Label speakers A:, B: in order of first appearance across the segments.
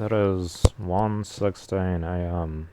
A: It is 1:16 a.m.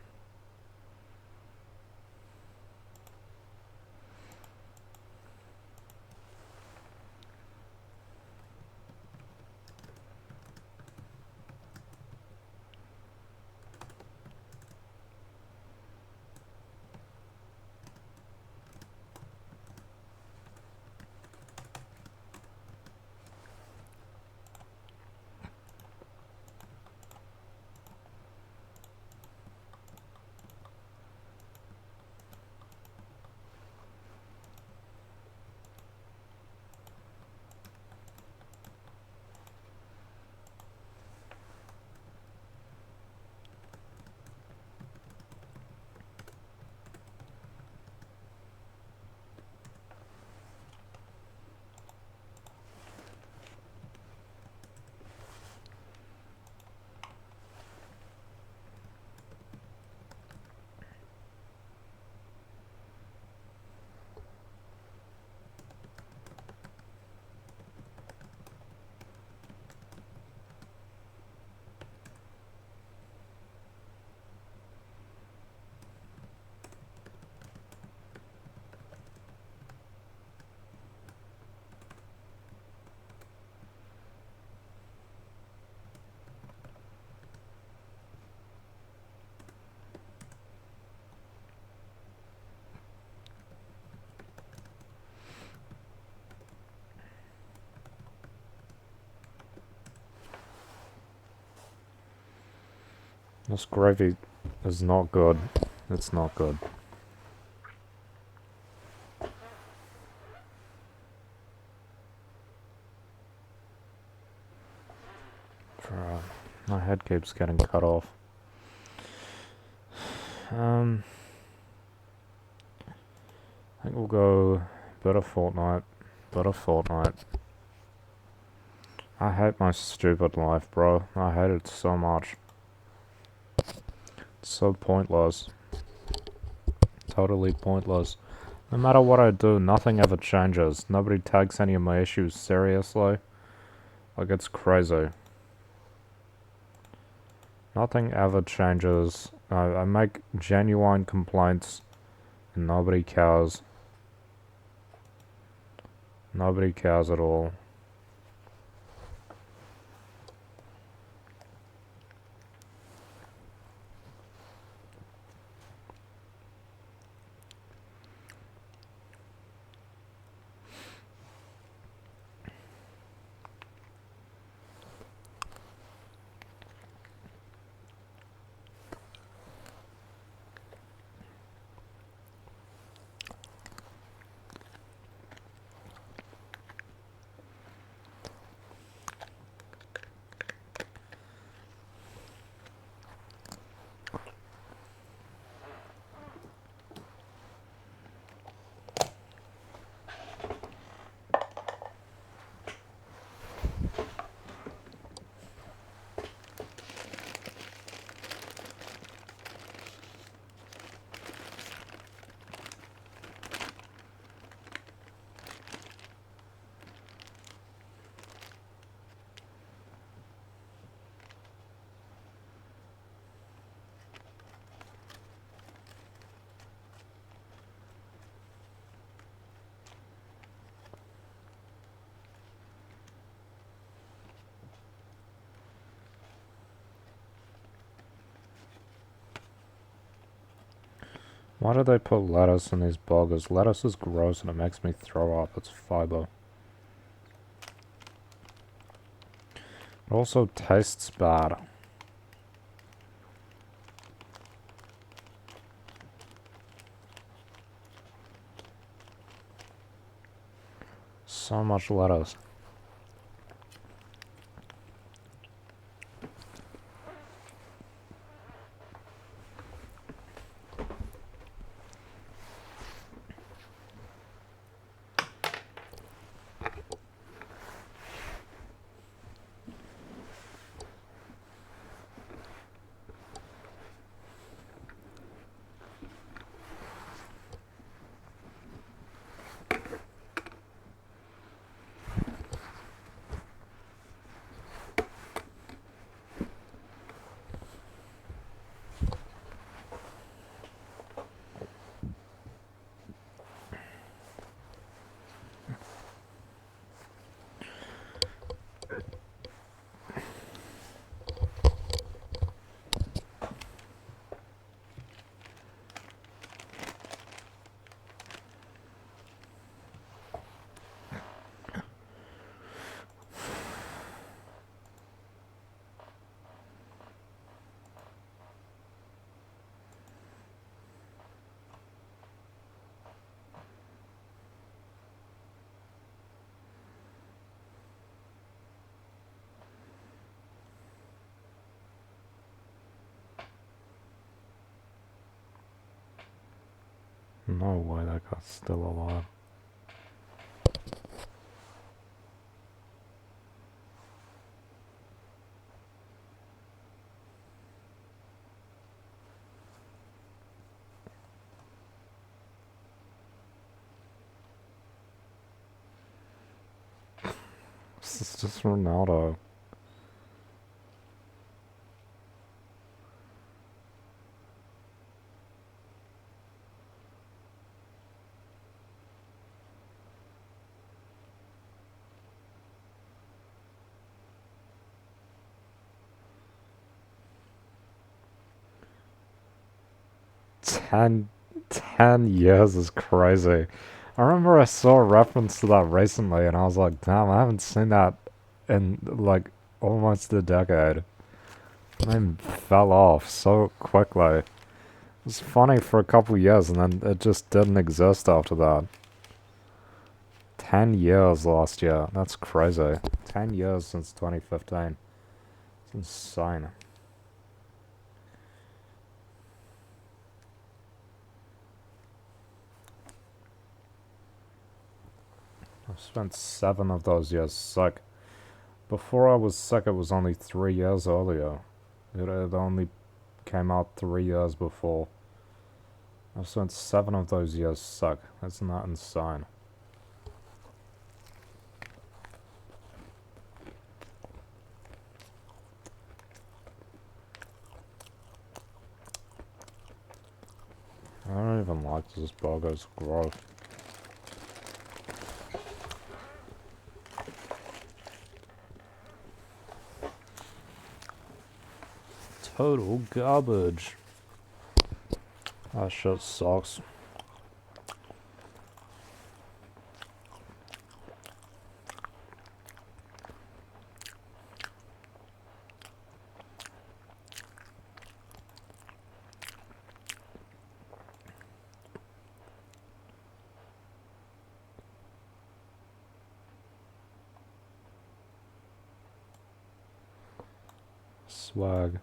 A: This gravy is not good. It's not good. My head keeps getting cut off. I think we'll go better Fortnite. Better Fortnite. I hate my stupid life, bro. I hate it so much. It's so pointless. Totally pointless. No matter what I do, nothing ever changes. Nobody takes any of my issues seriously. Like, it's crazy. Nothing ever changes. I make genuine complaints and nobody cares. Nobody cares at all. Why do they put lettuce in these burgers? Lettuce is gross and it makes me throw up. It's fiber. It also tastes bad. So much lettuce. No way that guy's still alive. This is just Ronaldo. Ten 10 years is crazy. I remember I saw a reference to that recently and I was like, damn, I haven't seen that in like almost a decade. Mine fell off so quickly. It was funny for a couple years and then it just didn't exist after that. 10 years last year. That's crazy. 10 years since 2015. It's insane. I've spent 7 of those years sick. Before I was sick, it was only 3 years earlier. It only came out 3 years before. I've spent 7 of those years sick. That's not insane. I don't even like this burger. It's gross. Total garbage. That shit sucks. Swag.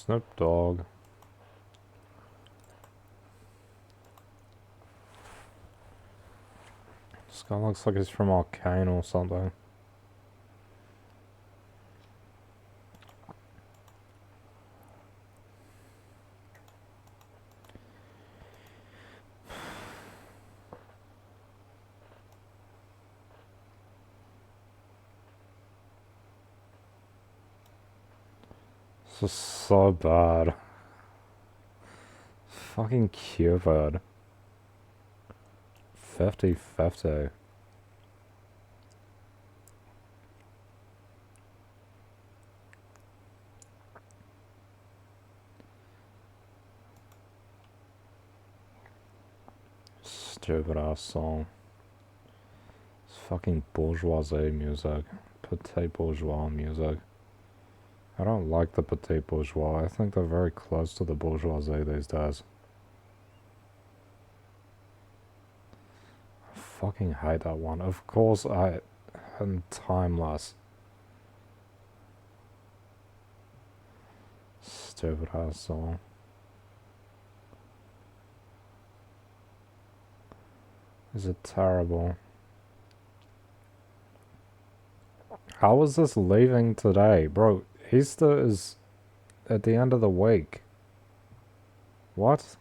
A: Snoop Dogg. This guy looks like he's from Arcane or something. This is so bad. Fucking Cupid. 50-50. Stupid ass song. It's fucking bourgeoisie music. Petit bourgeois music. I don't like the petit bourgeois. I think they're very close to the bourgeoisie these days. I fucking hate that one. Of course I am timeless. Stupid ass song. Is it terrible? How is this leaving today? Bro, Easter is at the end of the week. What?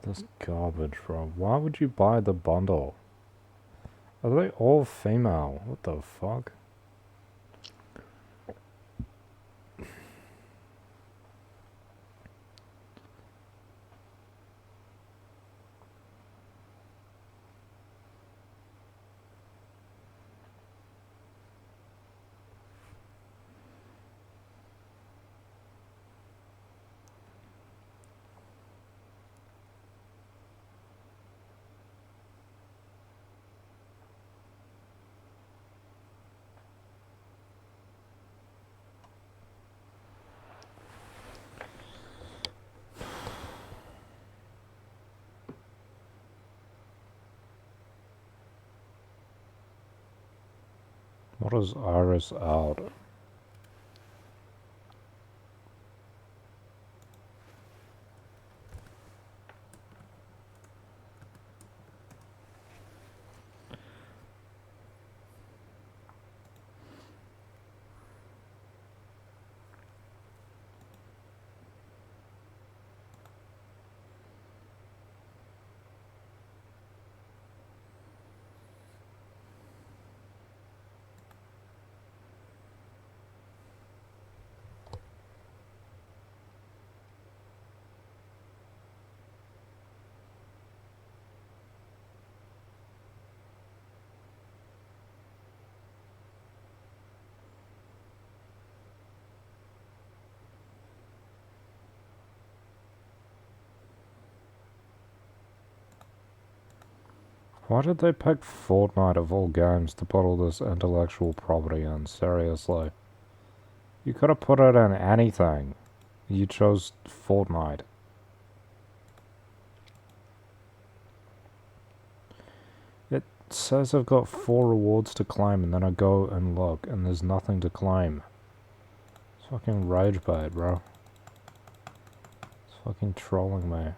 A: This garbage, bro. Why would you buy the bundle? Are they all female? What the fuck? What is Iris out? Why did they pick Fortnite of all games to put all this intellectual property in? Seriously. You could have put it in anything. You chose Fortnite. It says I've got 4 rewards to claim, and then I go and look, and there's nothing to claim. It's fucking rage bait, bro. It's fucking trolling me.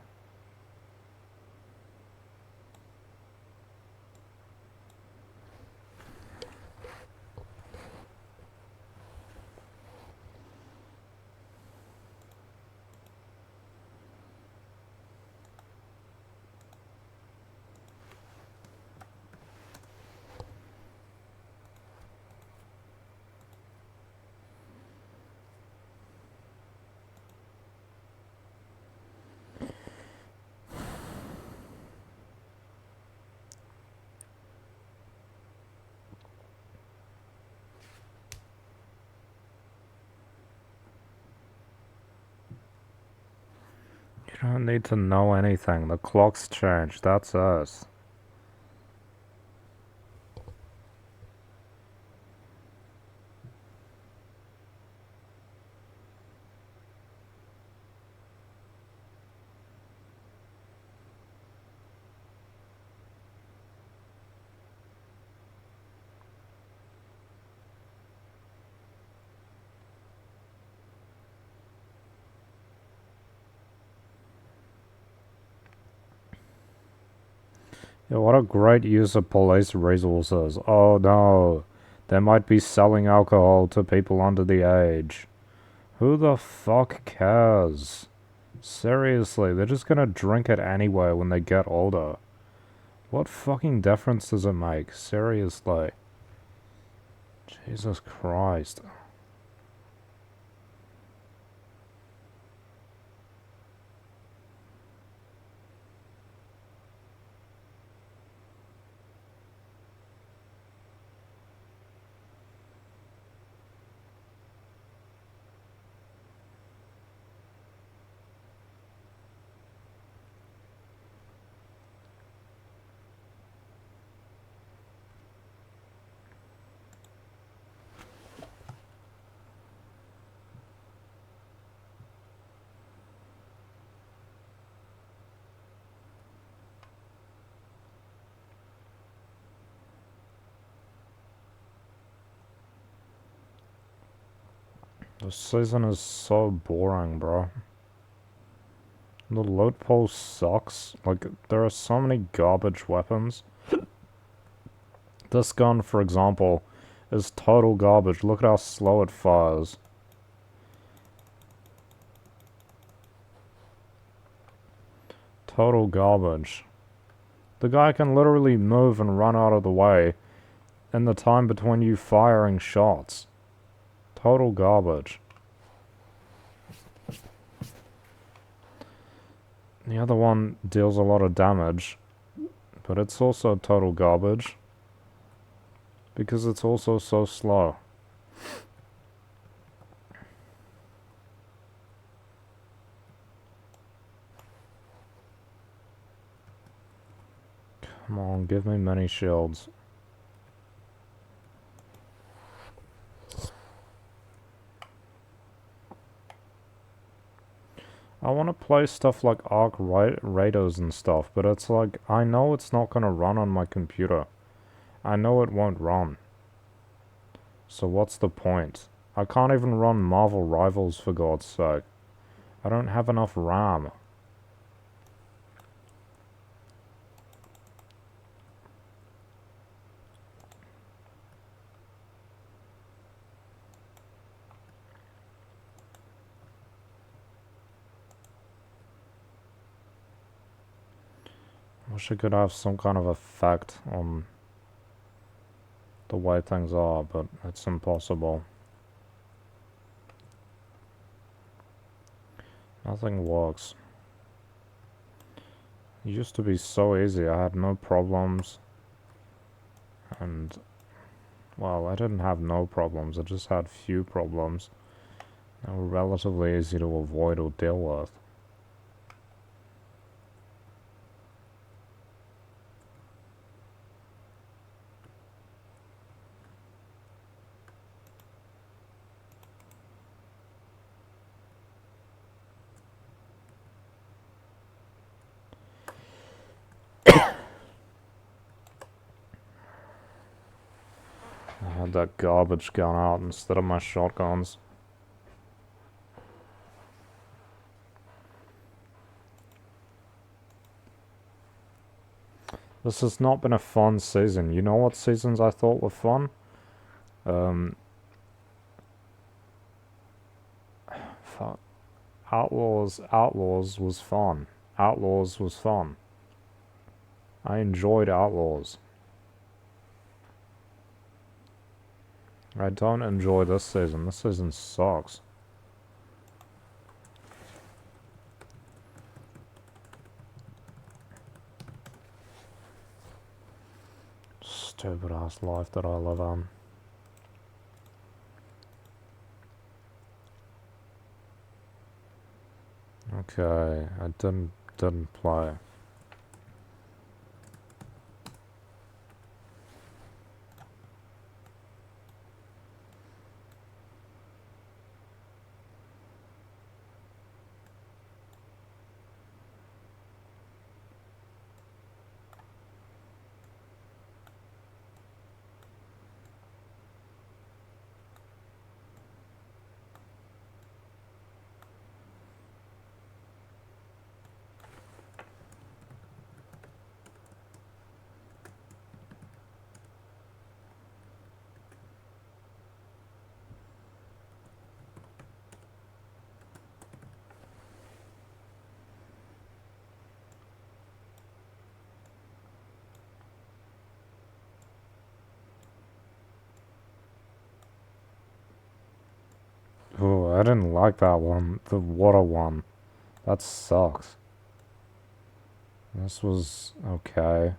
A: You don't need to know anything. The clock's changed. That's us. Yeah, what a great use of police resources. Oh no, they might be selling alcohol to people under the age. Who the fuck cares? Seriously, they're just gonna drink it anyway when they get older. What fucking difference does it make? Seriously. Jesus Christ. This season is so boring, bro. The loot pool sucks. Like, there are so many garbage weapons. This gun, for example, is total garbage. Look at how slow it fires. Total garbage. The guy can literally move and run out of the way in the time between you firing shots. Total garbage. The other one deals a lot of damage, but it's also total garbage. Because it's also so slow. Come on, give me many shields. I want to play stuff like Arc Raiders and stuff, but it's like, I know it's not going to run on my computer. I know it won't run. So what's the point? I can't even run Marvel Rivals for God's sake. I don't have enough RAM. Wish I could have some kind of effect on the way things are, but it's impossible. Nothing works. It used to be so easy. I had no problems. And, well, I didn't have no problems. I just had few problems. They were relatively easy to avoid or deal with. I had that garbage gun out instead of my shotguns. This has not been a fun season. You know what seasons I thought were fun? Fuck. Outlaws was fun. Outlaws was fun. I enjoyed Outlaws. I don't enjoy this season. This season sucks. Stupid ass life that I live on. Okay, I didn't play. Oh, I didn't like that one. The water one. That sucks. This was okay.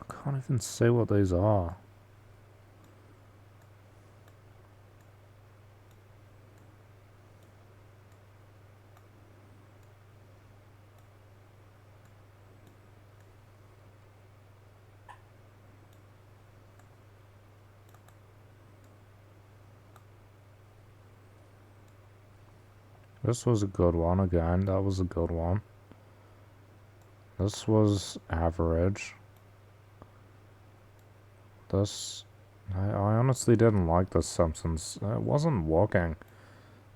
A: I can't even see what these are. This was a good one again. That was a good one. This was average. This... I honestly didn't like The Simpsons. It wasn't working.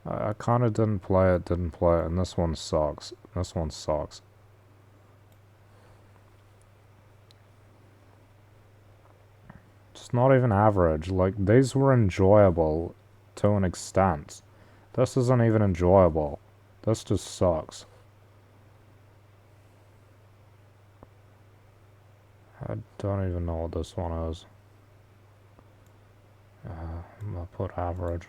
A: I kind of didn't play it, and this one sucks. This one sucks. It's not even average. Like, these were enjoyable to an extent. This isn't even enjoyable. This just sucks. I don't even know what this one is. I'll put average.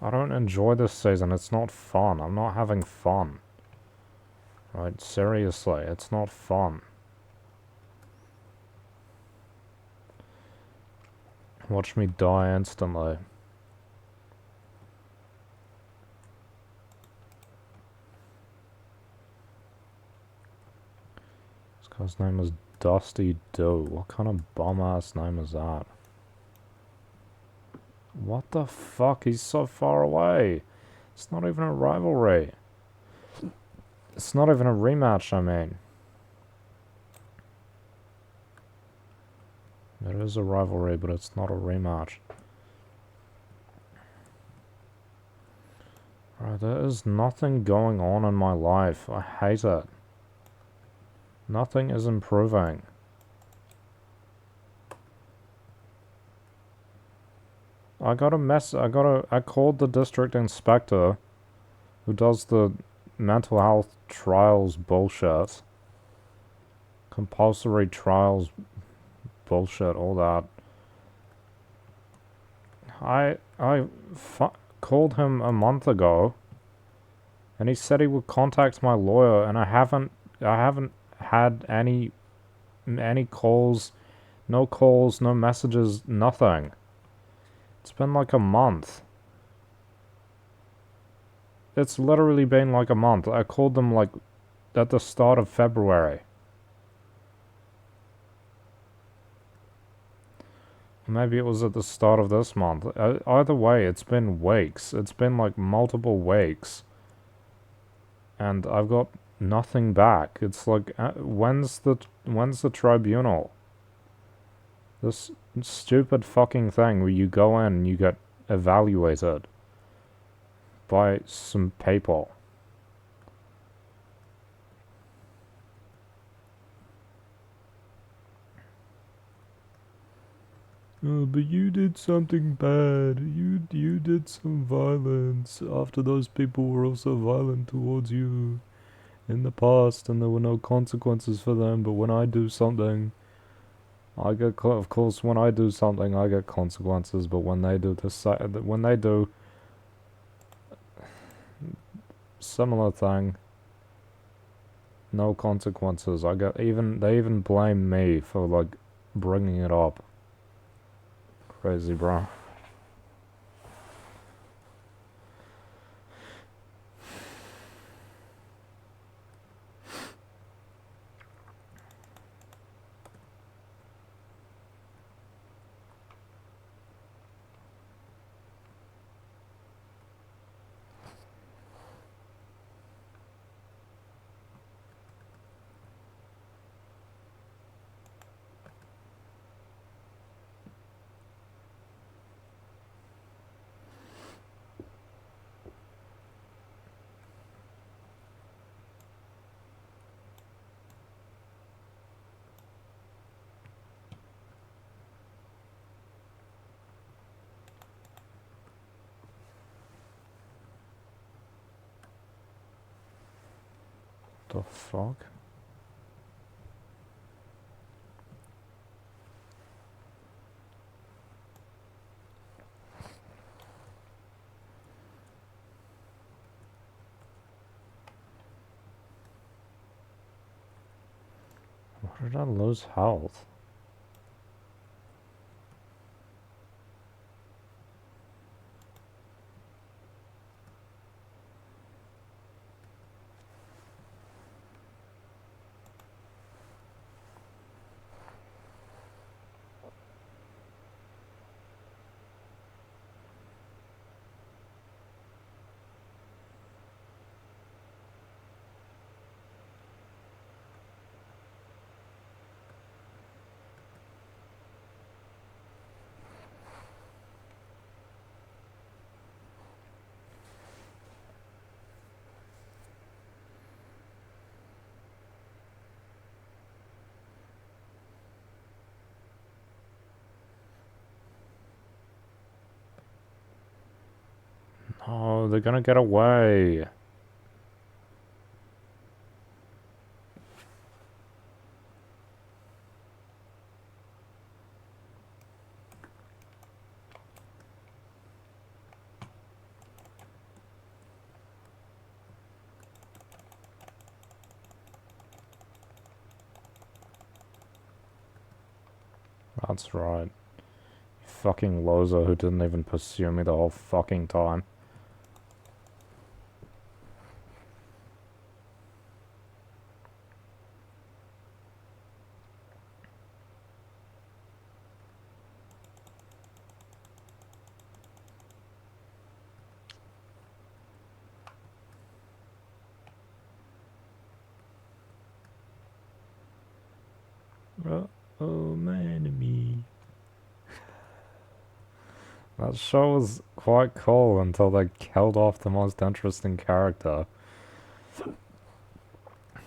A: I don't enjoy this season. It's not fun. I'm not having fun. Right? Seriously, it's not fun. Watch me die instantly. This guy's name is Dusty Doe. What kind of bum-ass name is that? What the fuck? He's so far away. It's not even a rivalry. It's not even a rematch, I mean. It is a rivalry, but it's not a rematch. Right, there is nothing going on in my life. I hate it. Nothing is improving. I called the district inspector who does the mental health trials bullshit. Compulsory trials bullshit, all that. I called him a month ago, and he said he would contact my lawyer, and I haven't had any calls, no messages, nothing. It's been like a month. It's literally been like a month. I called them like at the start of February. Maybe it was at the start of this month. Either way, it's been weeks. It's been like multiple weeks. And I've got nothing back. It's like, when's the tribunal? This stupid fucking thing where you go in and you get evaluated by some people. Oh, but you did something bad. You did some violence after those people were also violent towards you in the past, and there were no consequences for them. But when I do something, I get of course when I do something, I get consequences. But when they do when they do similar thing, no consequences. They even blame me for like bringing it up. Crazy, bro. The fuck? Why did I lose health? Oh, they're gonna get away. That's right. You fucking loser who didn't even pursue me the whole fucking time. Oh man, me. That show was quite cool until they killed off the most interesting character.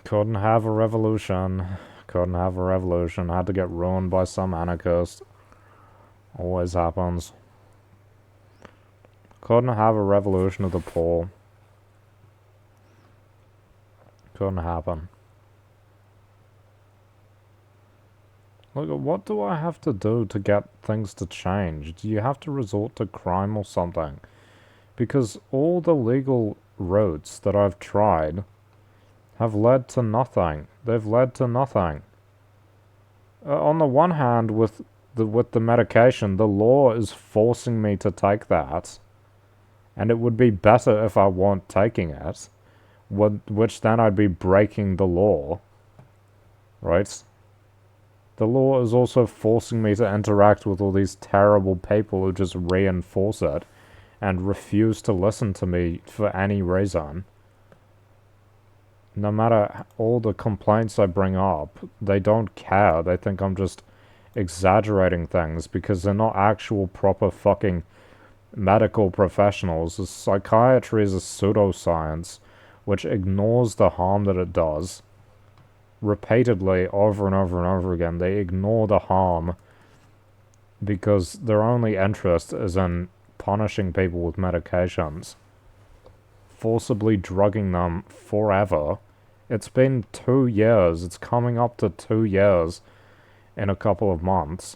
A: Couldn't have a revolution. Couldn't have a revolution. Had to get ruined by some anarchist. Always happens. Couldn't have a revolution of the poor. Couldn't happen. Look, what do I have to do to get things to change? Do you have to resort to crime or something? Because all the legal routes that I've tried have led to nothing. They've led to nothing. On the one hand, with the medication, the law is forcing me to take that, and it would be better if I weren't taking it, which then I'd be breaking the law, right? The law is also forcing me to interact with all these terrible people who just reinforce it and refuse to listen to me for any reason. No matter all the complaints I bring up, they don't care. They think I'm just exaggerating things because they're not actual proper fucking medical professionals. Psychiatry is a pseudoscience which ignores the harm that it does. Repeatedly, over and over and over again, they ignore the harm because their only interest is in punishing people with medications, forcibly drugging them forever. It's been 2 years. It's coming up to 2 years in a couple of months.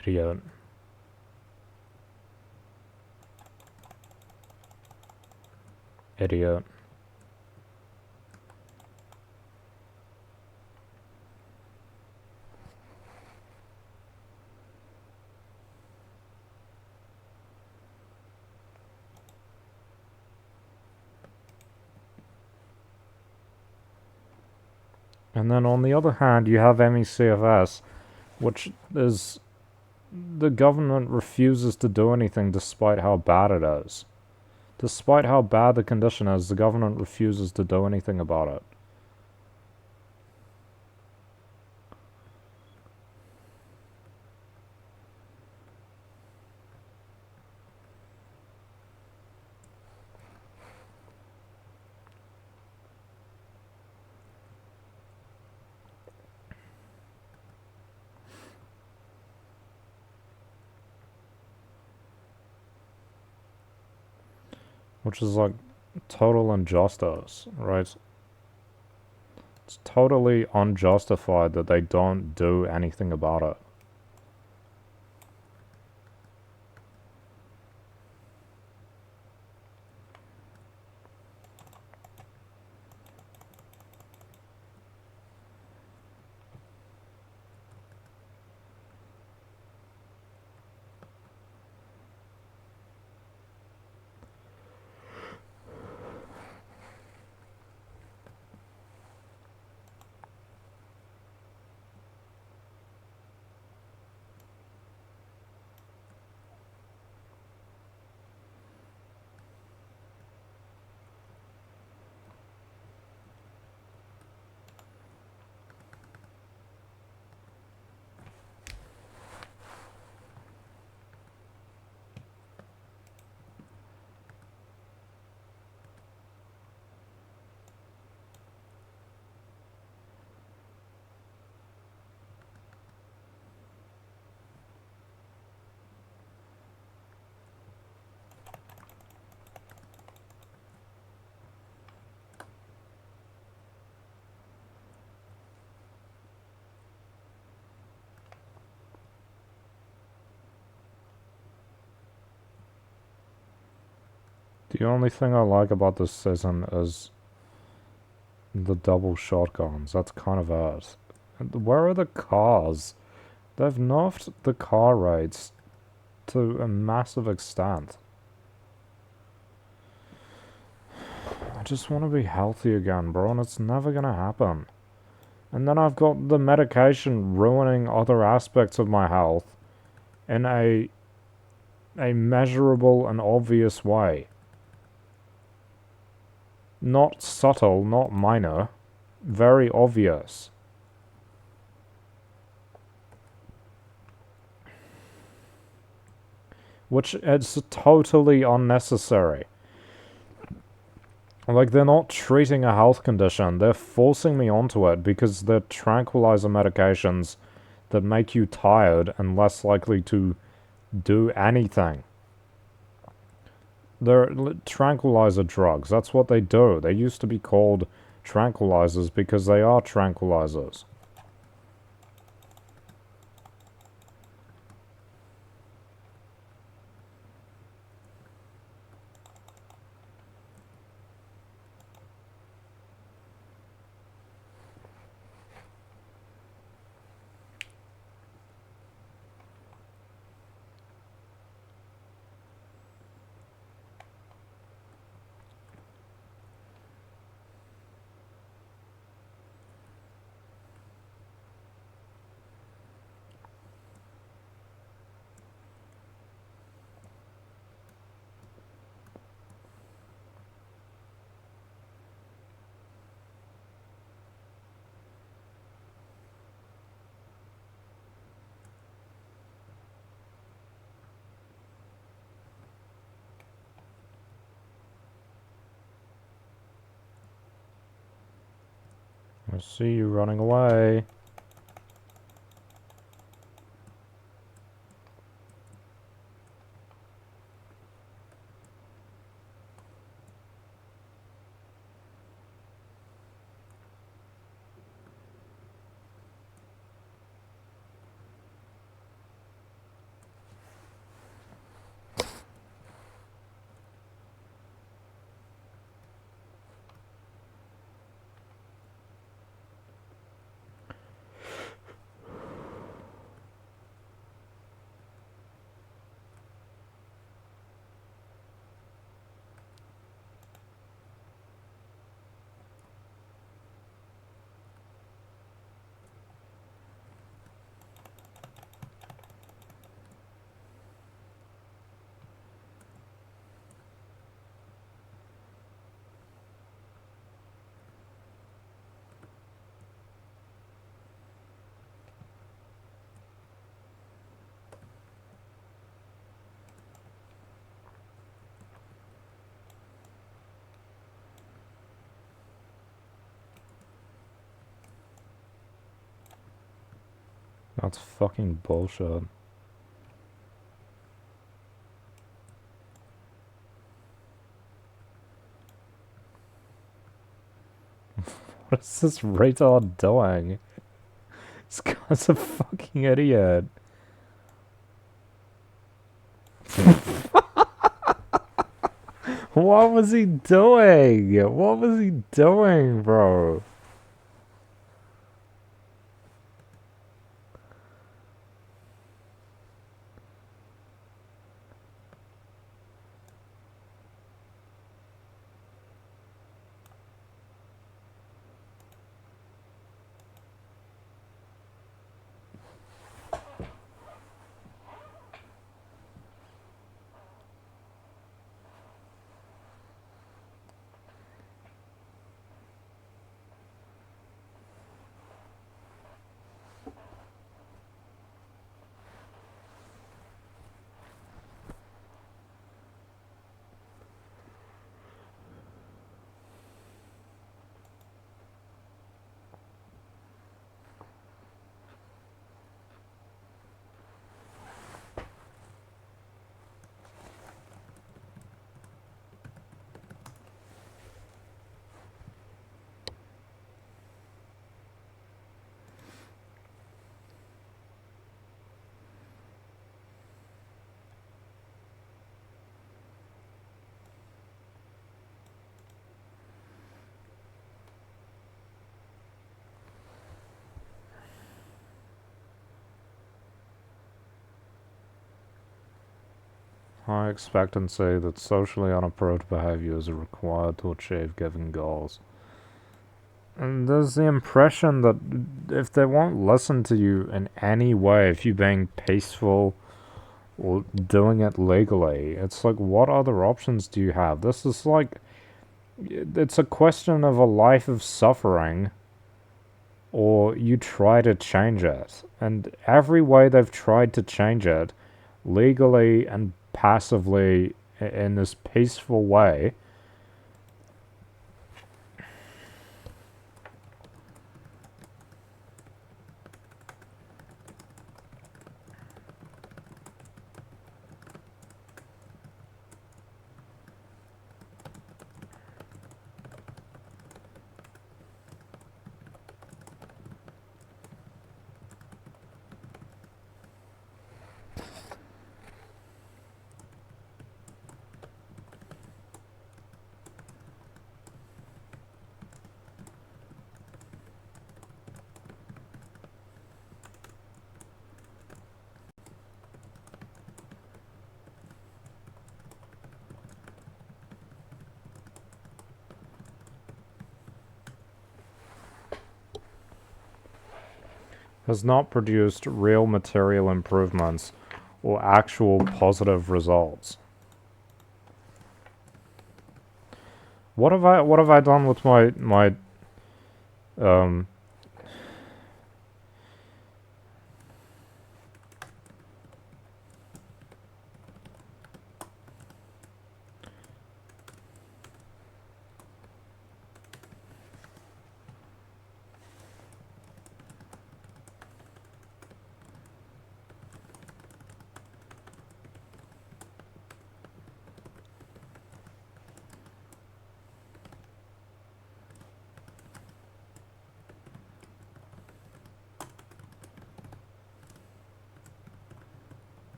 A: Idiot. Idiot. And then on the other hand, you have MECFS, which is the government refuses to do anything despite how bad it is. Despite how bad the condition is, the government refuses to do anything about it. Which is like total injustice, right? It's totally unjustified that they don't do anything about it. The only thing I like about this season is the double shotguns. That's kind of it. Where are the cars? They've nerfed the car rates to a massive extent. I just want to be healthy again, bro, and it's never gonna happen. And then I've got the medication ruining other aspects of my health in a measurable and obvious way. Not subtle, not minor. Very obvious. Which is totally unnecessary. Like, they're not treating a health condition, they're forcing me onto it because they're tranquilizer medications that make you tired and less likely to do anything. They're tranquilizer drugs, that's what they do. They used to be called tranquilizers because they are tranquilizers. I see you running away. That's fucking bullshit. What is this retard doing? This guy's a fucking idiot. What was he doing? What was he doing, bro? High expectancy that socially unapproved behaviors are required to achieve given goals. And there's the impression that if they won't listen to you in any way, if you're being peaceful or doing it legally, it's like, what other options do you have? This is like, it's a question of a life of suffering, or you try to change it. And every way they've tried to change it, legally and passively, in this peaceful way, has not produced real material improvements or actual positive results. What have I done with my um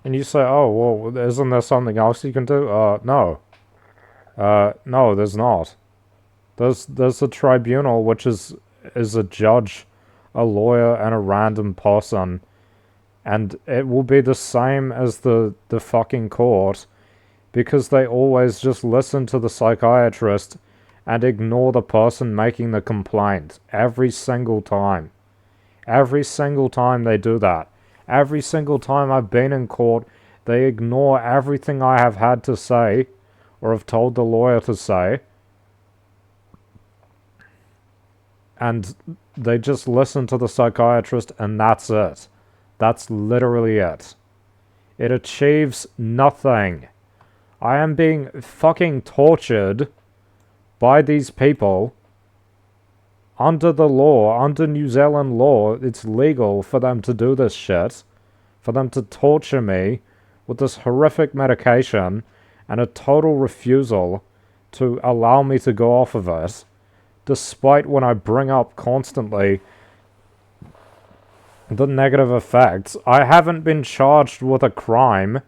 A: and you say, oh well, isn't there something else you can do? No. No, there's not. There's a tribunal, which is a judge, a lawyer, and a random person, and it will be the same as the fucking court, because they always just listen to the psychiatrist and ignore the person making the complaint every single time. Every single time they do that. Every single time I've been in court, they ignore everything I have had to say or have told the lawyer to say, and they just listen to the psychiatrist, and that's it. That's literally it. It achieves nothing. I am being fucking tortured by these people. Under the law, under New Zealand law, it's legal for them to do this shit. For them to torture me with this horrific medication and a total refusal to allow me to go off of it, despite when I bring up constantly the negative effects. I haven't been charged with a crime,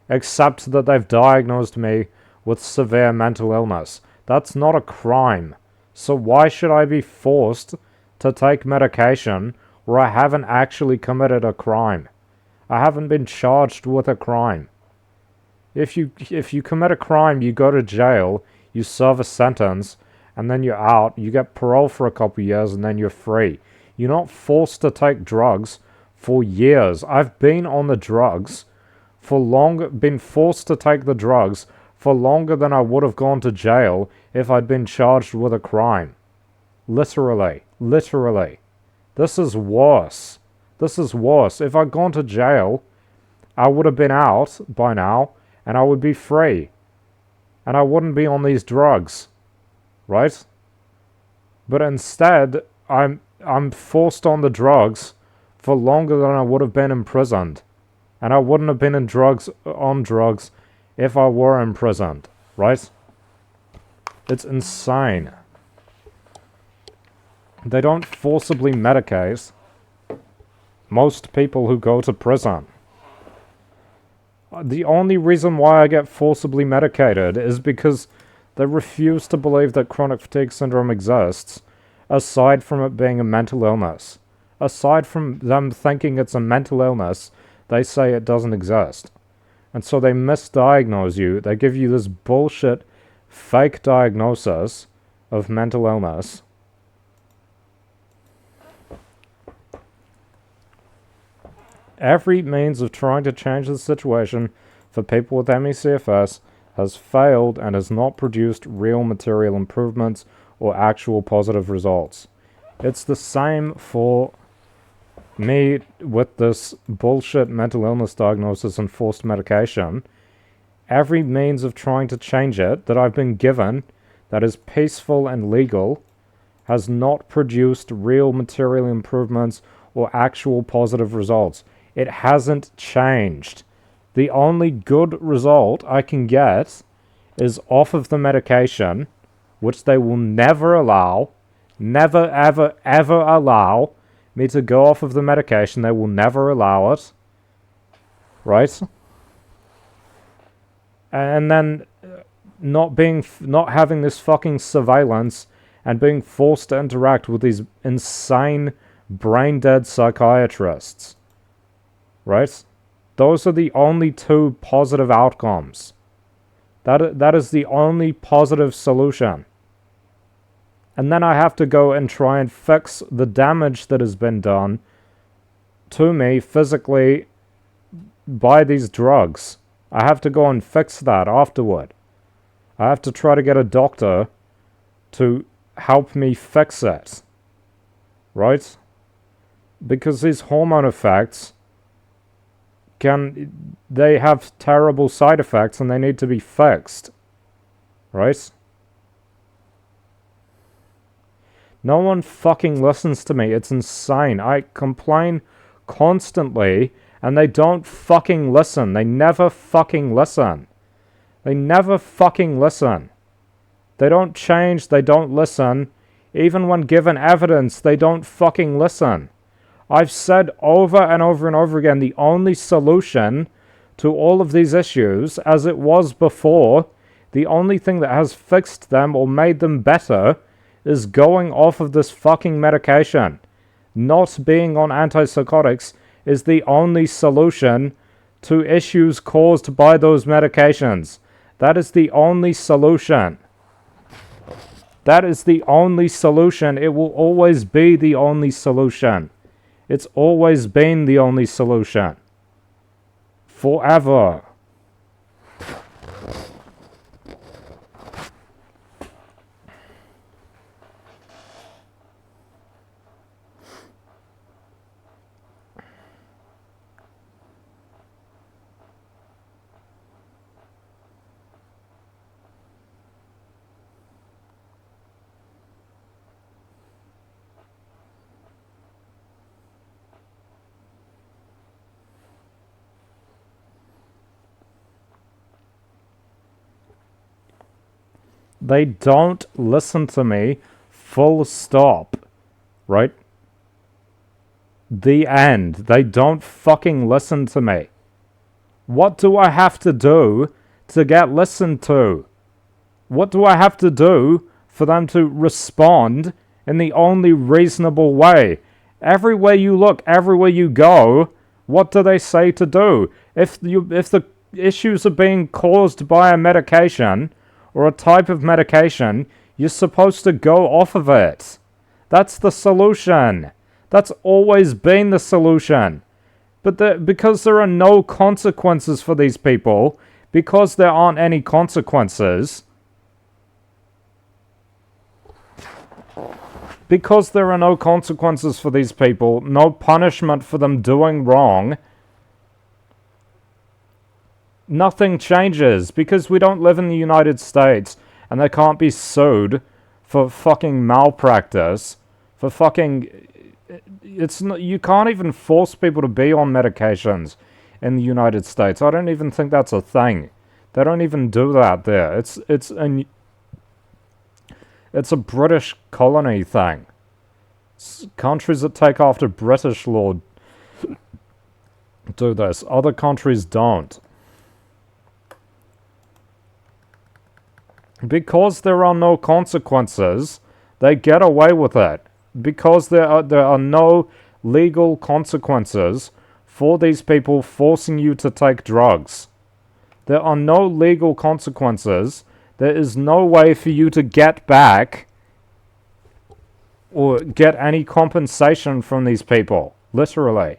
A: except that they've diagnosed me with severe mental illness. That's not a crime. So why should I be forced to take medication where I haven't actually committed a crime? I haven't been charged with a crime. If you commit a crime, you go to jail, you serve a sentence, and then you're out, you get parole for a couple of years, and then you're free. You're not forced to take drugs for years. I've been on the drugs for been forced to take the drugs for longer than I would have gone to jail if I'd been charged with a crime. Literally. Literally. This is worse. This is worse. If I'd gone to jail, I would have been out by now, and I would be free. And I wouldn't be on these drugs, right? But instead, I'm forced on the drugs for longer than I would have been imprisoned. And I wouldn't have been on drugs if I were imprisoned, right? It's insane. They don't forcibly medicate most people who go to prison. The only reason why I get forcibly medicated is because they refuse to believe that chronic fatigue syndrome exists, aside from it being a mental illness. Aside from them thinking it's a mental illness, they say it doesn't exist. And so they misdiagnose you. They give you this bullshit fake diagnosis of mental illness. Every means of trying to change the situation for people with ME/CFS has failed and has not produced real material improvements or actual positive results. It's the same for me with this bullshit mental illness diagnosis and forced medication. Every means of trying to change it that I've been given that is peaceful and legal has not produced real material improvements or actual positive results. It hasn't changed. The only good result I can get is off of the medication, which they will never allow, never, ever, ever allow me to go off of the medication. They will never allow it. Right? And then not having this fucking surveillance and being forced to interact with these insane, brain-dead psychiatrists. Right? Those are the only two positive outcomes. That is the only positive solution. And then I have to go and try and fix the damage that has been done to me physically by these drugs. I have to go and fix that afterward. I have to try to get a doctor to help me fix it. Right? Because these hormone effects they have terrible side effects and they need to be fixed. Right? No one fucking listens to me. It's insane. I complain constantly and they don't fucking listen. They never fucking listen. They never fucking listen. They don't change. They don't listen. Even when given evidence, they don't fucking listen. I've said over and over and over again, the only solution to all of these issues, as it was before, the only thing that has fixed them or made them better is going off of this fucking medication. Not being on antipsychotics is the only solution to issues caused by those medications. That is the only solution. That is the only solution. It will always be the only solution. It's always been the only solution. Forever. They don't listen to me, full stop, right? The end. They don't fucking listen to me. What do I have to do to get listened to? What do I have to do for them to respond in the only reasonable way? Everywhere you look, everywhere you go, what do they say to do? If the issues are being caused by a medication or a type of medication, you're supposed to go off of it. That's the solution. That's always been the solution. But because there are no consequences for these people, because there aren't any consequences, because there are no consequences for these people, no punishment for them doing wrong, nothing changes because we don't live in the United States and they can't be sued for fucking malpractice, for fucking... It's not, you can't even force people to be on medications in the United States. I don't even think that's a thing. They don't even do that there. It's a British colony thing. Countries that take after British law do this. Other countries don't. Because there are no consequences, they get away with it. Because there are no legal consequences for these people forcing you to take drugs. There are no legal consequences. There is no way for you to get back or get any compensation from these people. Literally.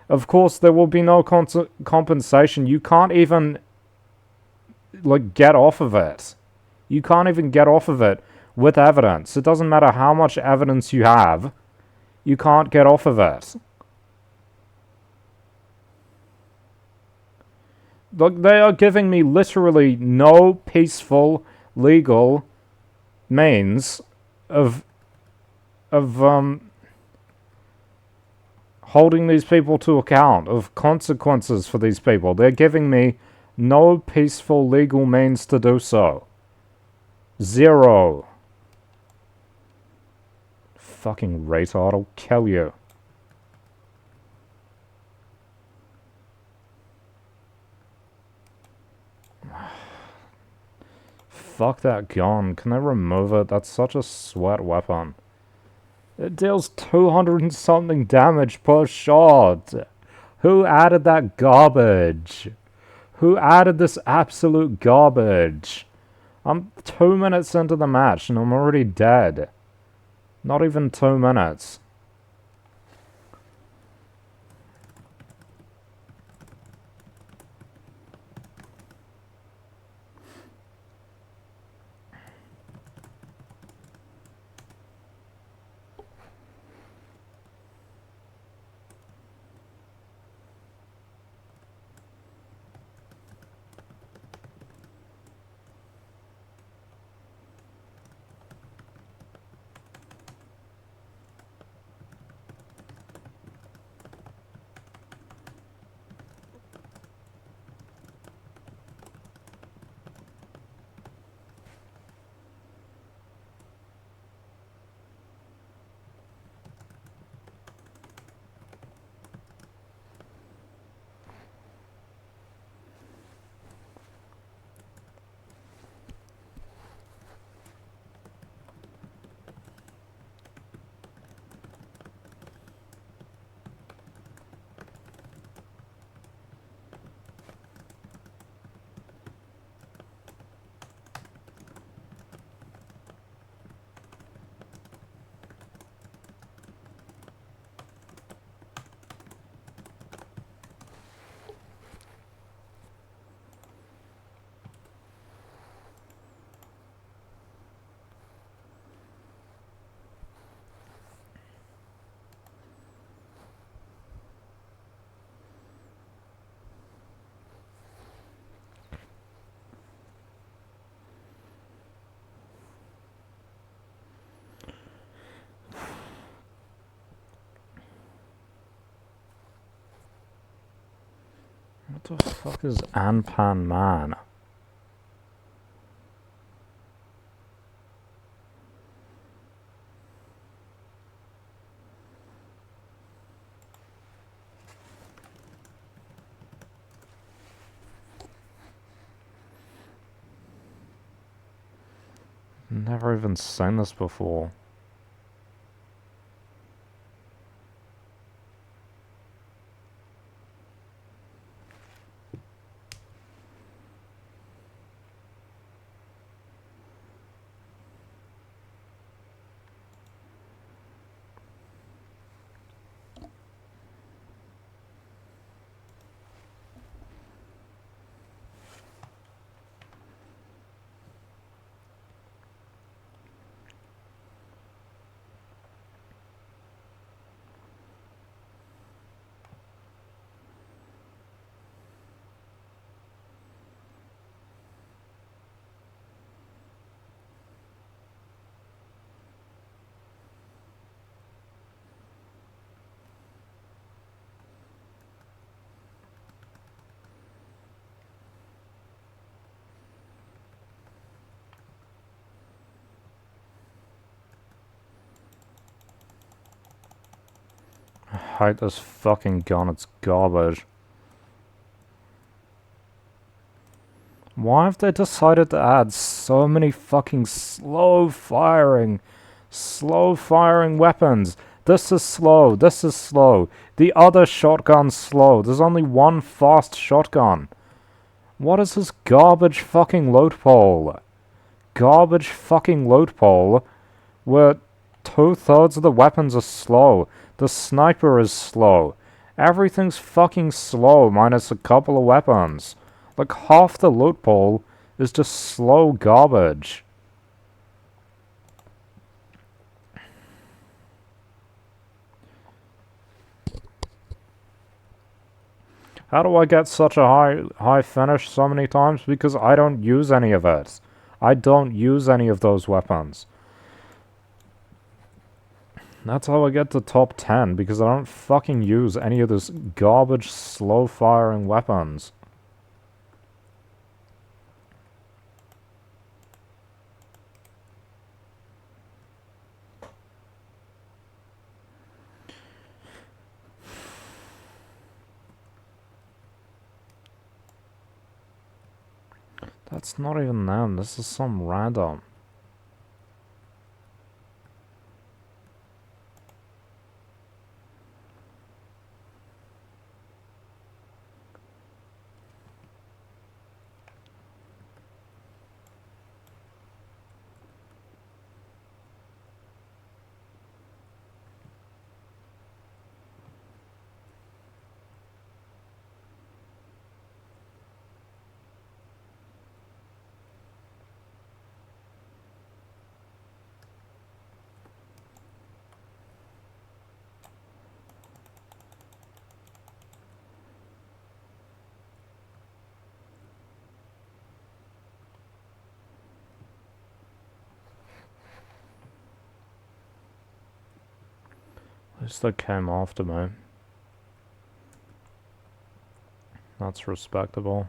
A: Of course, there will be no compensation. You can't even get off of it. You can't even get off of it with evidence. It doesn't matter how much evidence you have. You can't get off of it. Look, they are giving me literally no peaceful legal means of holding these people to account, of consequences for these people. They're giving me no peaceful legal means to do so. Zero. Fucking retard, I'll kill you. Fuck that gun. Can they remove it? That's such a sweat weapon. It deals 200 and something damage per shot. Who added that garbage? Who added this absolute garbage? I'm 2 minutes into the match and I'm already dead. Not even 2 minutes. What the fuck is Anpan Man? Never even seen this before. hate this fucking gun, it's garbage. Why have they decided to add so many fucking slow-firing weapons? This is slow, this is slow. The other shotgun's slow. There's only one fast shotgun. What is this garbage fucking load pole? Garbage fucking load pole where 2/3 of the weapons are slow. The sniper is slow. Everything's fucking slow minus a couple of weapons. Like half the loot pole is just slow garbage. How do I get such a high finish so many times? Because I don't use any of it. I don't use any of those weapons. That's how I get to top 10, because I don't fucking use any of this garbage slow firing weapons. That's not even them, this is some random. At least they came after me. That's respectable.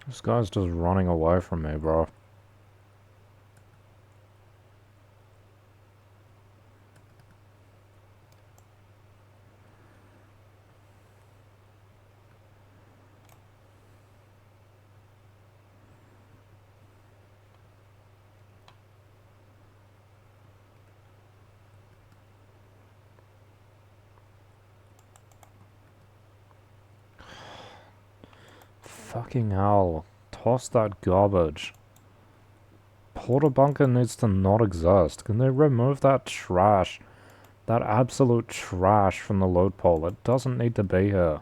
A: This guy's just running away from me, bro. Fucking hell. Toss that garbage. Porta bunker needs to not exist. Can they remove that trash? That absolute trash from the load pole. It doesn't need to be here.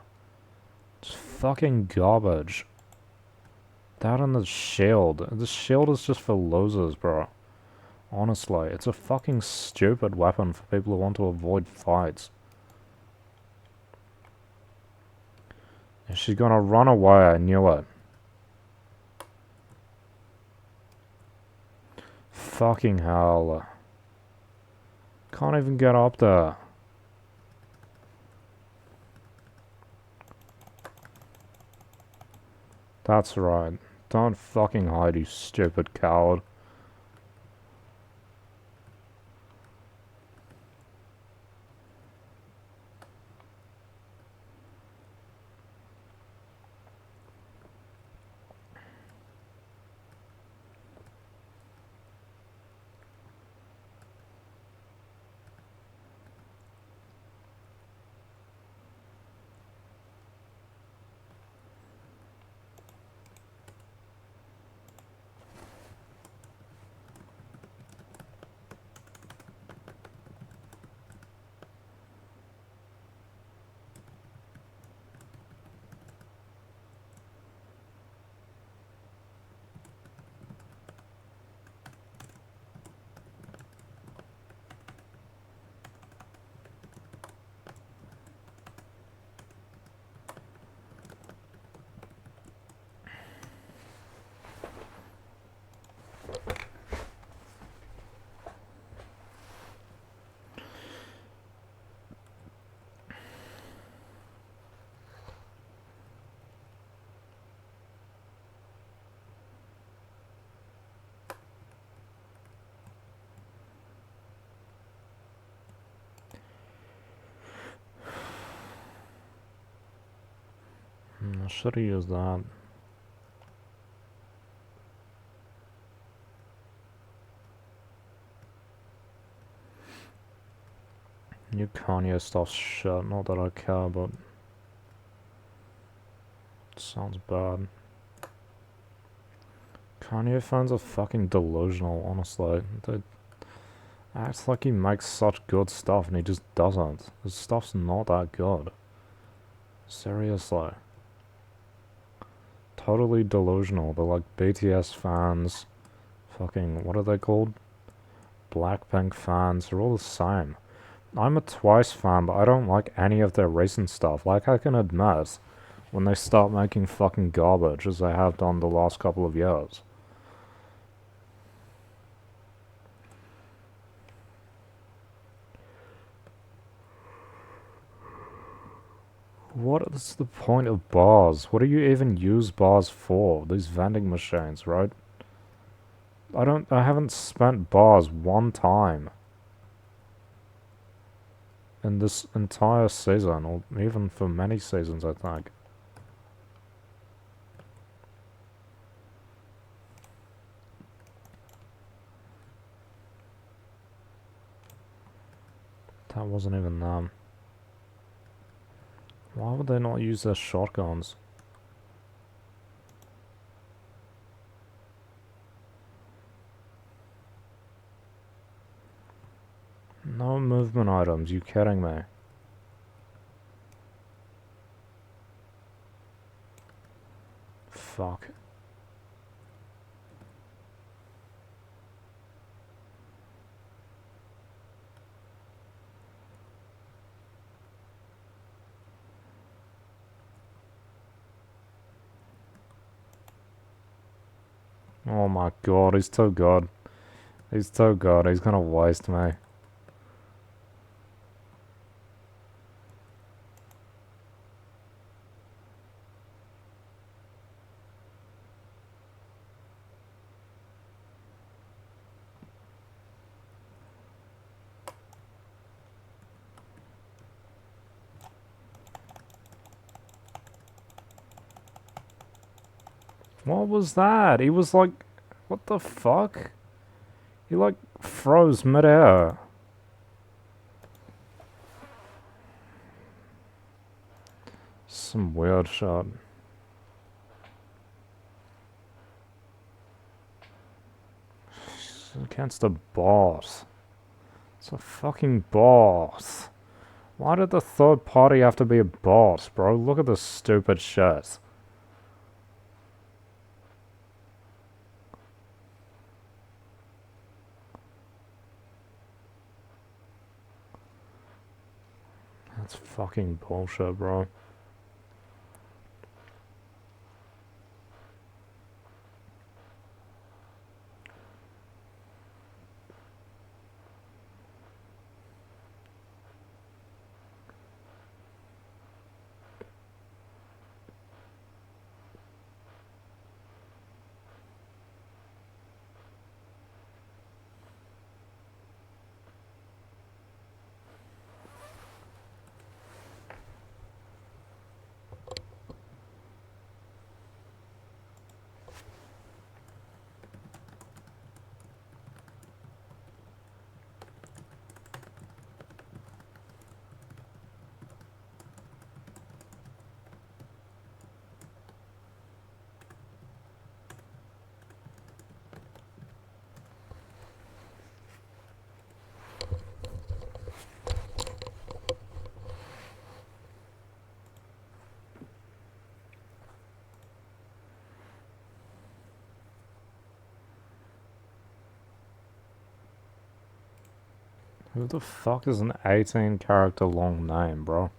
A: It's fucking garbage. That and the shield. The shield is just for losers, bro. Honestly, it's a fucking stupid weapon for people who want to avoid fights. She's gonna run away, I knew it. Fucking hell. Can't even get up there. That's right. Don't fucking hide, you stupid coward. I should have used that. New Kanye stuff's shit, not that I care, but it sounds bad. Kanye fans are fucking delusional, honestly. They act like he makes such good stuff and he just doesn't. His stuff's not that good. Seriously. Totally delusional. They're like BTS fans. Fucking, what are they called? Blackpink fans. They're all the same. I'm a Twice fan, but I don't like any of their recent stuff. Like, I can admit, when they start making fucking garbage, as they have done the last couple of years. What is the point of bars? What do you even use bars for? These vending machines, right? I haven't spent bars one time in this entire season, or even for many seasons, I think. That wasn't even them. Why would they not use their shotguns? No movement items, you kidding me? Fuck. Oh my god, he's too good. He's too good, he's gonna waste me. What was that? He was like, what the fuck? He like froze midair. Some weird shot. Against a boss. It's a fucking boss. Why did the third party have to be a boss, bro? Look at this stupid shit. That's fucking bullshit, bro. Who the fuck is an 18 character long name, bro?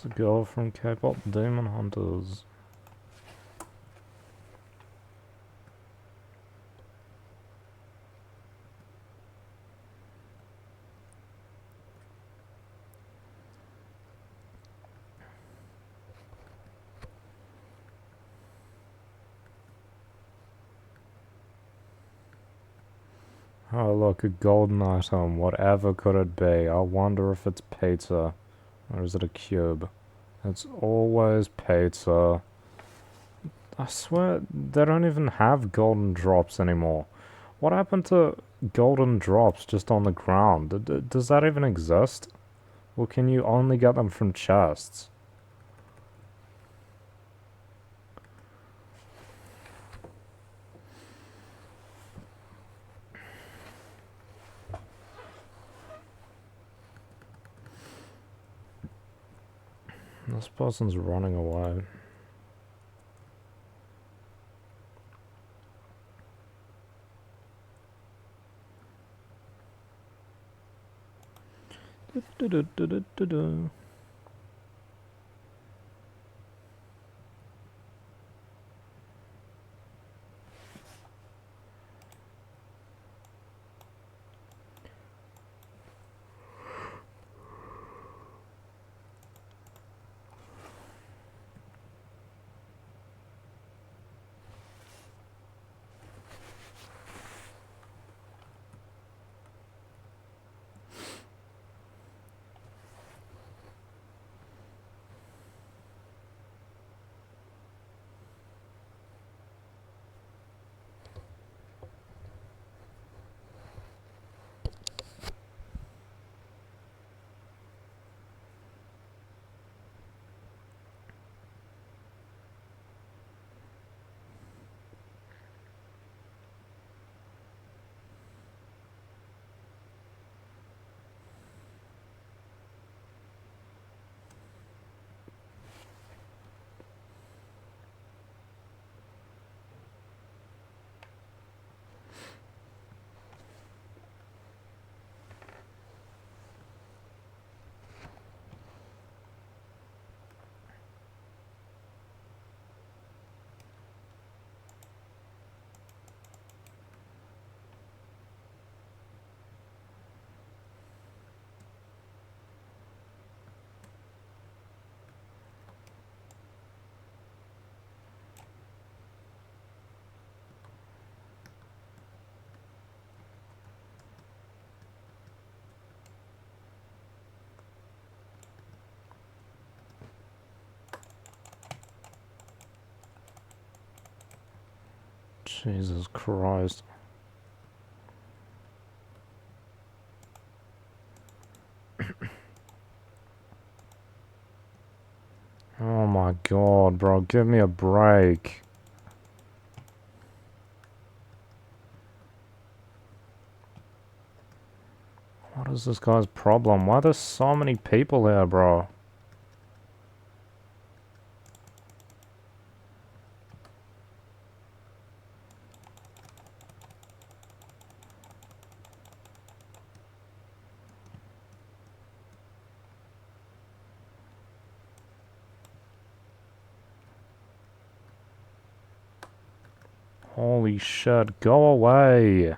A: the girl from K-pop Demon Hunters. Oh look, a golden item. Whatever could it be? I wonder if it's pizza. Or is it a cube? It's always pizza. I swear, they don't even have golden drops anymore. What happened to golden drops just on the ground? Does that even exist? Or can you only get them from chests? This person's running away. Jesus Christ. Oh my god, bro, give me a break. What is this guy's problem? Why are there so many people here, bro? Holy shit, go away.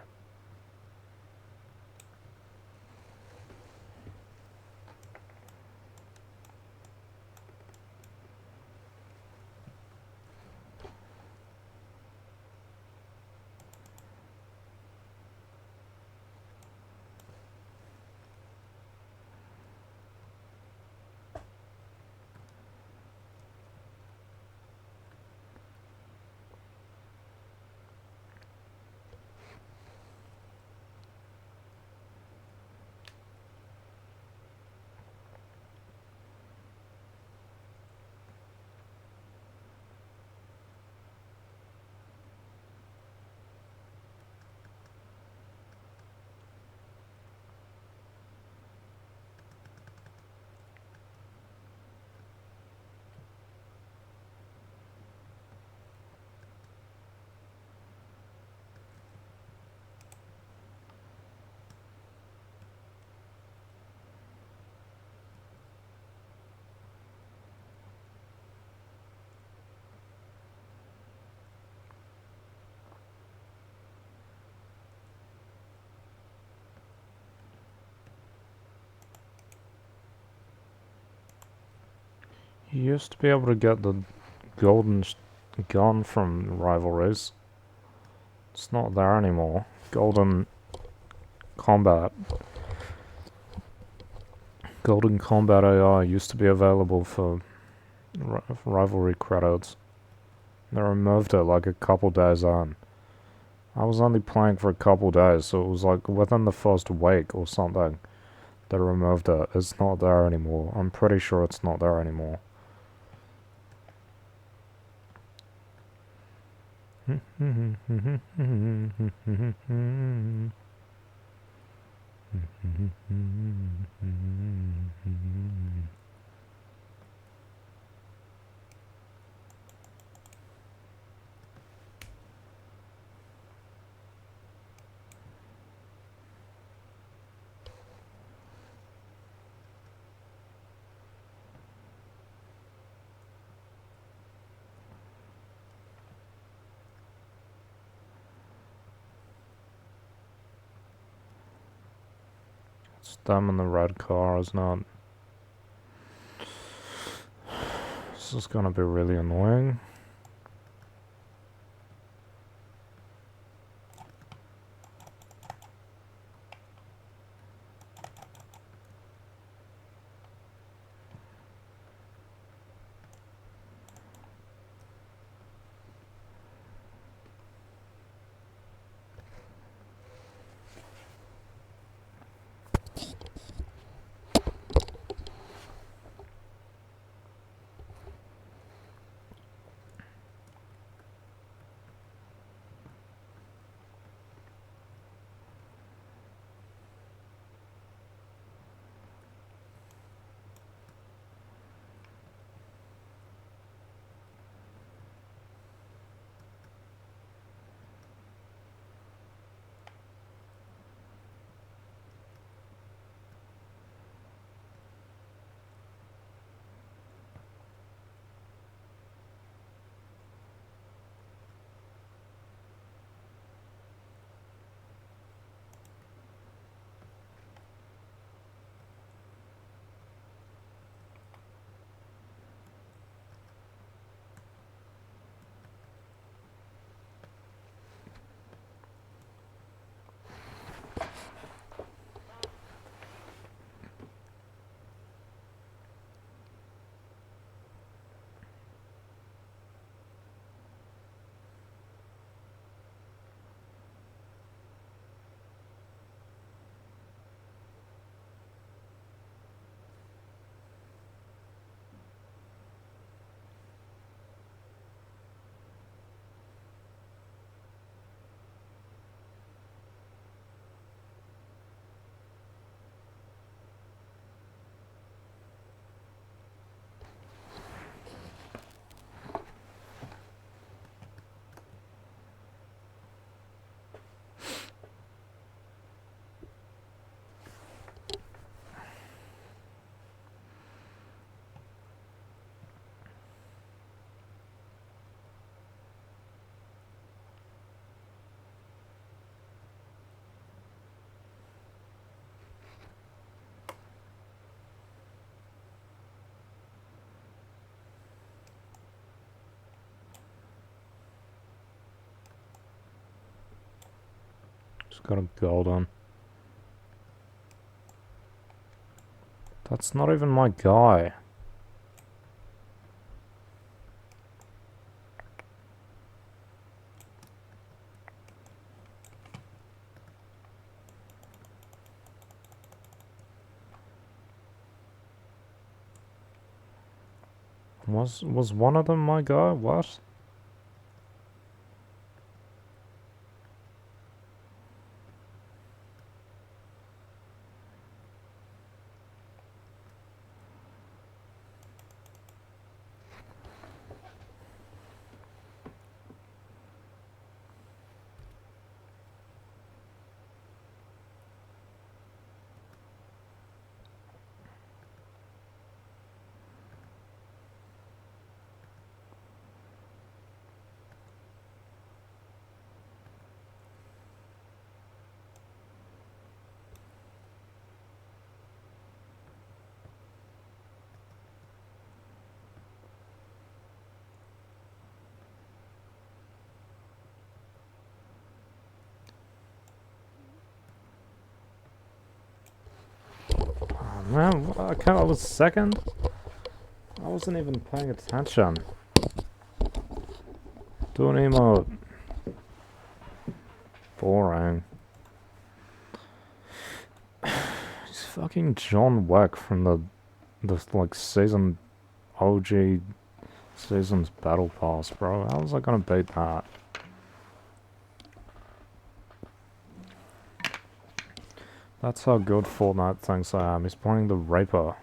A: You used to be able to get the golden gun from rivalries. It's not there anymore. Golden combat. Golden combat AI used to be available for rivalry credits. They removed it like a couple days on. I was only playing for a couple days, so it was like within the first week or something. They removed it. It's not there anymore. I'm pretty sure it's not there anymore. It's them in the red car, is not. This is gonna be really annoying. Just got a gold on. That's not even my guy. Was one of them my guy? What? Man, okay, I was second? I wasn't even paying attention. Do an emote. Boring. He's fucking John Wick from the like season OG season's battle pass, bro. How was I gonna beat that? That's how good Fortnite thinks I am. He's playing the Raper.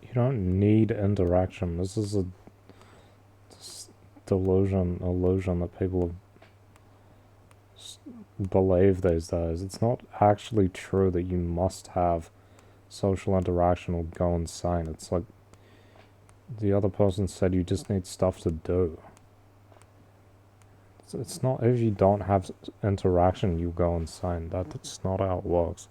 A: You don't need interaction. This is a illusion that people believe these days. It's not actually true that you must have social interaction or go insane. It's like the other person said, you just need stuff to do. It's not if you don't have interaction, you go insane. That's not how it works.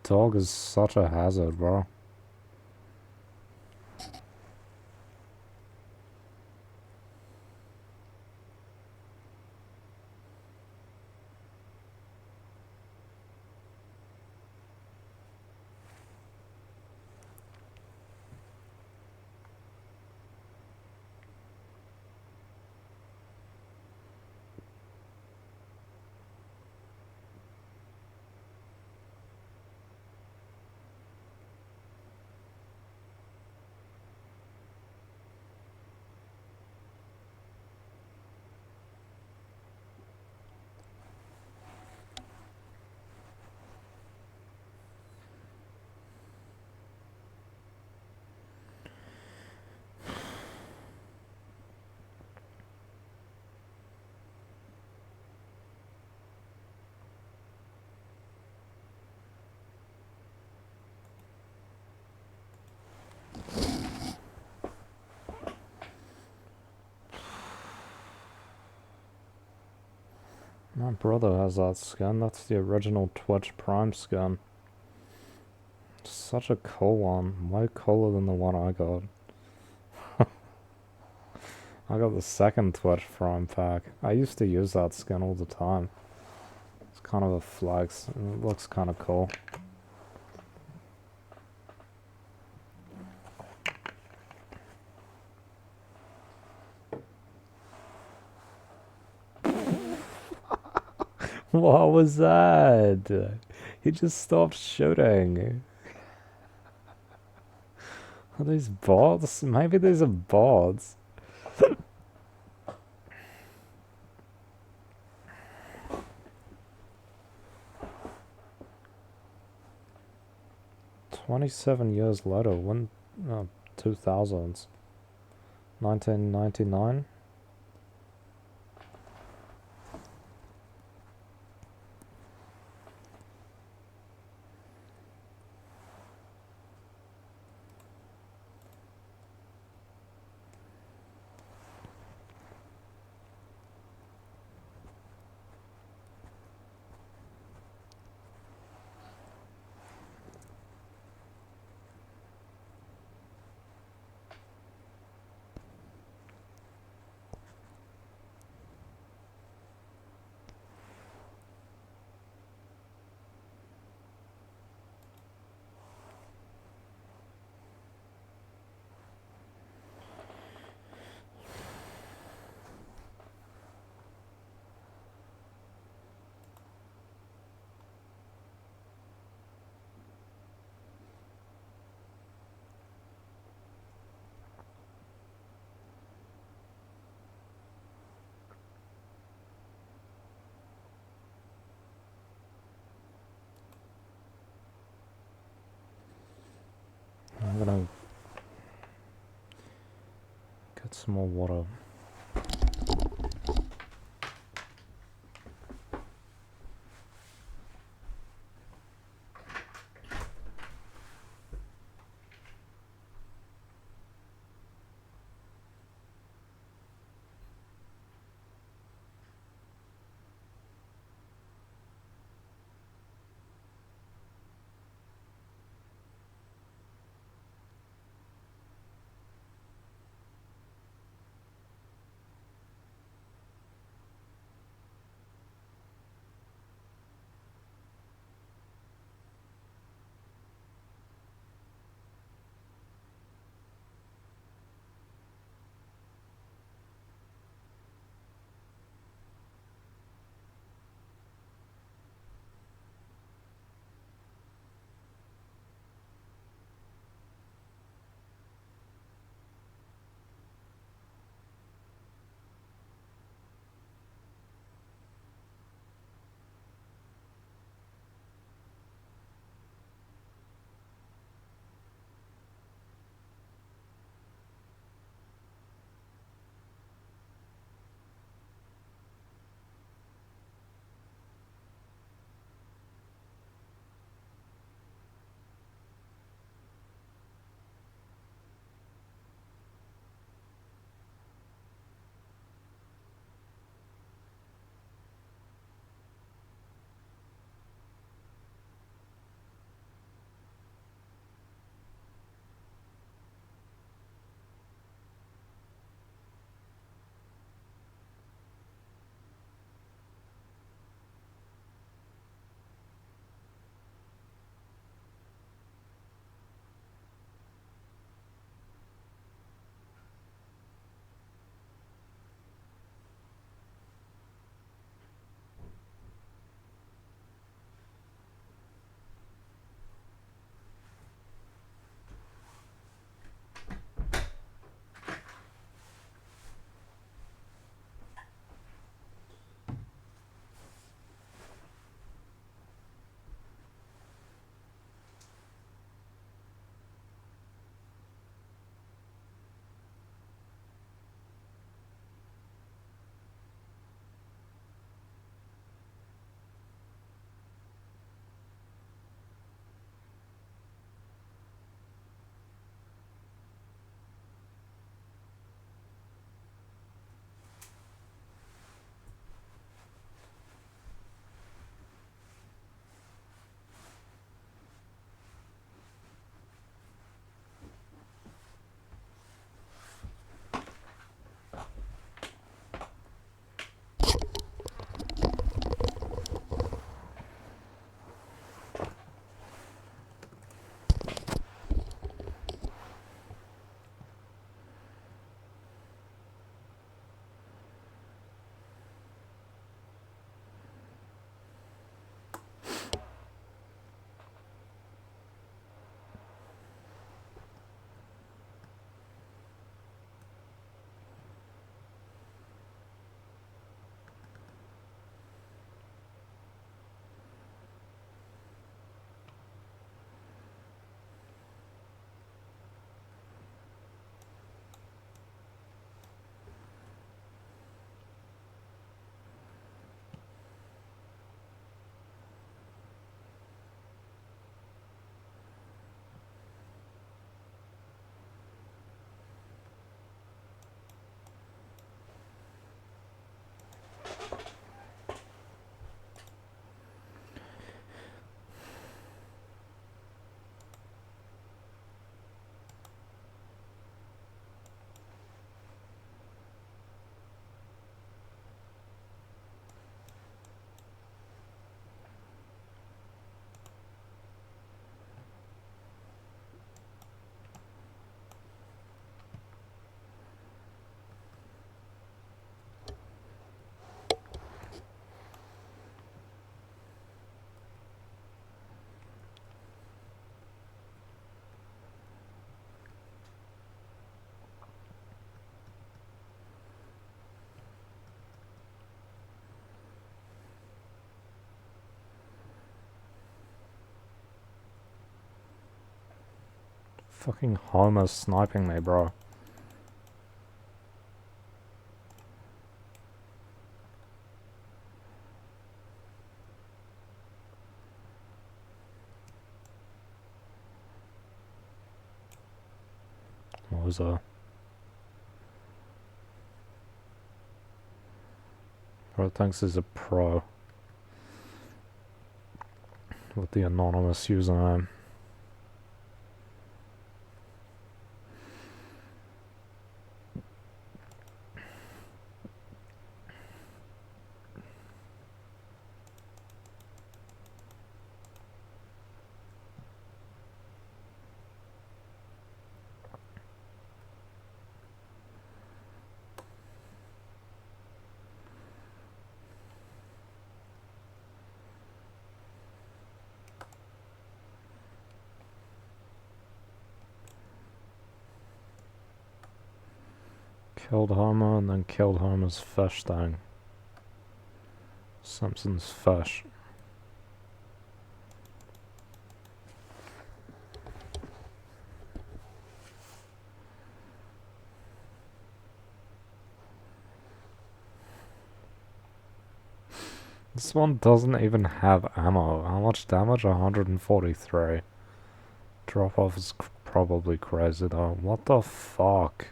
A: Dog is such a hazard, bro. My brother has that skin. That's the original Twitch Prime skin. Such a cool one. Way cooler than the one I got. I got the second Twitch Prime pack. I used to use that skin all the time. It's kind of a flex. It looks kind of cool. What was that? He just stopped shooting. Are these bots? Maybe these are bots. $27 later, when 2000s, 1999. I'm gonna get some more water. Fucking Homer's sniping me, bro. What was that? Bro thinks he's a pro. With the anonymous username. Killed Homer and then killed Homer's fish thing. Simpsons fish. This one doesn't even have ammo. How much damage? 143. Drop off is probably crazy though. What the fuck?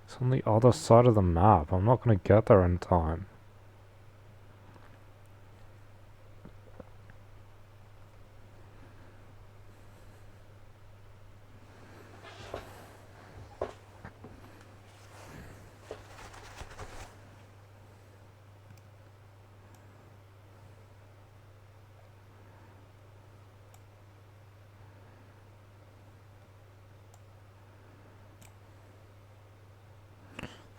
A: It's on the other side of the map. I'm not gonna get there in time.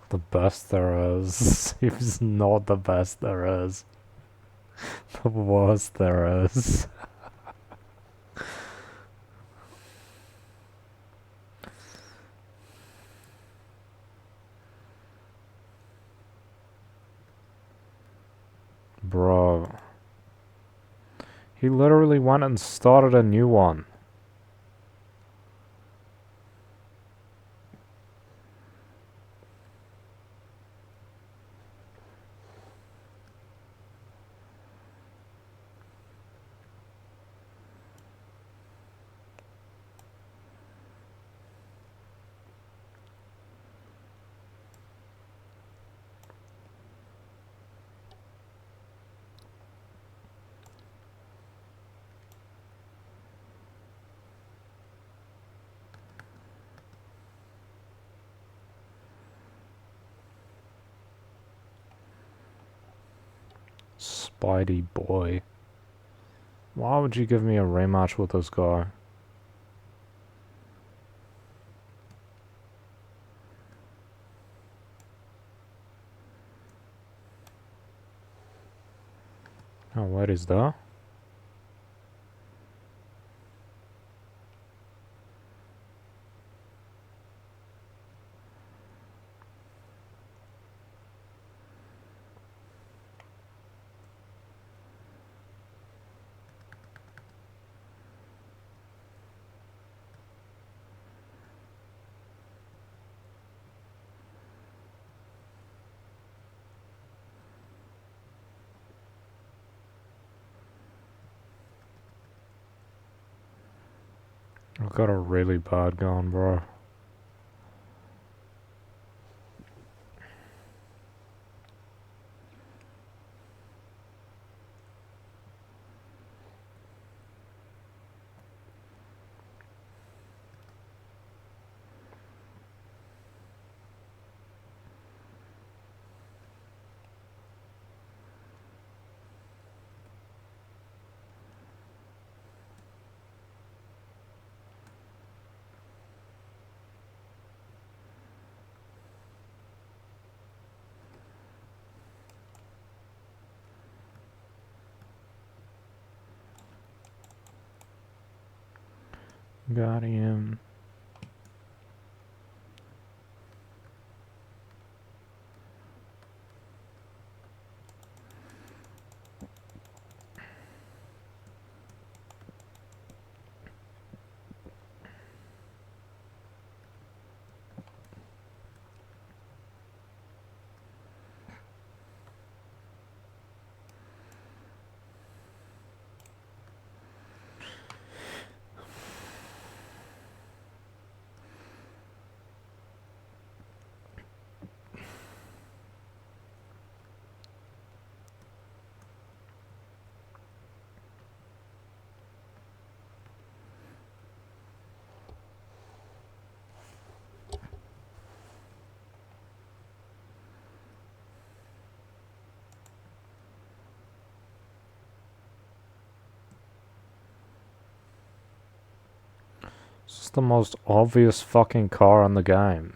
A: The best there is. Seems not the best there is. The worst there is. Bro. He literally went and started a new one. Spidey boy. Why would you give me a rematch with this guy? Oh, wait, is there? I've got a really bad gun, bro. Got him. It's just the most obvious fucking car in the game.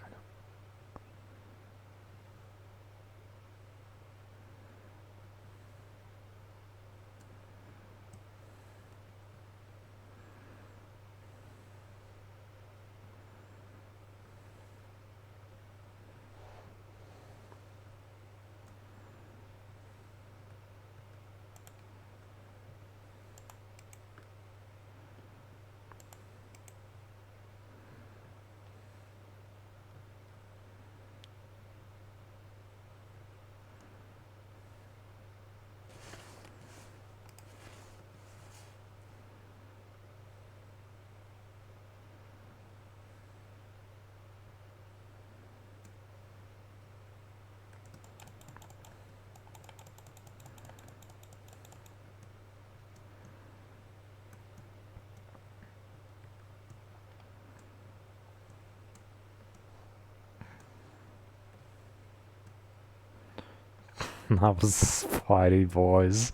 A: That was Spidey boys.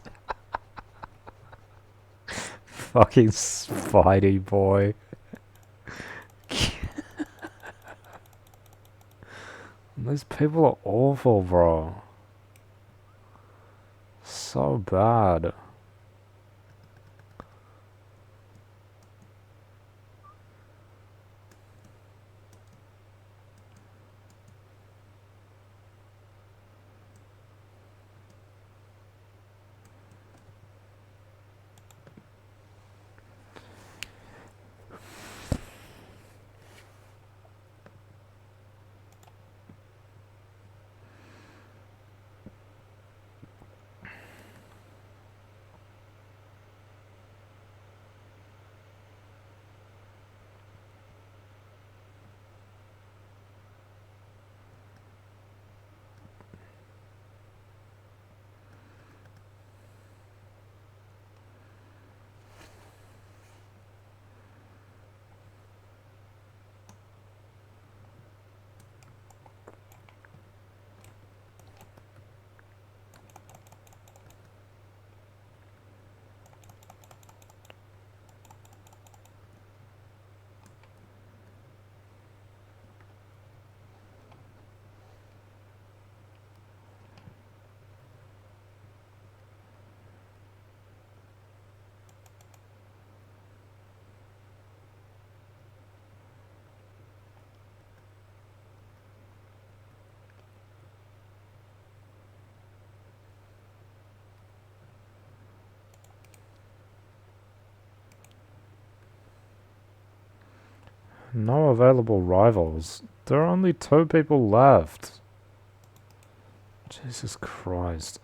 A: Fucking Spidey boy. These people are awful, bro. So bad. No available rivals. There are only 2 people left. Jesus Christ.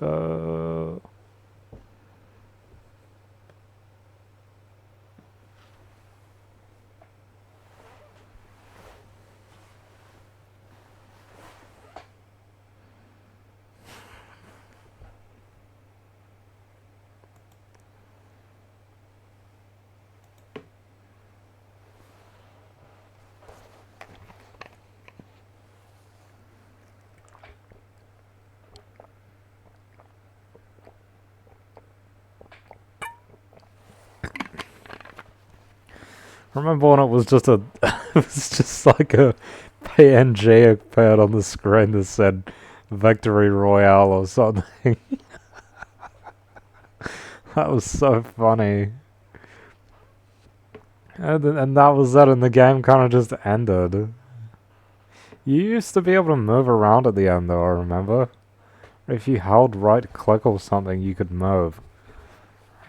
A: Uh... Remember when it was just a... it was just like a PNG appeared on the screen that said Victory Royale or something. That was so funny. And that was it, and the game kind of just ended. You used to be able to move around at the end though, I remember. If you held right click or something, you could move.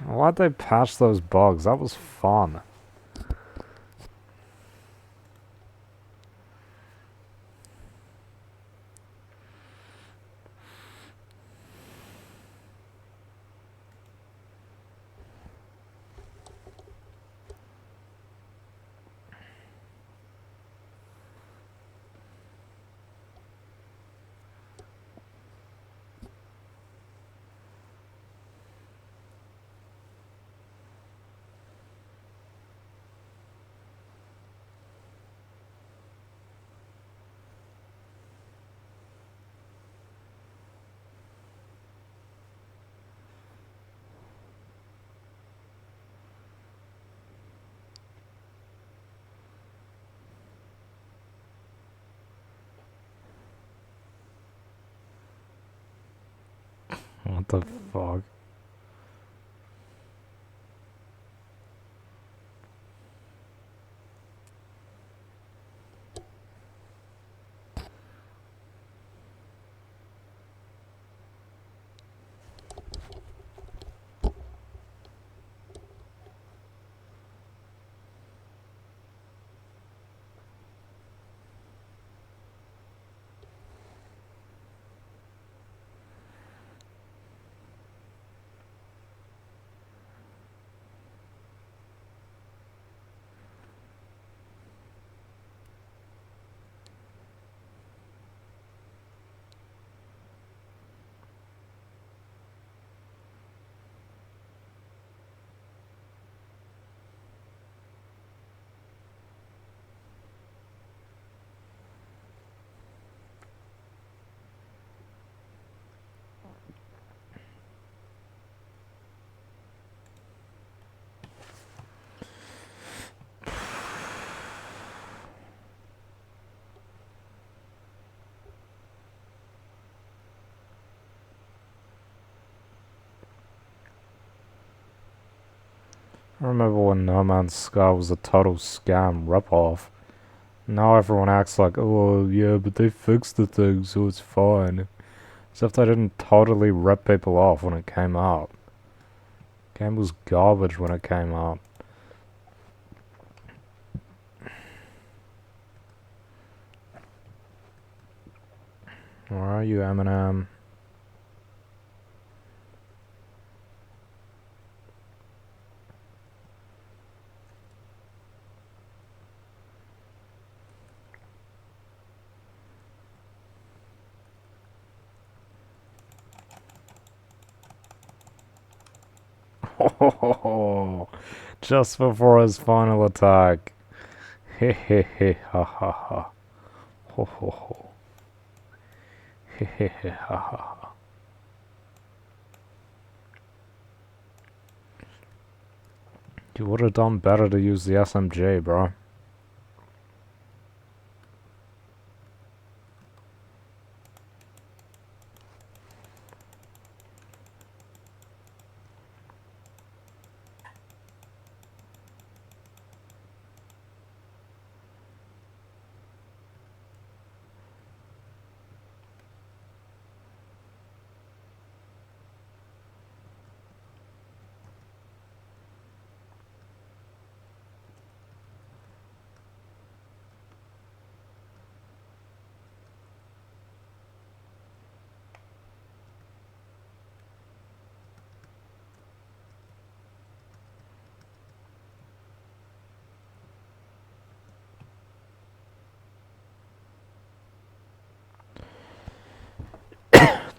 A: Why'd they patch those bugs? That was fun. What the fuck? I remember when No Man's Sky was a total scam ripoff. Now everyone acts like, oh yeah, but they fixed the thing so it's fine. As if they didn't totally rip people off when it came out. Game was garbage when it came out. Where are you, Eminem? Just before his final attack. Hehehe, ha ha ha. Ho ho ho. Hehehe, ha ha ha. You would have done better to use the SMG, bro.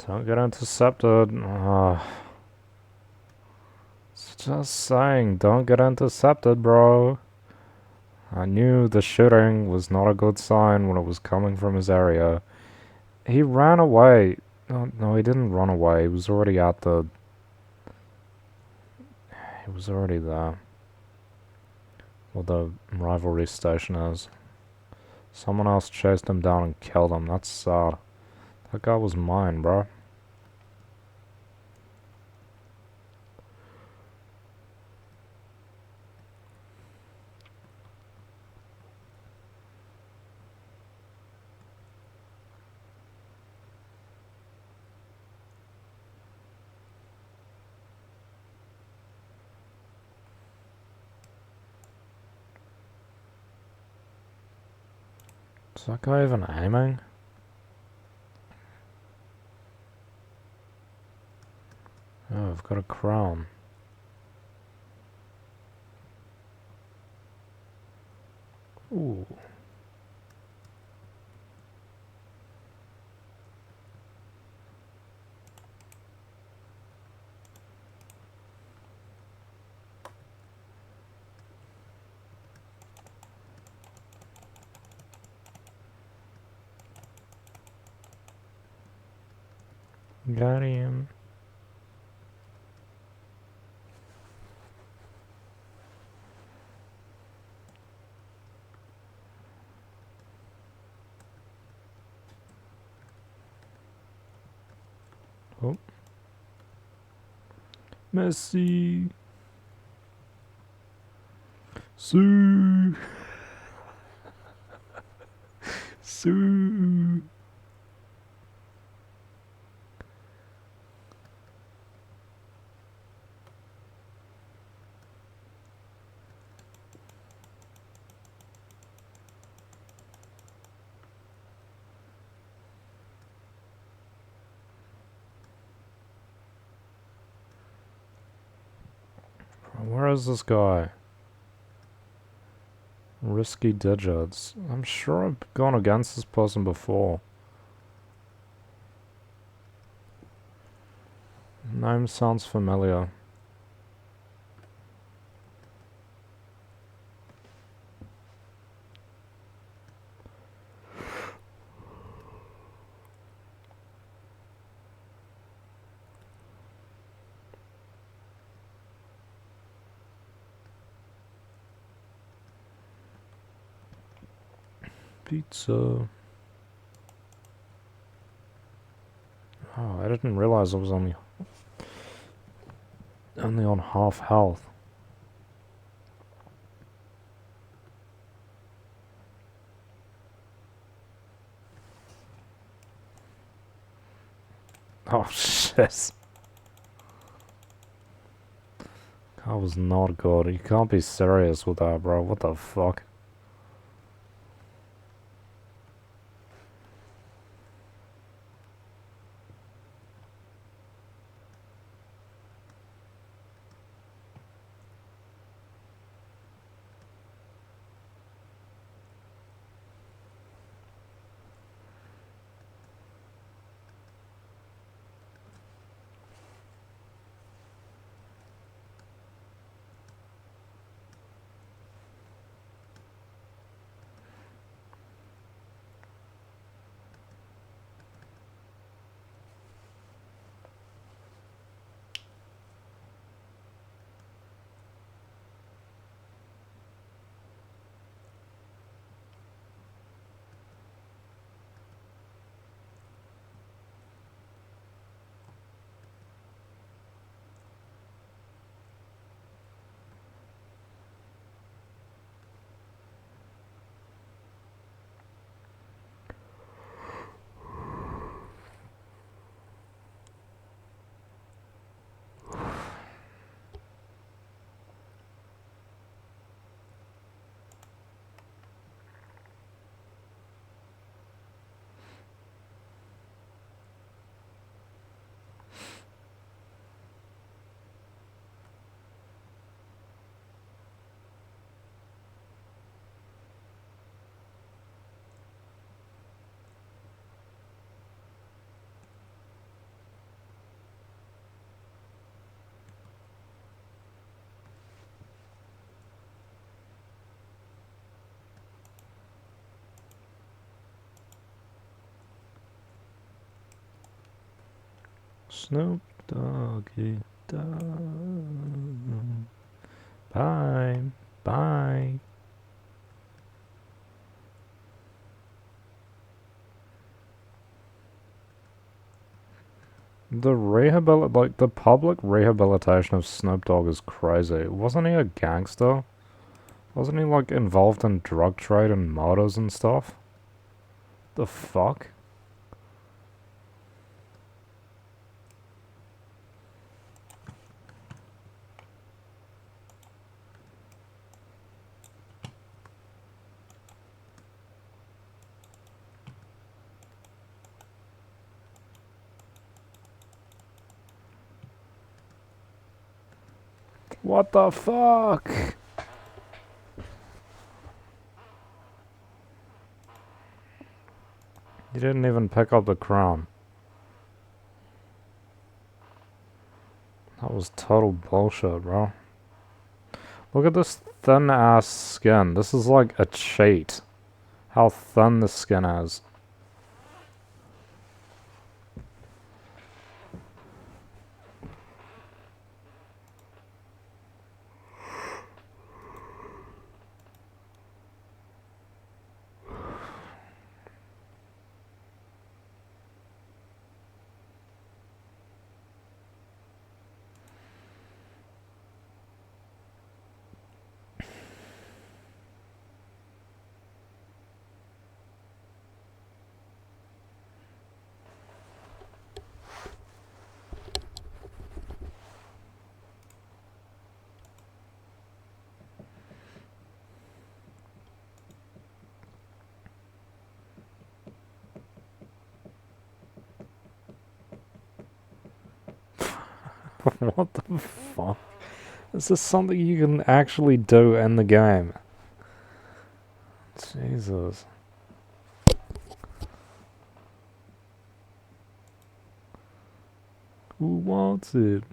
A: Don't get intercepted. Just saying, don't get intercepted, bro. I knew the shooting was not a good sign when it was coming from his area. He ran away. No, he didn't run away. He was already at the... He was already there. Where the rivalry station is. Someone else chased him down and killed him. That's sad. That guy was mine, bro. Is that guy even aiming? Oh, I've got a crown. Ooh. Got him. Oh. Messi. Sue. Sue. Where is this guy? Risky digits. I'm sure I've gone against this person before. Name sounds familiar. Pizza. Oh, I didn't realize I was only on half health. Oh shit. That was not good. You can't be serious with that, bro. What the fuck? Snoop Doggy Dogg. Bye. Bye. The public rehabilitation of Snoop Dogg is crazy. Wasn't he a gangster? Wasn't he like involved in drug trade and murders and stuff? The fuck? What the fuck? You didn't even pick up the crown. That was total bullshit, bro. Look at this thin ass skin. This is like a cheat. How thin the skin is. What the fuck? Is this something you can actually do in the game? Jesus. Who wants it?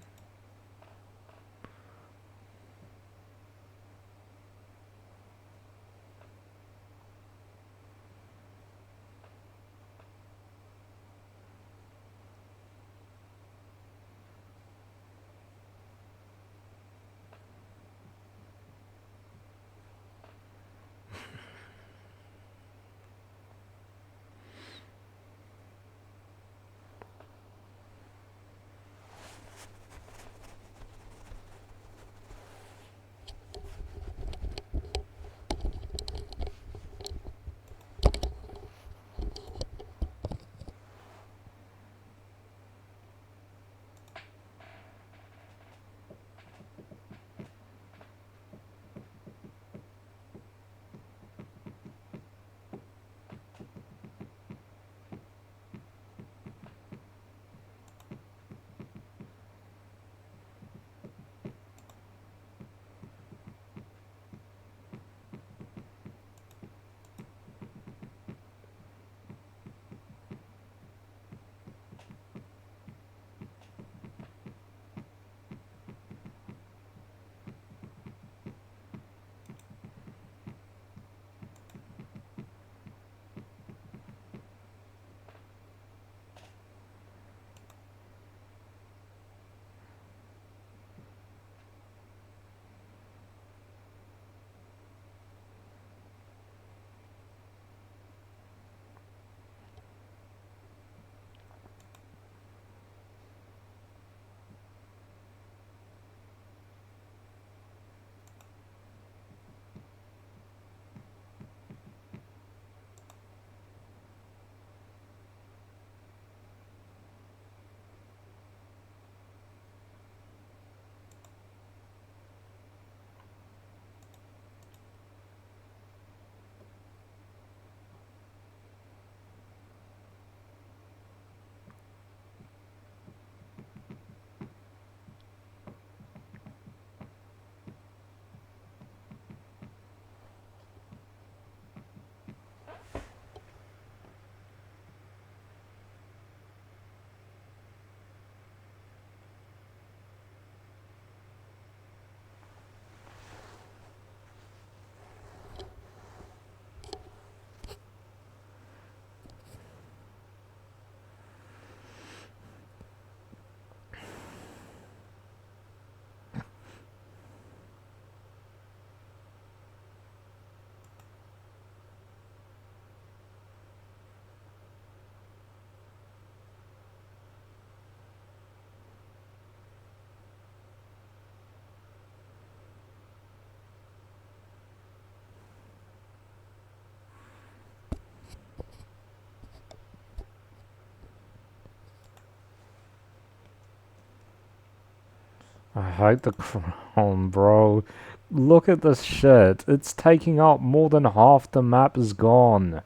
A: I hate the Chrome, bro. Look at this shit. It's taking up more than half the map is gone.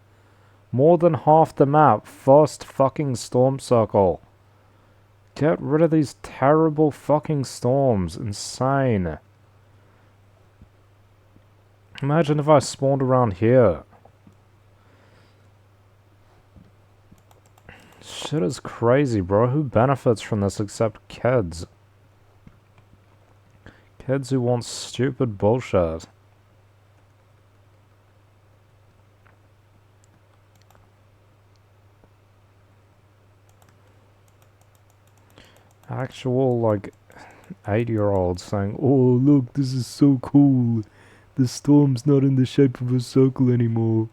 A: More than half the map. First fucking storm circle. Get rid of these terrible fucking storms. Insane. Imagine if I spawned around here. Shit is crazy, bro. Who benefits from this except kids? Kids who want stupid bullshit. Actual, like, 8-year-olds saying, "Oh, look, this is so cool. The storm's not in the shape of a circle anymore."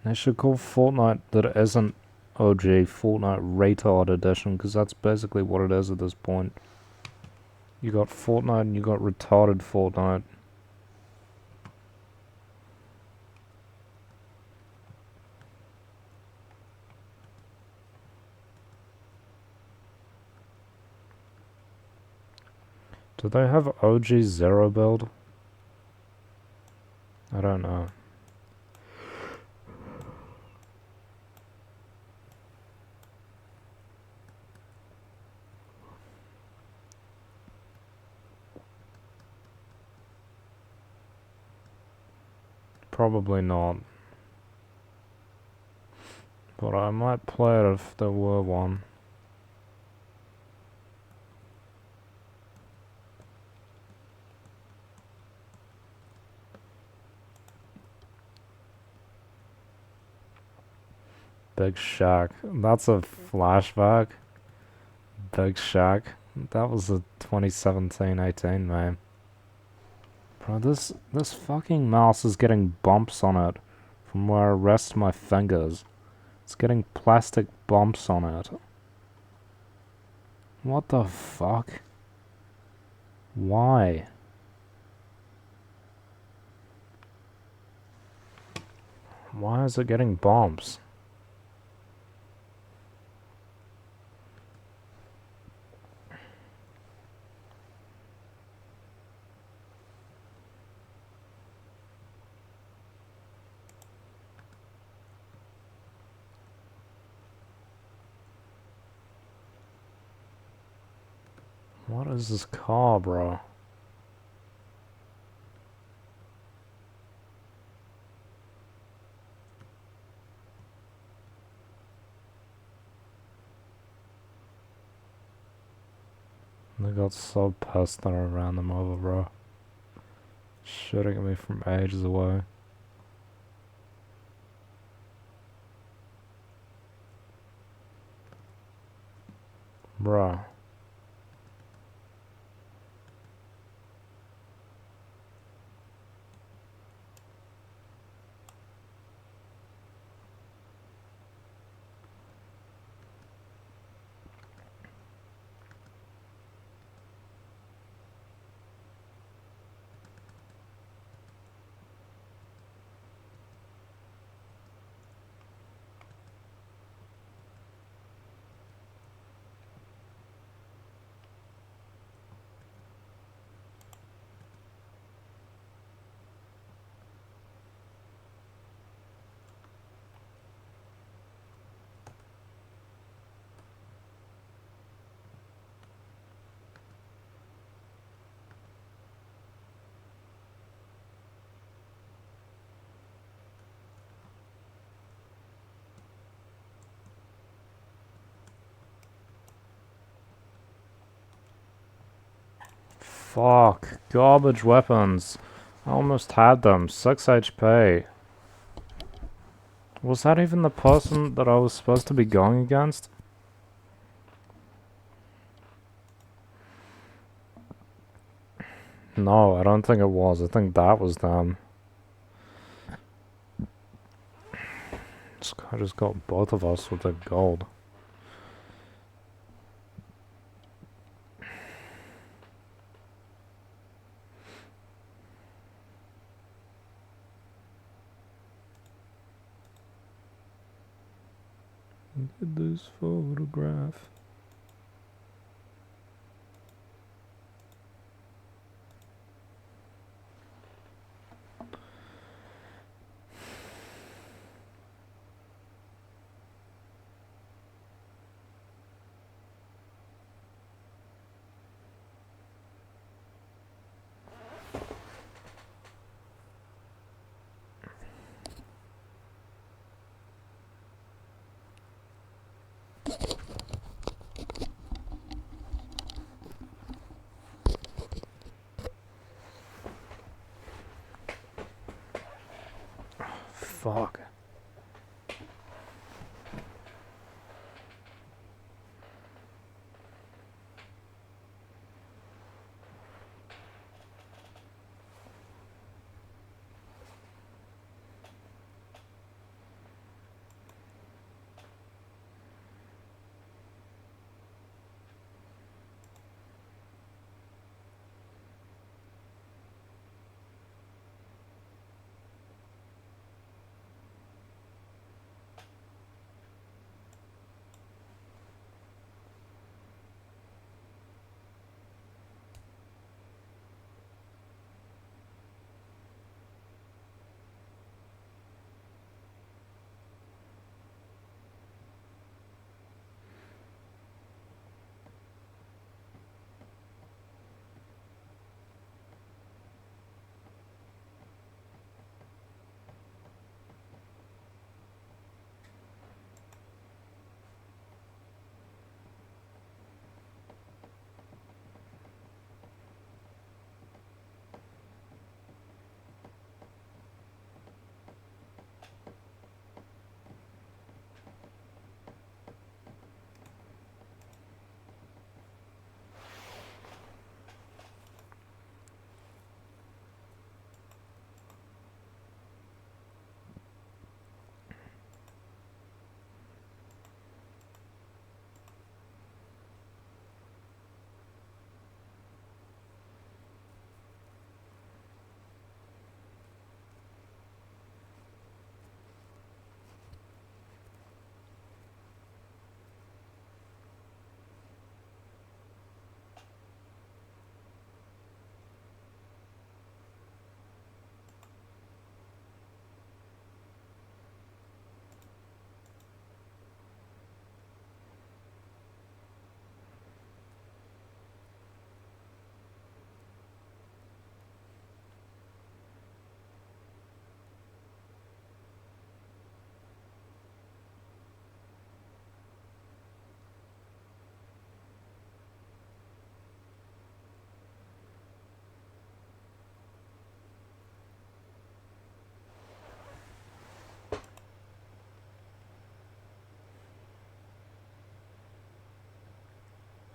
A: They should call Fortnite that isn't OG Fortnite Retard Edition, because that's basically what it is at this point. You got Fortnite and you got retarded Fortnite. Do they have OG Zero build? I don't know. Probably not. But I might play it if there were one. Big Shack. That's a flashback. Big Shack. That was a 2017-18 meme. Bro, this fucking mouse is getting bumps on it from where I rest my fingers. It's getting plastic bumps on it. What the fuck? Why? Why is it getting bumps? What is this car, bro? They got so pissed that I ran them over, bro. Shooting at me from ages away. Bro. Fuck. Garbage weapons. I almost had them. 6 HP. Was that even the person that I was supposed to be going against? No, I don't think it was. I think that was them. This guy just got both of us with the gold. Look at this photograph. Fuck.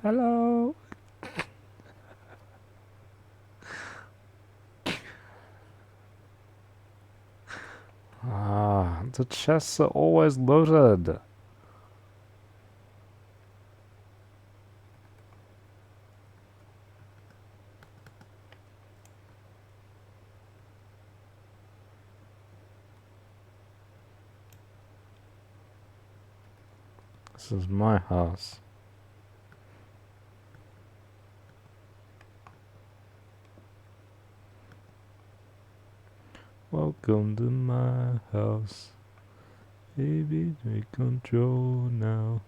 A: Hello. Ah, the chests are always loaded. This is my house. Welcome to my house. Baby, take control now.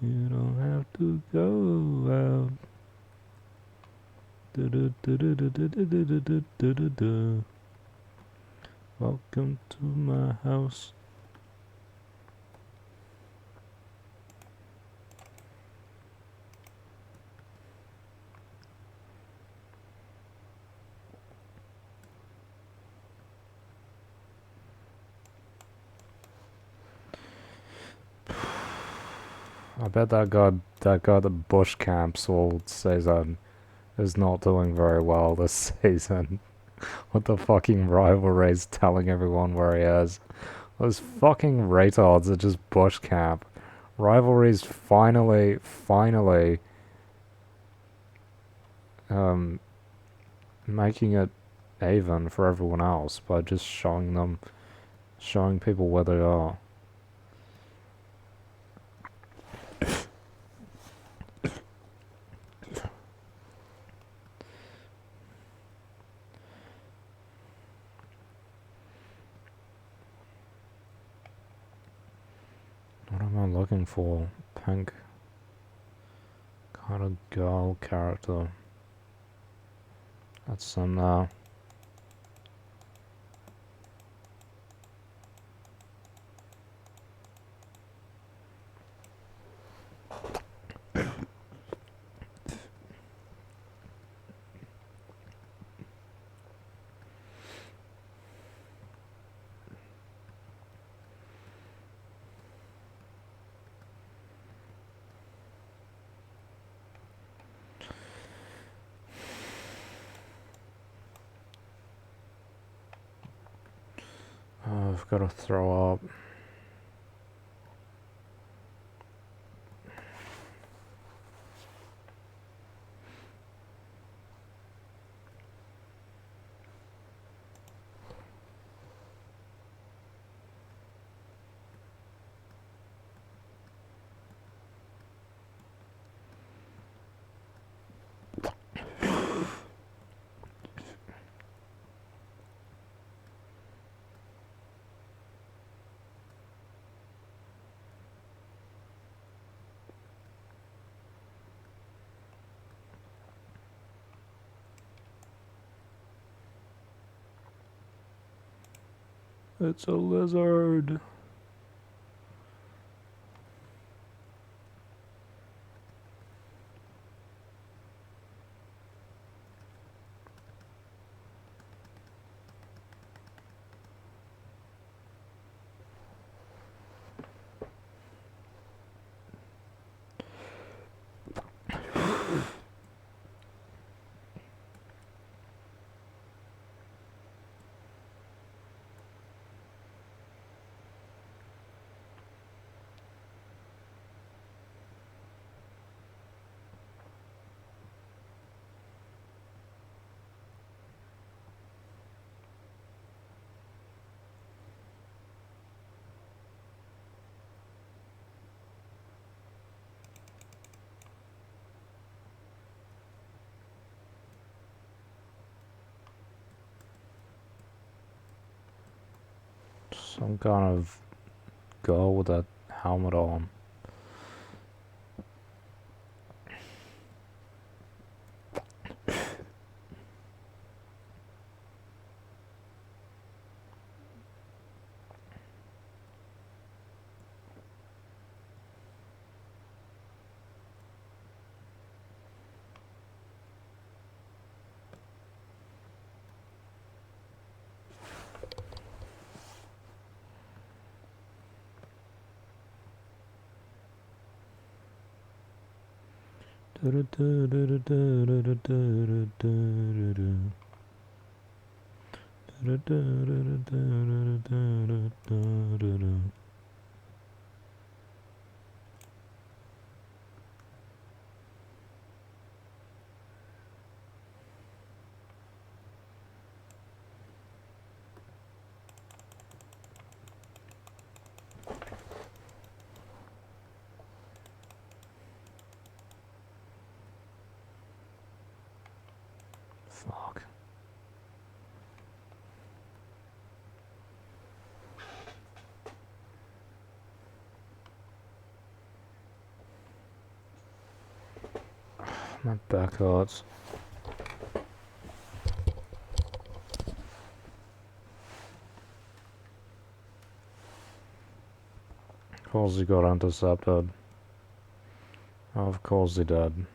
A: You don't have to go out. Du-du-du-du-du-du-du-du-du-du-du. Welcome to my house. I bet that guy that bush camps all season is not doing very well this season. What the fucking rivalry's telling everyone where he is. Those fucking retards that just bush camp. Rivalry's finally, um, making it even for everyone else by just showing people where they are. What am I looking for? Pink kind of girl character. That's some now. Oh, I've got to throw up. It's a lizard. Some kind of girl with a helmet on. Fuck. My back hurts. Of course he got intercepted. Of course he did.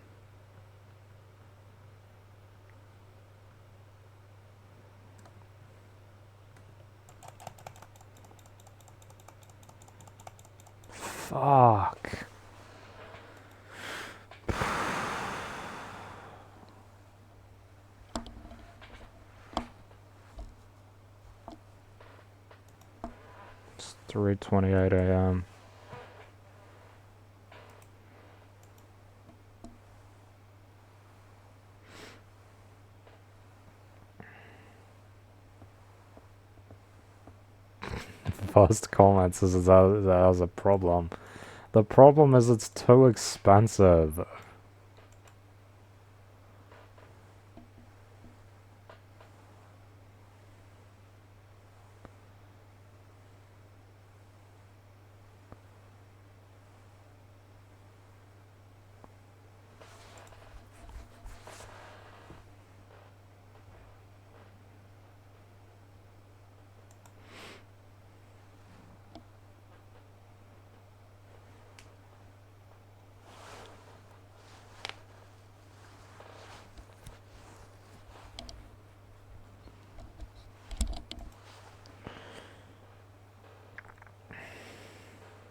A: Fuck. It's 3:28 a.m. First comments is that there's a problem. The problem is it's too expensive.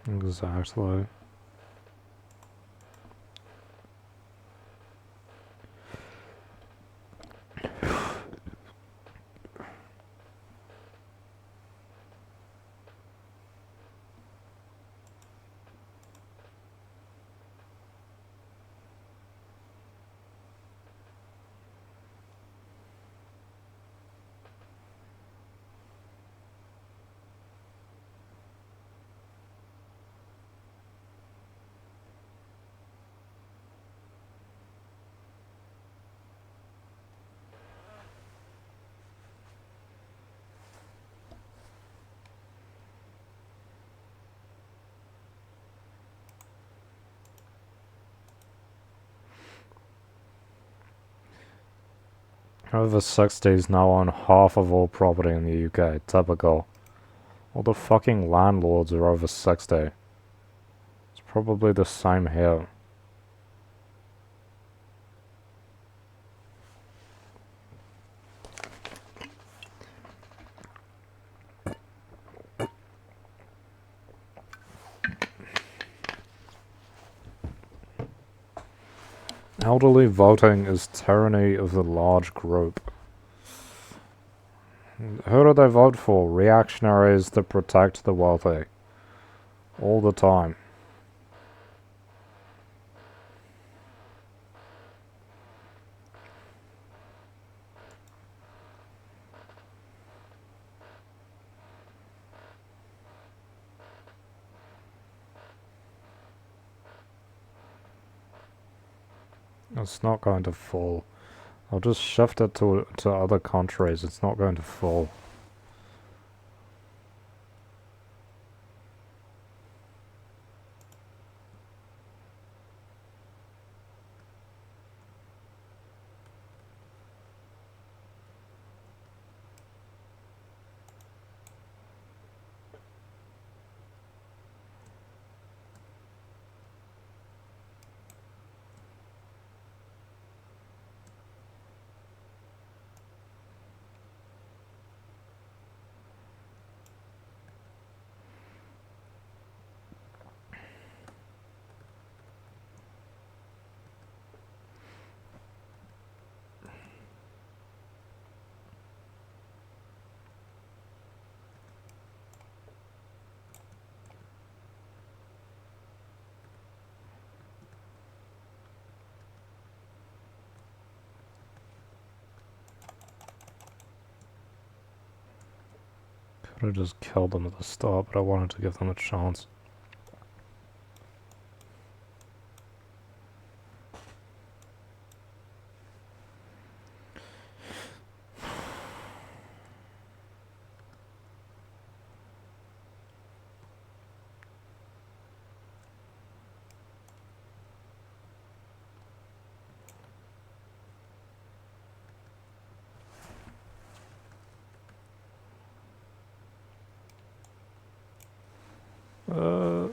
A: Exactly. Over 60s now own half of all property in the UK. Typical. All the fucking landlords are over 60. It's probably the same here. Elderly voting is tyranny of the large group. Who do they vote for? Reactionaries that protect the wealthy. All the time. It's not going to fall. I'll just shift it to other countries. It's not going to fall. Could have just killed them at the start, but I wanted to give them a chance. Uh...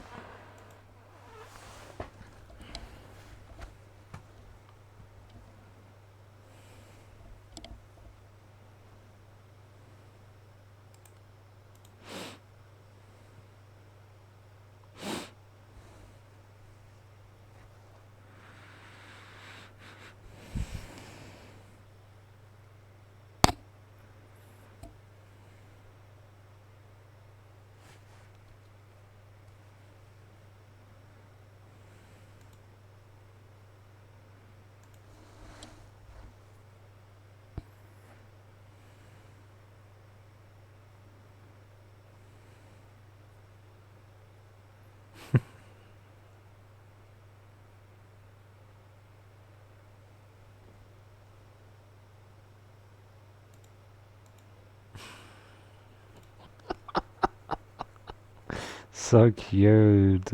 A: So cute.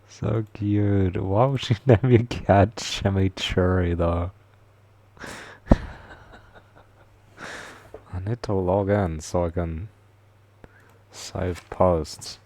A: So cute. Why would you name your cat Chimichurri though? I need to log in so I can save posts.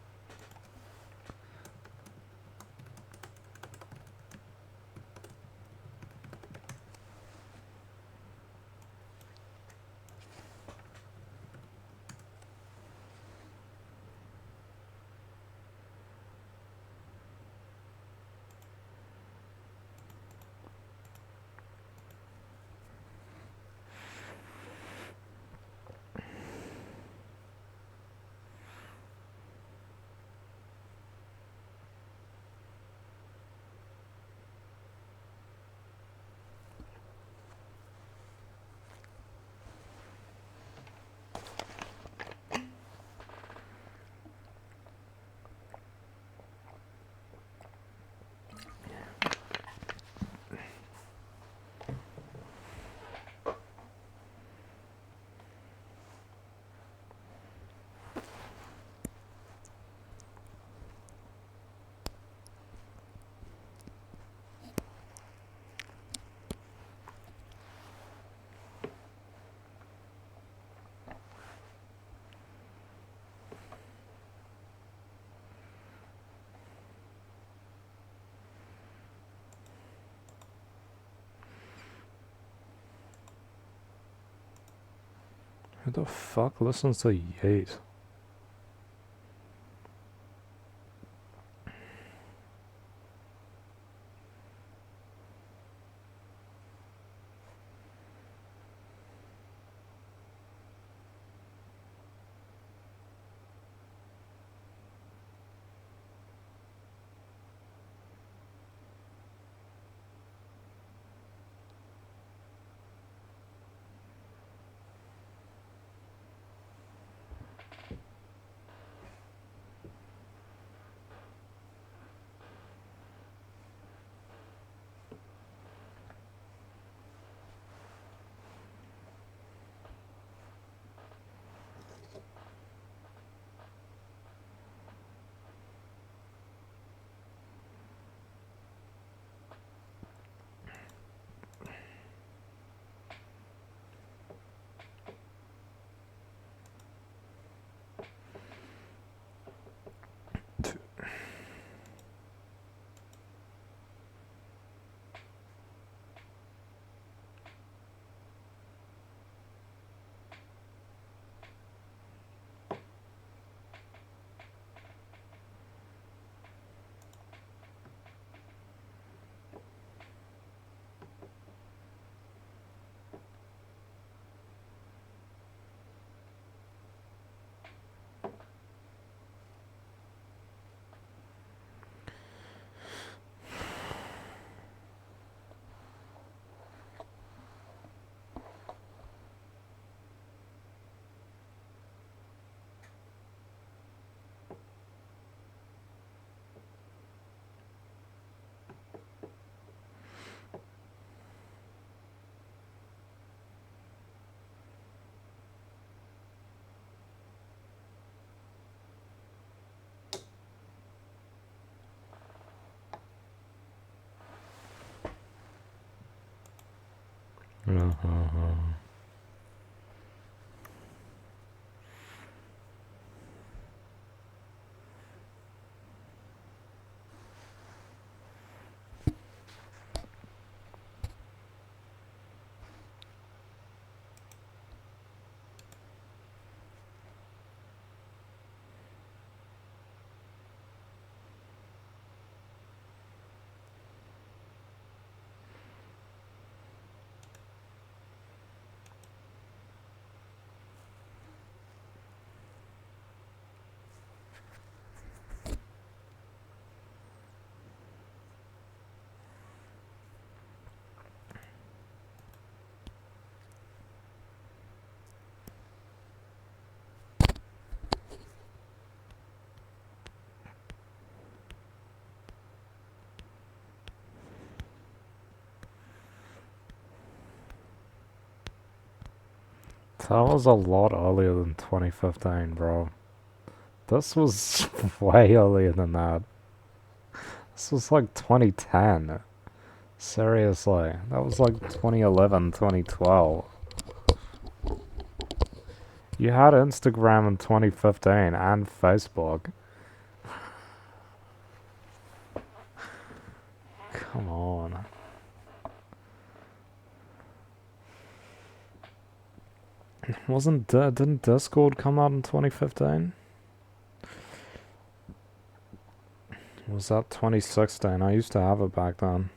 A: Who the fuck listens to Yeet? That was a lot earlier than 2015, bro. This was way earlier than that. This was like 2010. Seriously. That was like 2011, 2012. You had Instagram in 2015 and Facebook. Come on. Didn't Discord come out in 2015? Was that 2016? I used to have it back then.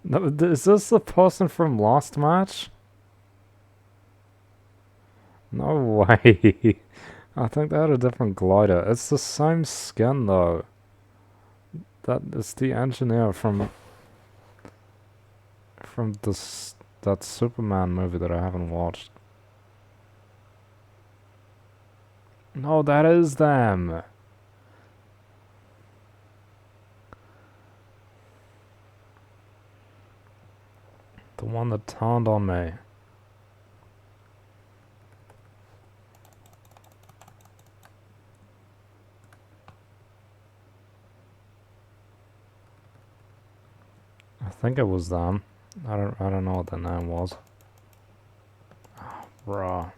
A: No, is this the person from last match? No way. I think they had a different glider. It's the same skin though. That is the engineer from this that Superman movie that I haven't watched. No, that is them. The one that turned on me. I think it was them. I don't know what the name was. Oh, bruh.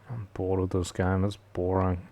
A: I'm bored of this game. It's boring.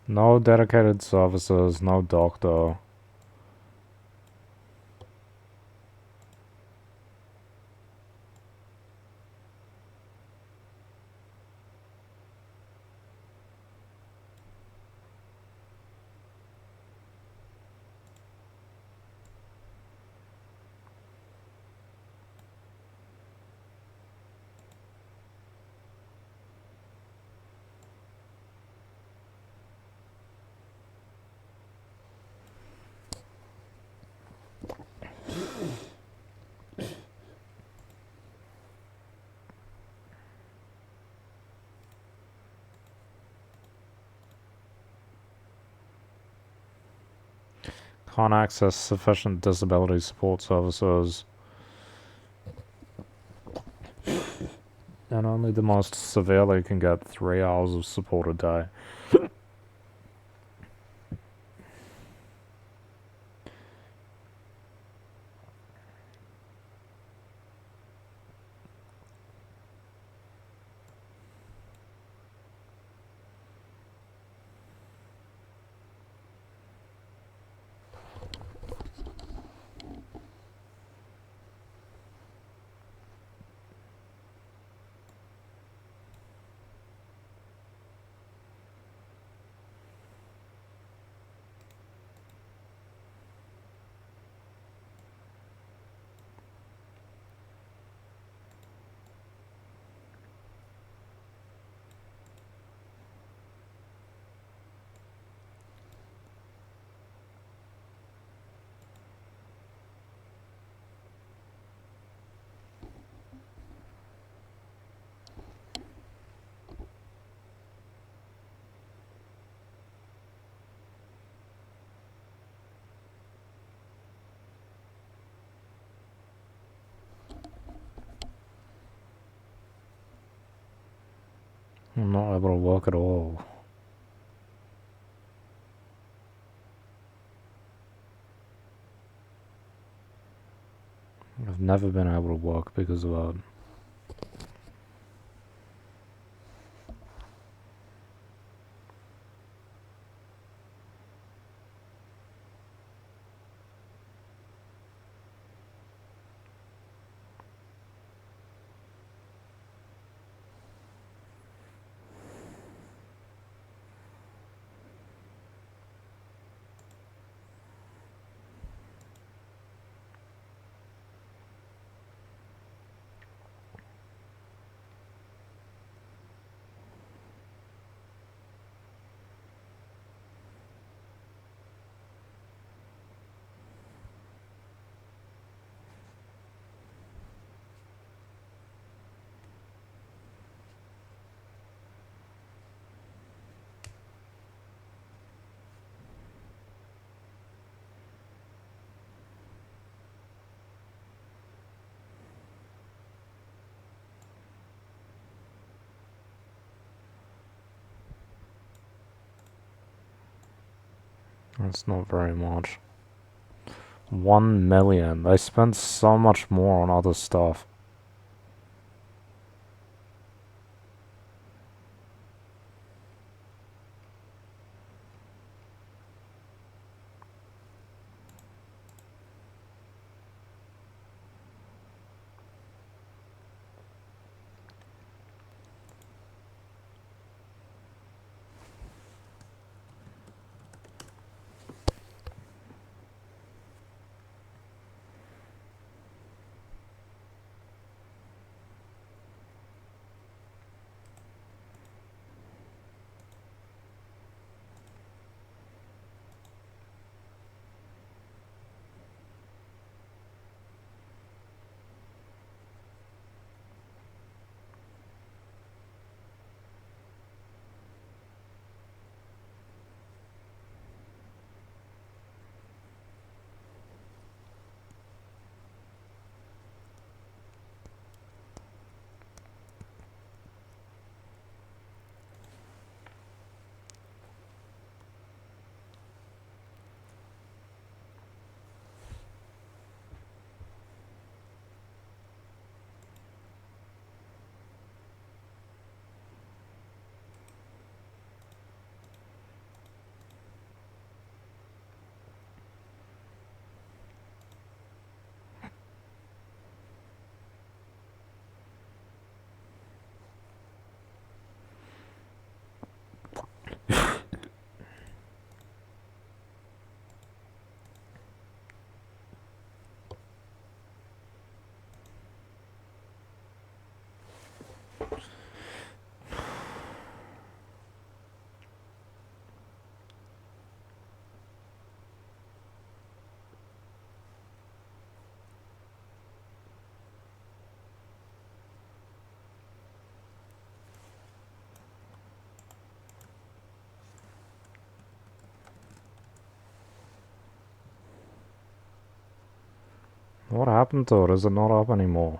A: No dedicated services, no doctor. Can't access sufficient disability support services. And only the most severely can get 3 hours of support a day. I'm not able to work at all. I've never been able to work because of that. That's not very much. 1 million. They spent so much more on other stuff. What happened to it? Is it not up anymore?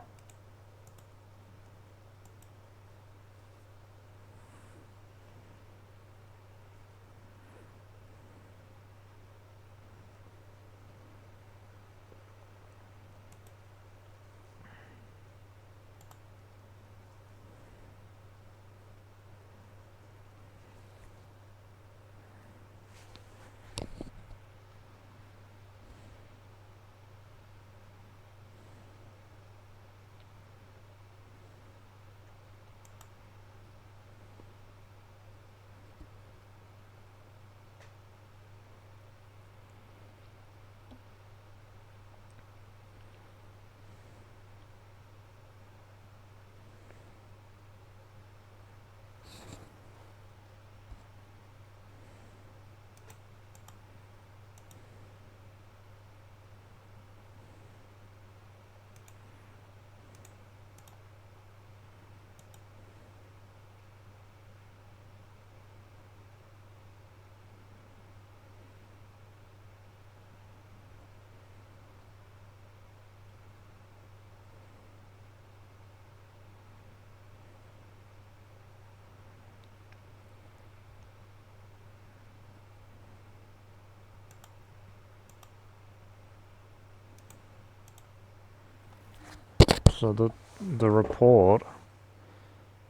A: So the report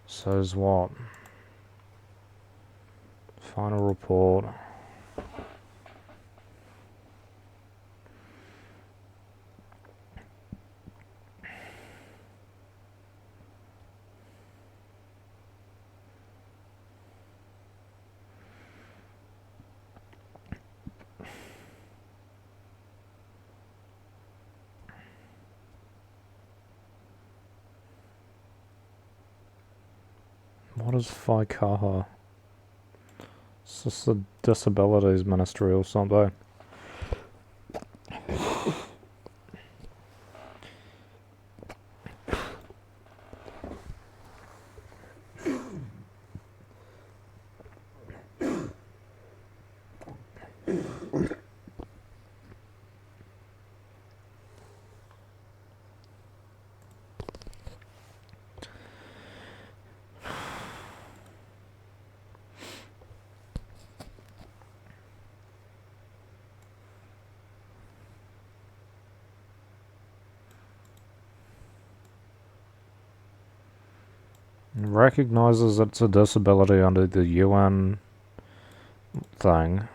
A: says what? Final report. What is FICAHA? It's just the Disabilities Ministry or something. It recognizes it's a disability under the UN thing.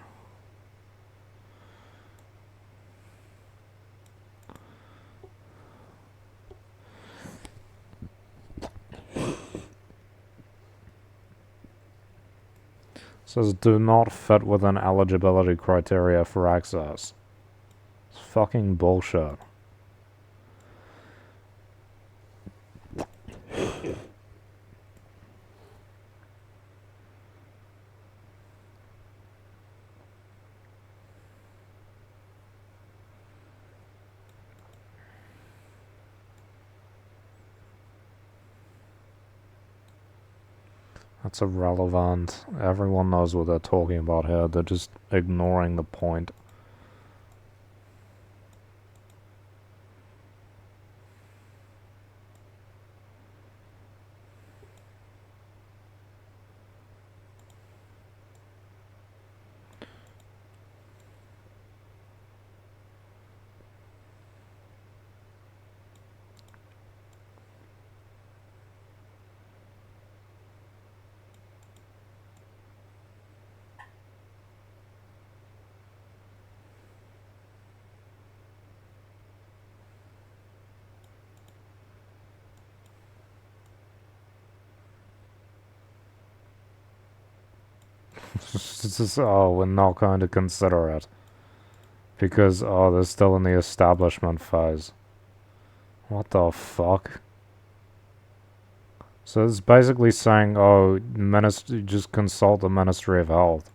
A: Says do not fit within eligibility criteria for access. It's fucking bullshit. That's irrelevant. Everyone knows what they're talking about here. They're just ignoring the point. It's just, oh, we're not going to consider it. Because, oh, they're still in the establishment phase. What the fuck? So it's basically saying, oh, just consult the Ministry of Health.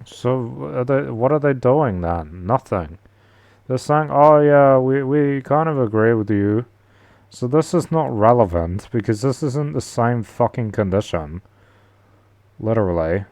A: So what are they doing then? Nothing. They're saying, oh yeah, we kind of agree with you. So this is not relevant because this isn't the same fucking condition. Literally.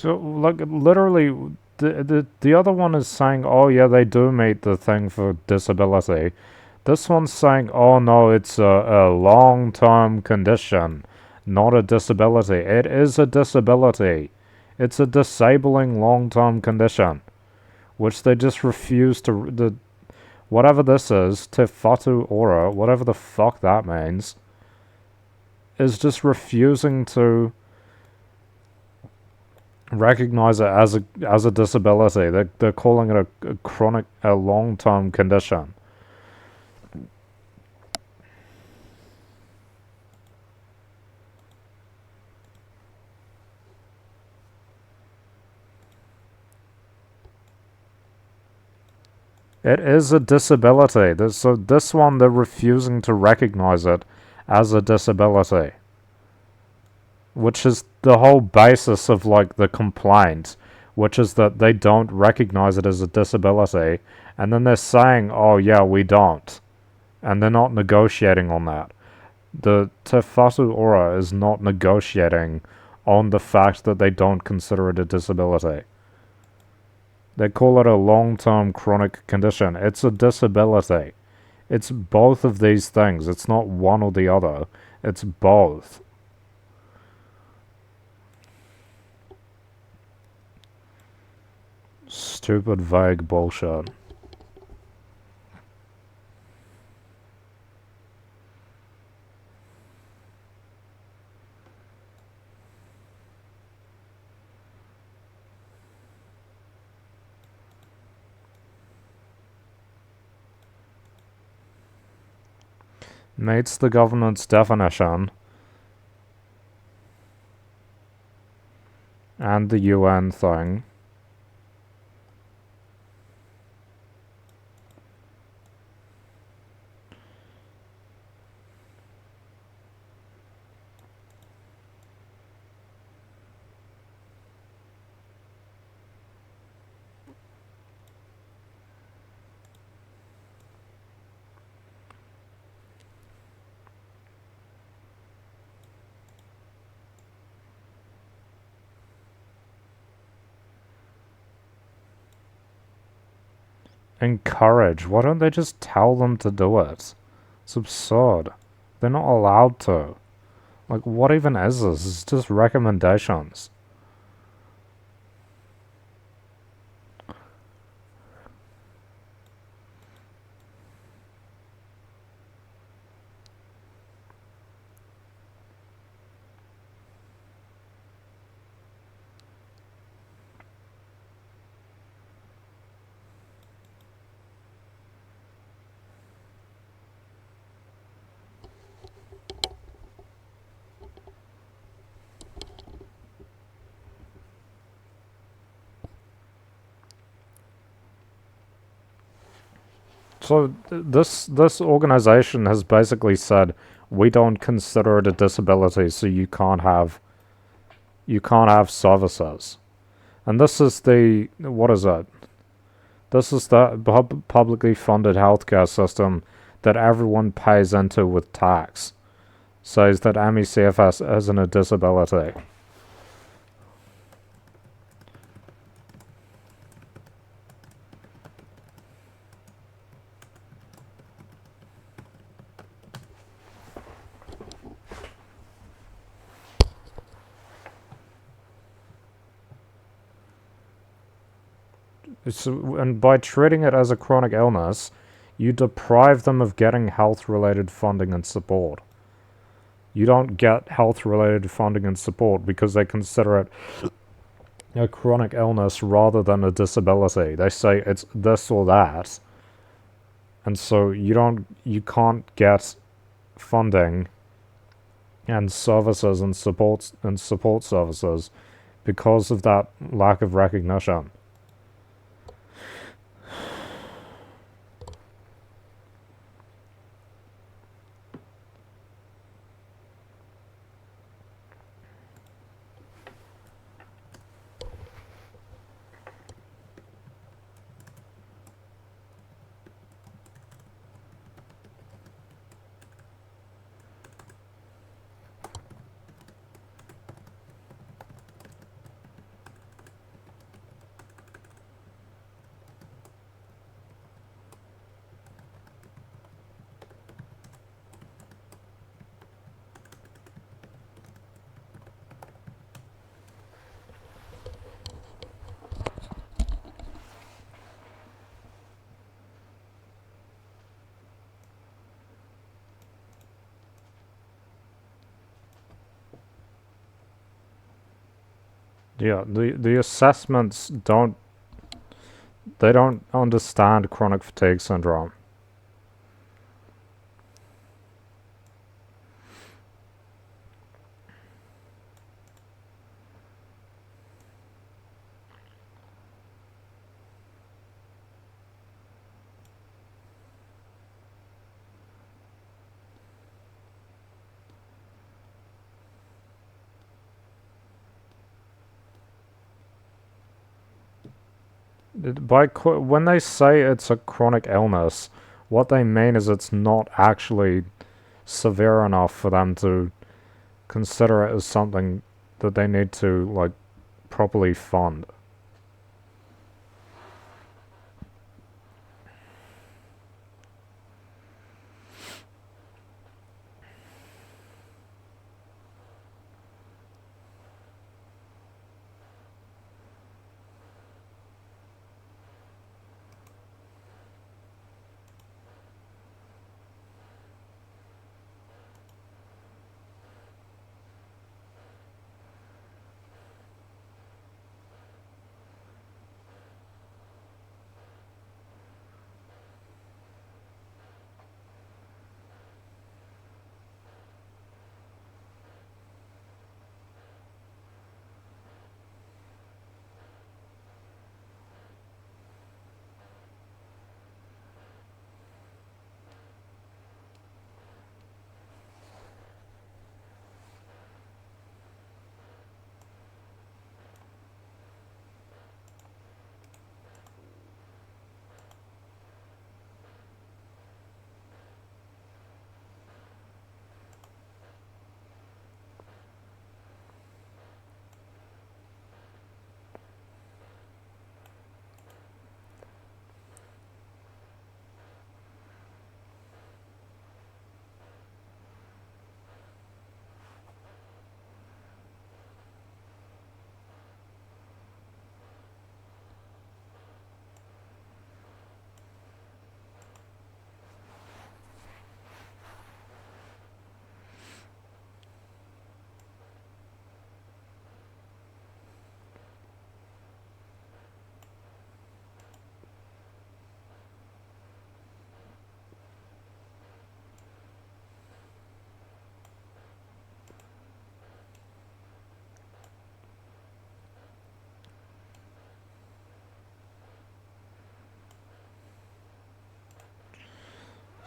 A: So, like, literally, the other one is saying, oh yeah, they do meet the thing for disability. This one's saying, oh no, it's a long-term condition, not a disability. It is a disability. It's a disabling long-term condition, which they just refuse to, whatever this is, te whatu ora, whatever the fuck that means, is just refusing to recognize it as a disability. They're calling it a chronic, a long term condition. It is a disability. So this one they're refusing to recognize it as a disability, which is the whole basis of like the complaint, which is that they don't recognize it as a disability, and then they're saying, "Oh yeah, we don't," and they're not negotiating on that. The Te Whatu Ora is not negotiating on the fact that they don't consider it a disability. They call it a long-term chronic condition. It's a disability. It's both of these things. It's not one or the other. It's both. Stupid, vague bullshit. Meets the government's definition and the UN thing. Encourage. Why don't they just tell them to do it? It's absurd. They're not allowed to. Like, what even is this? It's just recommendations. So this organization has basically said we don't consider it a disability, so you can't have services. And this is the what is it? This is the publicly funded healthcare system that everyone pays into with tax. Says that ME CFS isn't a disability. and by treating it as a chronic illness, you deprive them of getting health-related funding and support. You don't get health-related funding and support because they consider it a chronic illness rather than a disability. They say it's this or that, and so you can't get funding and services and support services because of that lack of recognition. Yeah, the assessments don't understand chronic fatigue syndrome. When they say it's a chronic illness, what they mean is it's not actually severe enough for them to consider it as something that they need to like properly fund.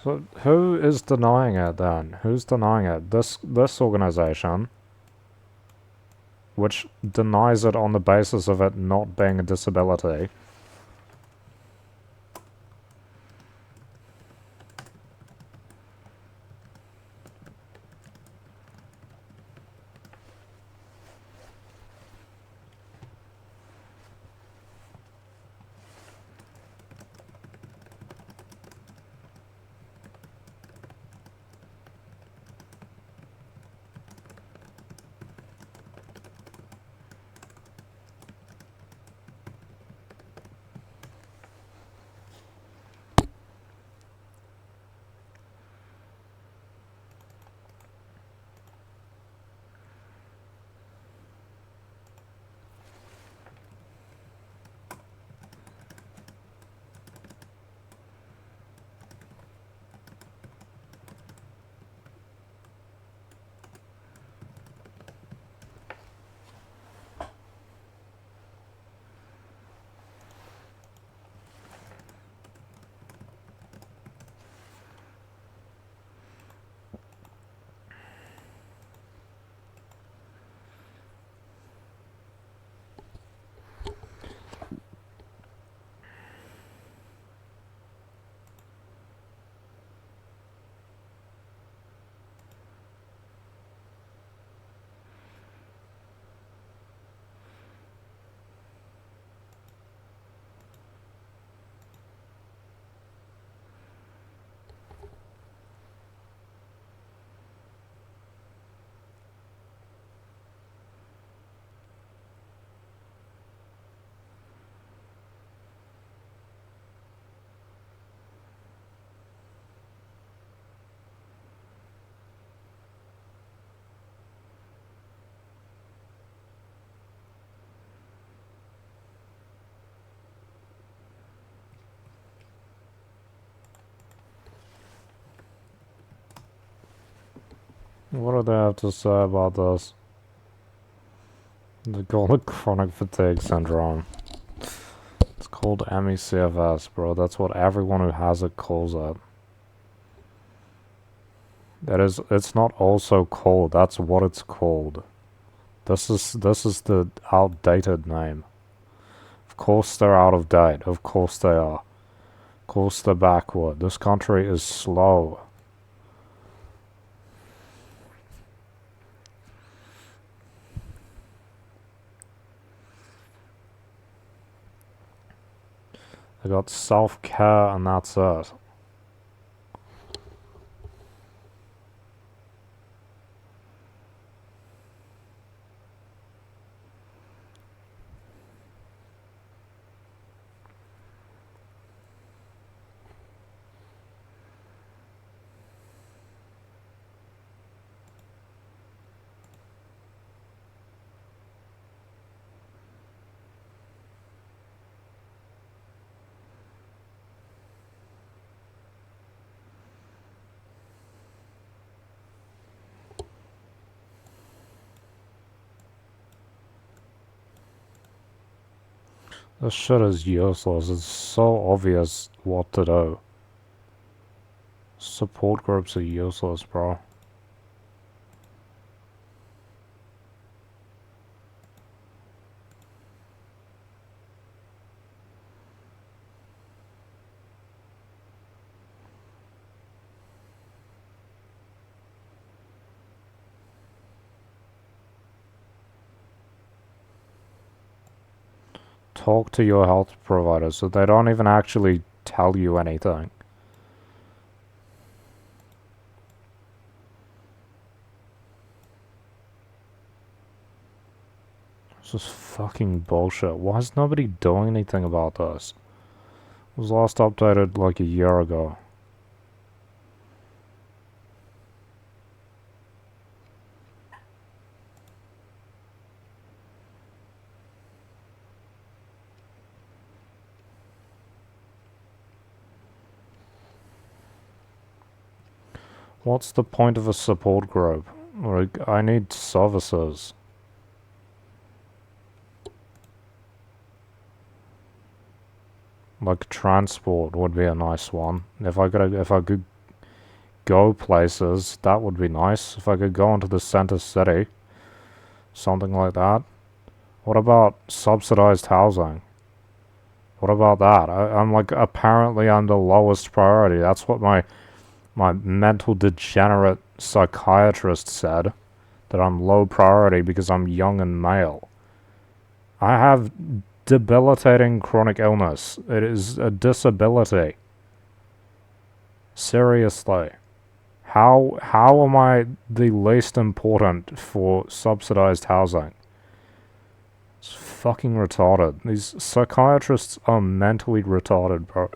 A: So who is denying it then? Who's denying it? This organization, which denies it on the basis of it not being a disability. What do they have to say about this? They call it chronic fatigue syndrome. It's called ME/CFS, bro. That's what everyone who has it calls it. It's not also called, that's what it's called. This is the outdated name. Of course they're out of date. Of course they are. Of course they're backward. This country is slow. They got self-care and that's it. This shit is useless. It's so obvious what to do. Support groups are useless, bro. Talk to your health provider, so they don't even actually tell you anything. This is fucking bullshit. Why is nobody doing anything about this? It was last updated like a year ago. What's the point of a support group? Like, I need services. Like transport would be a nice one. If I could go places, that would be nice. If I could go into the center city, something like that. What about subsidized housing? What about that? I'm like, apparently I'm the lowest priority. That's what my mental degenerate psychiatrist said, that I'm low priority because I'm young and male. I have debilitating chronic illness. It is a disability. Seriously. How am I the least important for subsidized housing? It's fucking retarded. These psychiatrists are mentally retarded, bro.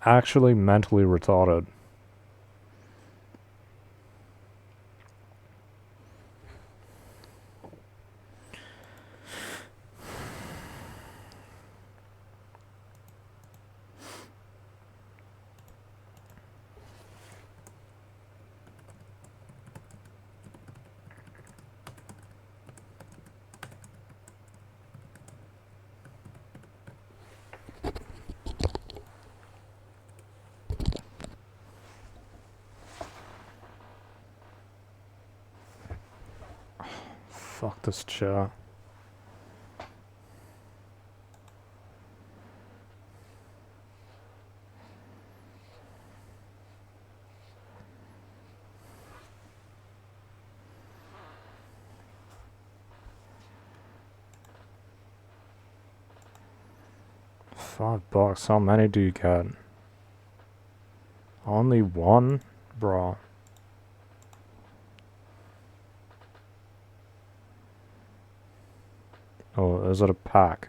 A: Actually mentally retarded. Fuck this chair. $5. How many do you get? Only one? Bro. Oh, is it a pack?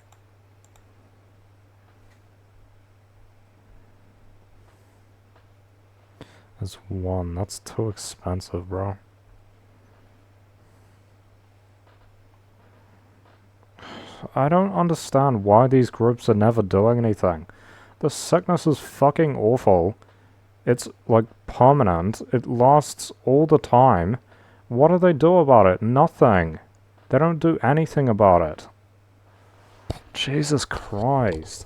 A: There's one. That's too expensive, bro. I don't understand why these groups are never doing anything. The sickness is fucking awful, It's like permanent. It lasts all the time. What do they do about it? Nothing. They don't do anything about it. Jesus Christ.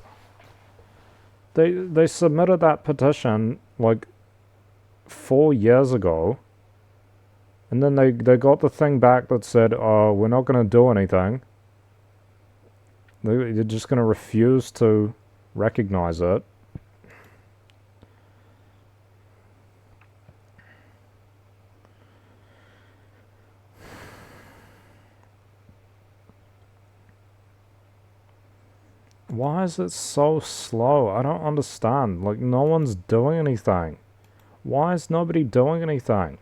A: They submitted that petition like 4 years ago, and then they got the thing back that said, "Oh, we're not going to do anything. They're just going to refuse to recognize it." Why is it so slow? I don't understand. Like, no one's doing anything. Why is nobody doing anything?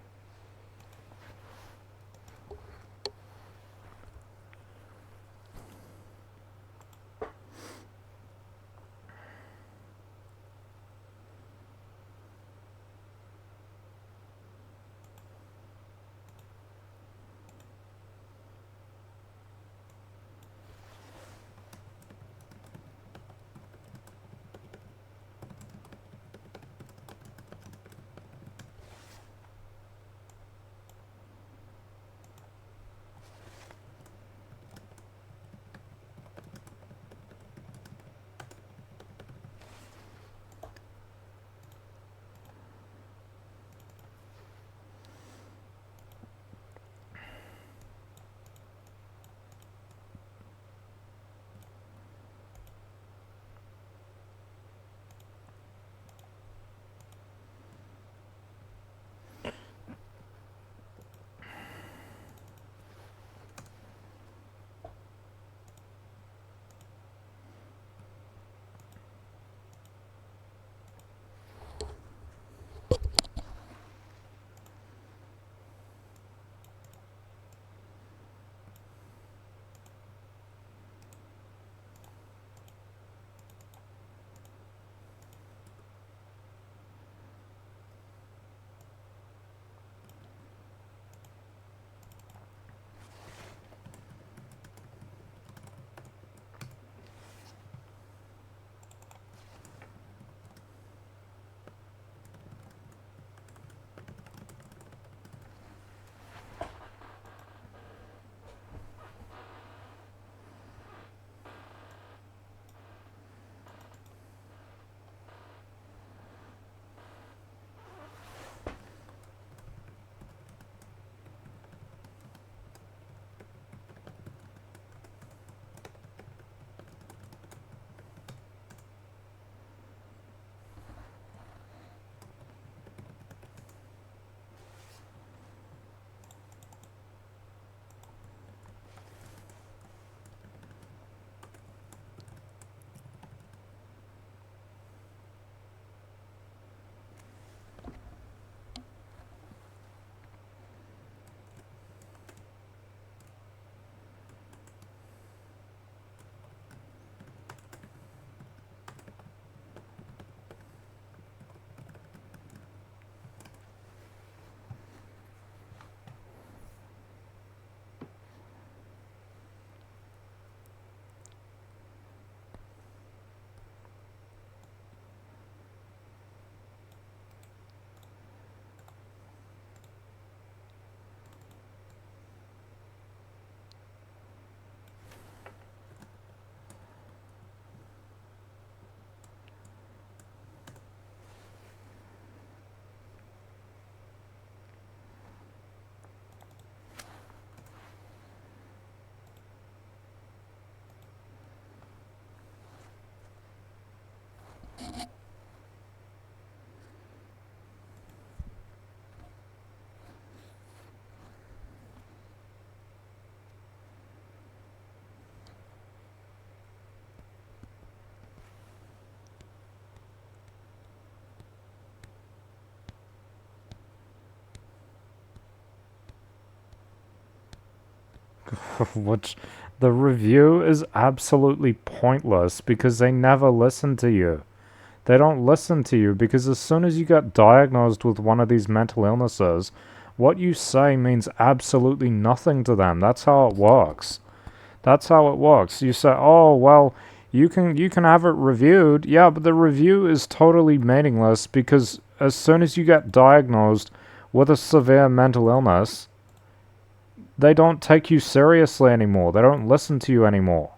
A: Which the review is absolutely pointless because they never listen to you. They don't listen to you because as soon as you get diagnosed with one of these mental illnesses, what you say means absolutely nothing to them. That's how it works. That's how it works. You say, "Oh, well, you can have it reviewed." Yeah, but the review is totally meaningless because as soon as you get diagnosed with a severe mental illness, they don't take you seriously anymore. They don't listen to you anymore.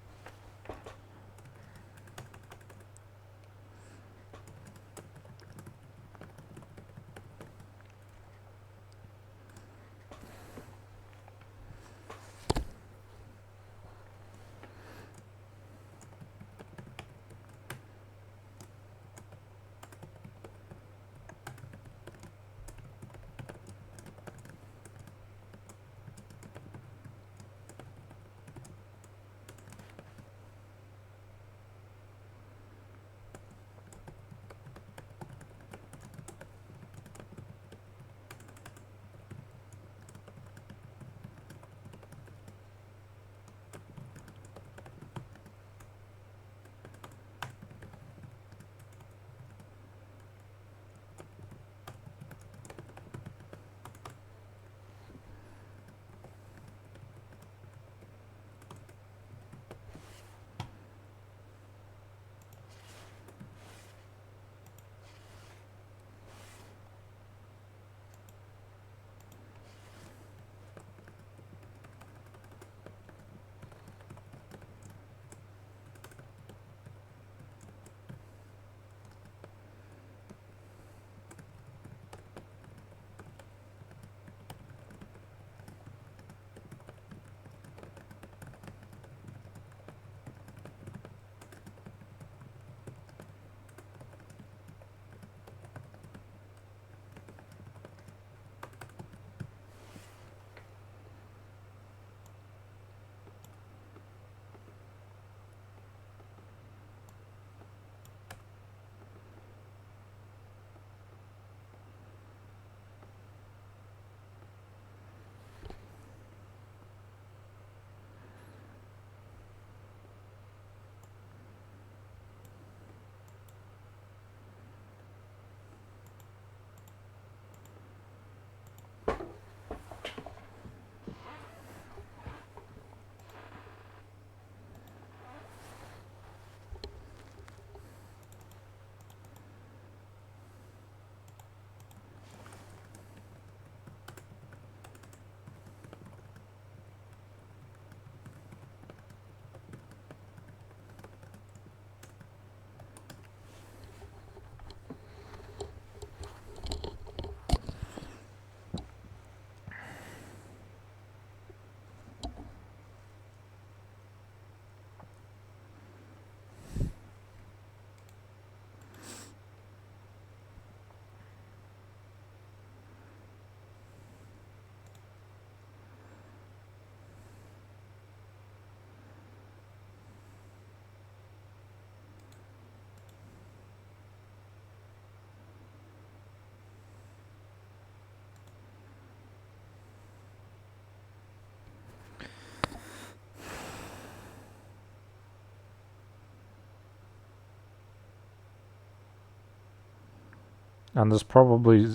A: And there's probably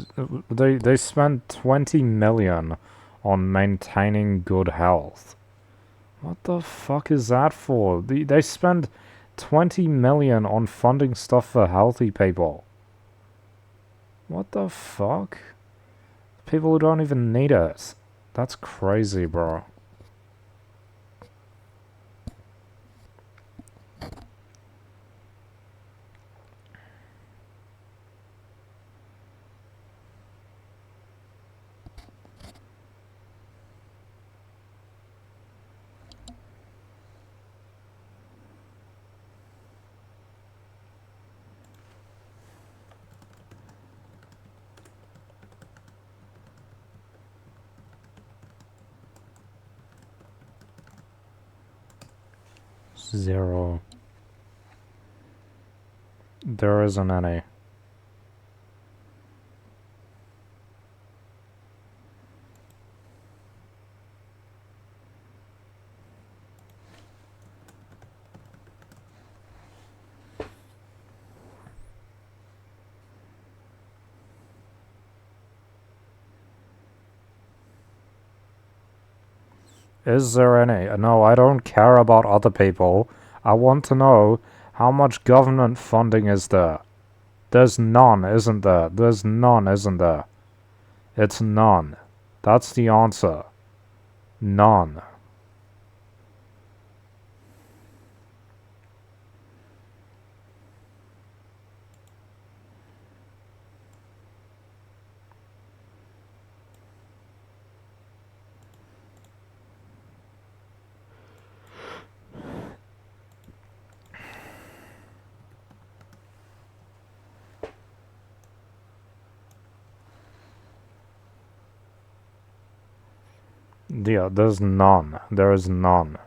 A: they spend 20 million on maintaining good health. What the fuck is that for? They spend 20 million on funding stuff for healthy people. What the fuck? People who don't even need it. That's crazy, bro. Zero. There isn't any. Is there any? No, I don't care about other people. I want to know how much government funding is there. There's none, isn't there? There's none, isn't there? It's none. That's the answer. None. Yeah, there's none. There is none.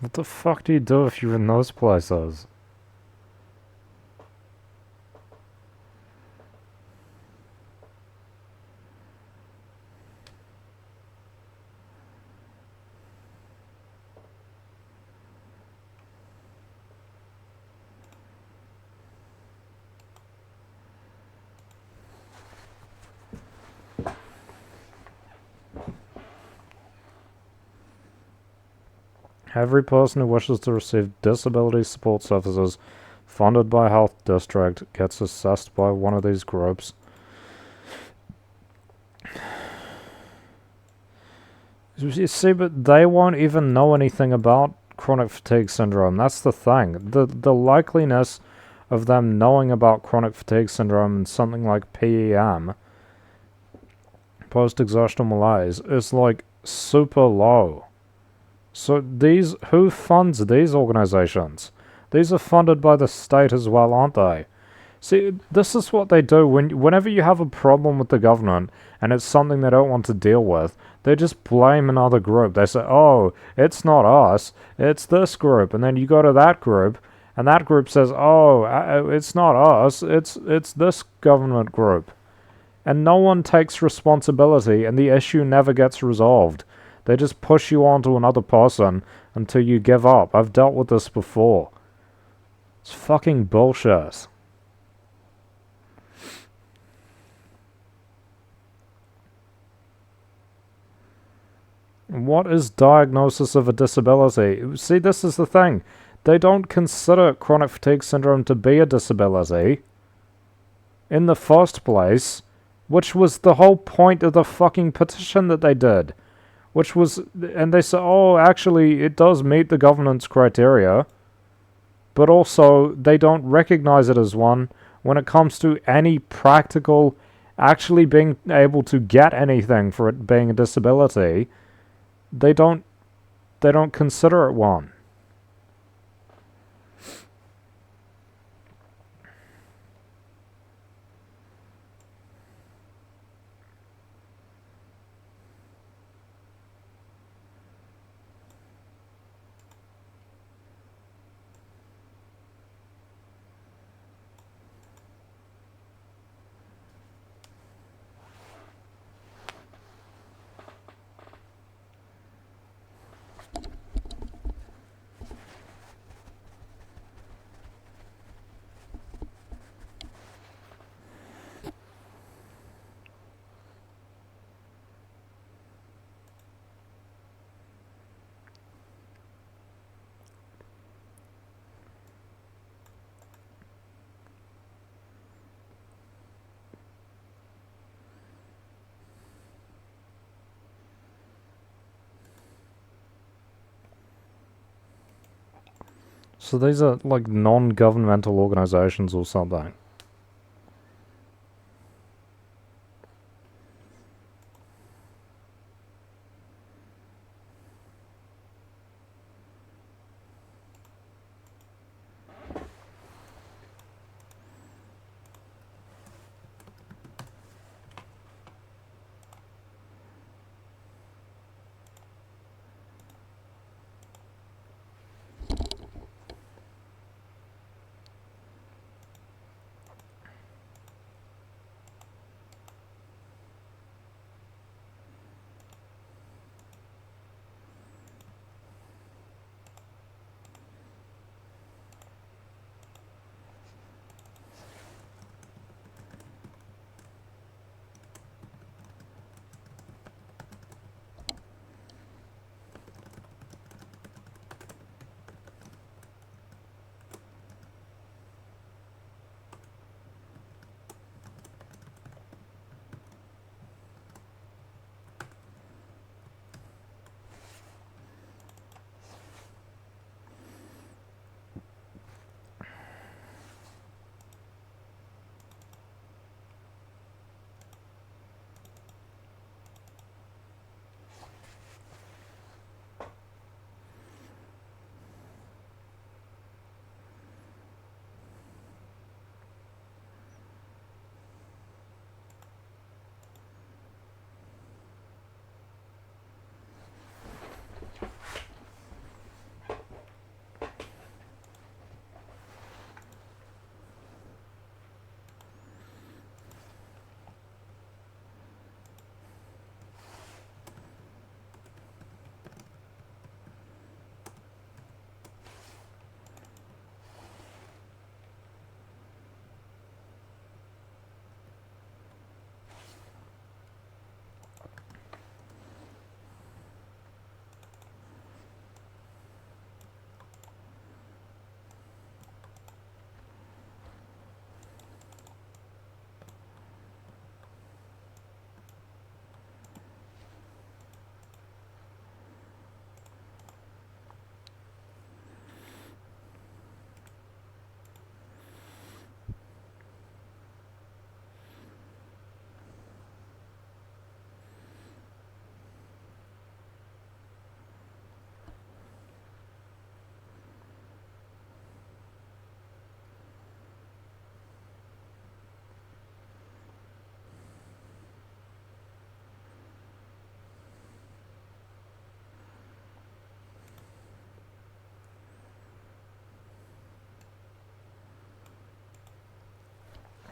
A: What the fuck do you do if you're in those places? Every person who wishes to receive disability support services funded by Health District gets assessed by one of these groups. You see, but they won't even know anything about chronic fatigue syndrome. That's the thing. The likeliness of them knowing about chronic fatigue syndrome and something like PEM, post-exertional malaise, is like super low. So who funds these organizations? These are funded by the state as well, aren't they? See, this is what they do whenever you have a problem with the government and it's something they don't want to deal with, they just blame another group. They say, "Oh, it's not us, it's this group," and then you go to that group, and that group says, "Oh, it's not us, it's this government group," and no one takes responsibility, and the issue never gets resolved. They just push you on to another person until you give up. I've dealt with this before. It's fucking bullshit. What is diagnosis of a disability? See, this is the thing. They don't consider chronic fatigue syndrome to be a disability in the first place, which was the whole point of the fucking petition that they did. And they said, oh, actually, it does meet the governance criteria, but also they don't recognize it as one when it comes to any practical, actually being able to get anything for it being a disability. They don't consider it one. So these are like non-governmental organizations or something.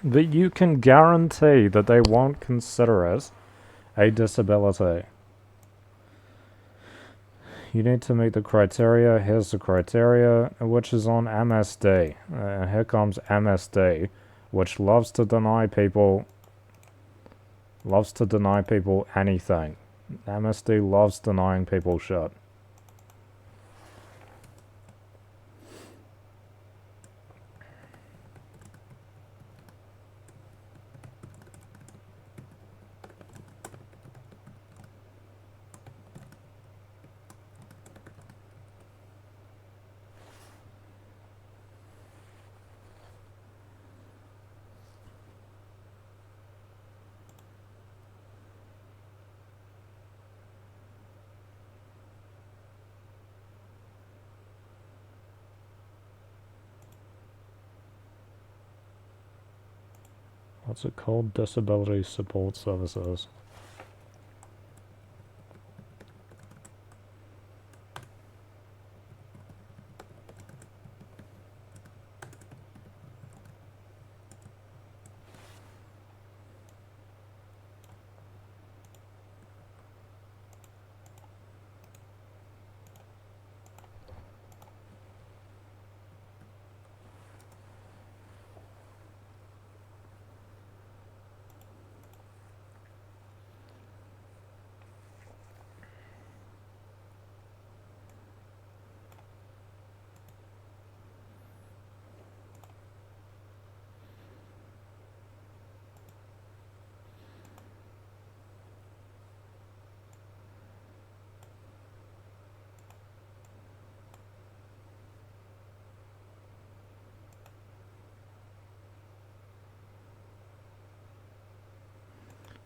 A: But you can guarantee that they won't consider it a disability. You need to meet the criteria. Here's the criteria, which is on MSD. Here comes MSD, which loves to deny people anything. MSD loves denying people shit. What's it called? Disability Support Services.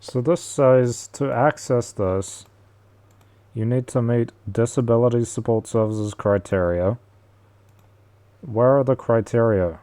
A: So this says to access this, you need to meet Disability Support Services criteria. Where are the criteria?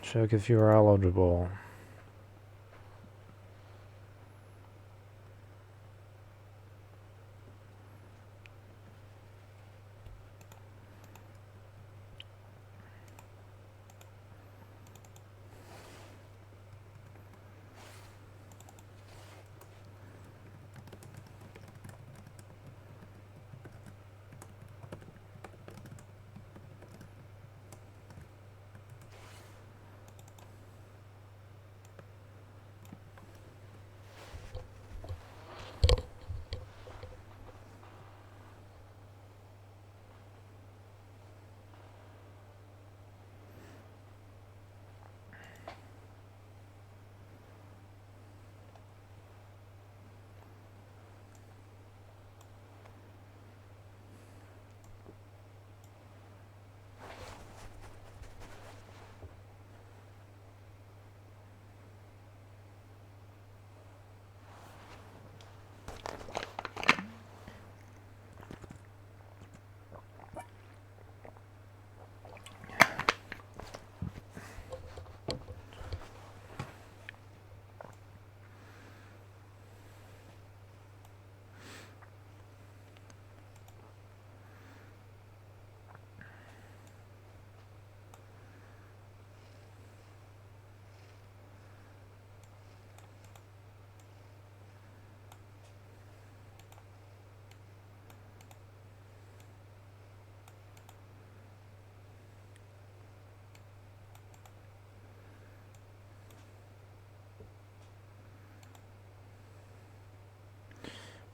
A: Check if you're eligible.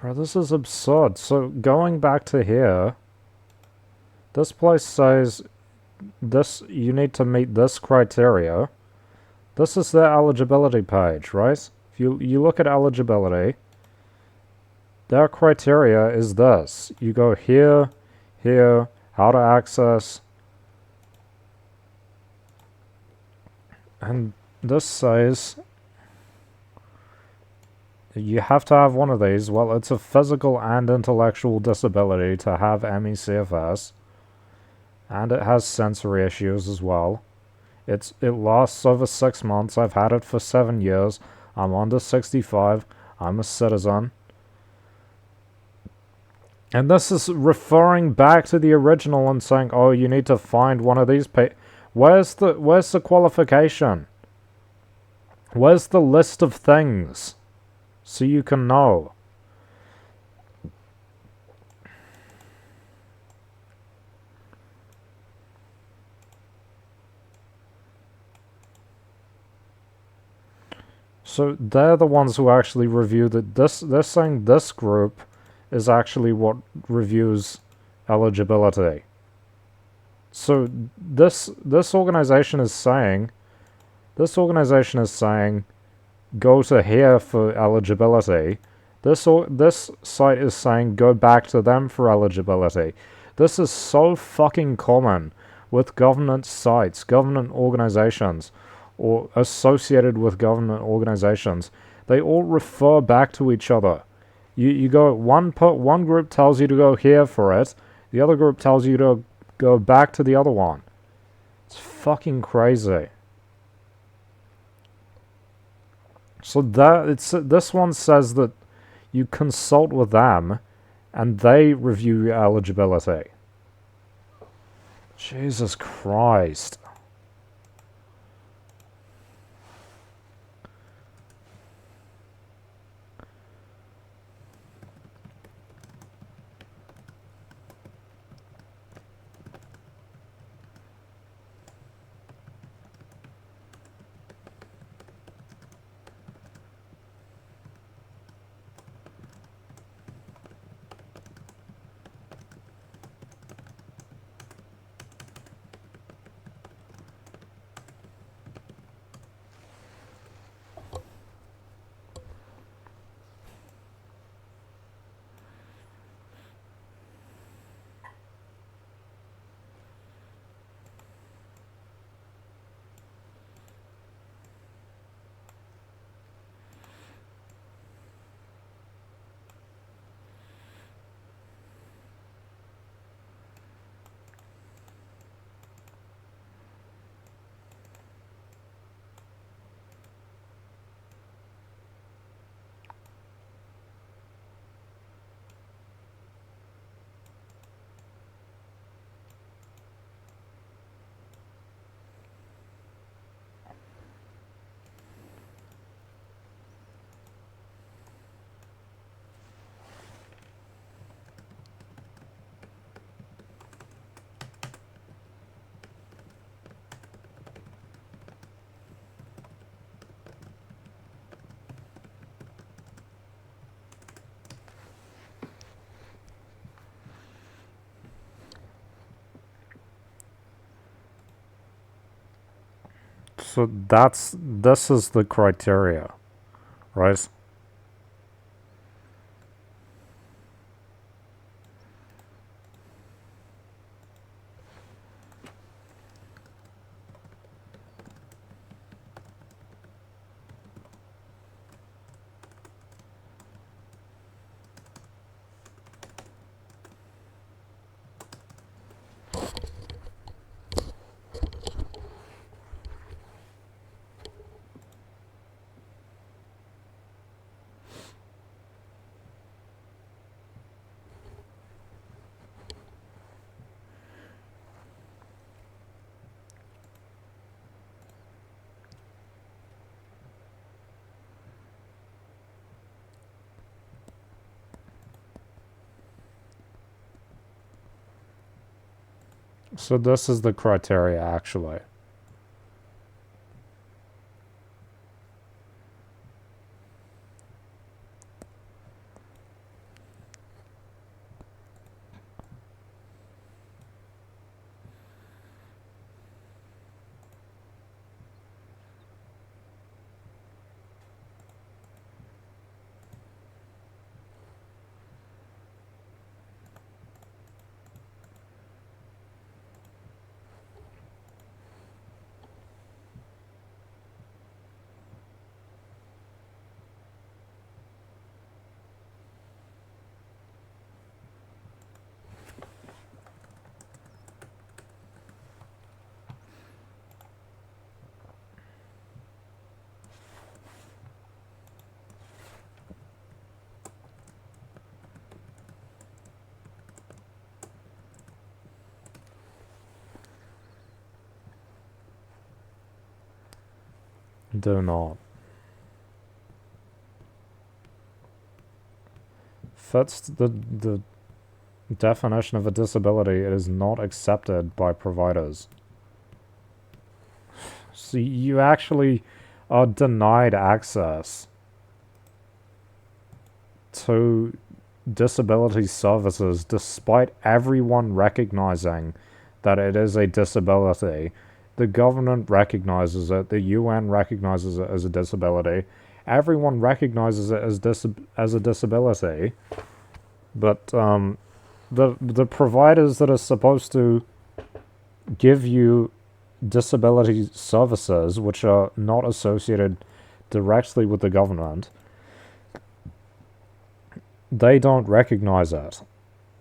A: Bro, this is absurd. So going back to here, this place says this you need to meet this criteria. This is their eligibility page, right? If you look at eligibility, their criteria is this. You go here, here, how to access, and this says you have to have one of these. Well, it's a physical and intellectual disability to have ME/CFS, and it has sensory issues as well. It lasts over 6 months. I've had it for 7 years. I'm under 65. I'm a citizen. And this is referring back to the original and saying, oh, you need to find one of these Where's the qualification? Where's the list of things? So you can know. So they're the ones who actually review they're saying this group is actually what reviews eligibility. So this organization is saying go to here for eligibility. This site is saying go back to them for eligibility. This is so fucking common with government sites, government organizations, or associated with government organizations. They all refer back to each other. You go one group tells you to go here for it, the other group tells you to go back to the other one. It's fucking crazy. So this one says that you consult with them and they review your eligibility. Jesus Christ. So this is the criteria, right? So this is the criteria actually. Do not. Fits the definition of a disability, it is not accepted by providers. So you actually are denied access to disability services despite everyone recognizing that it is a disability. The government recognizes it, the UN recognizes it as a disability, everyone recognizes it as a disability, but the providers that are supposed to give you disability services, which are not associated directly with the government, they don't recognize it.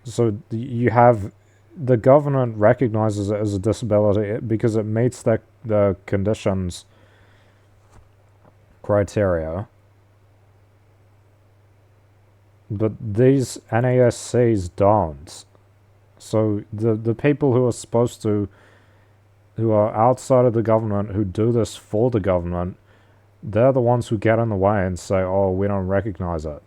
A: So you have the government recognizes it as a disability because it meets the conditions criteria, but these NASCs don't. So the people who are supposed to, who are outside of the government, who do this for the government, they're the ones who get in the way and say, oh, we don't recognize it.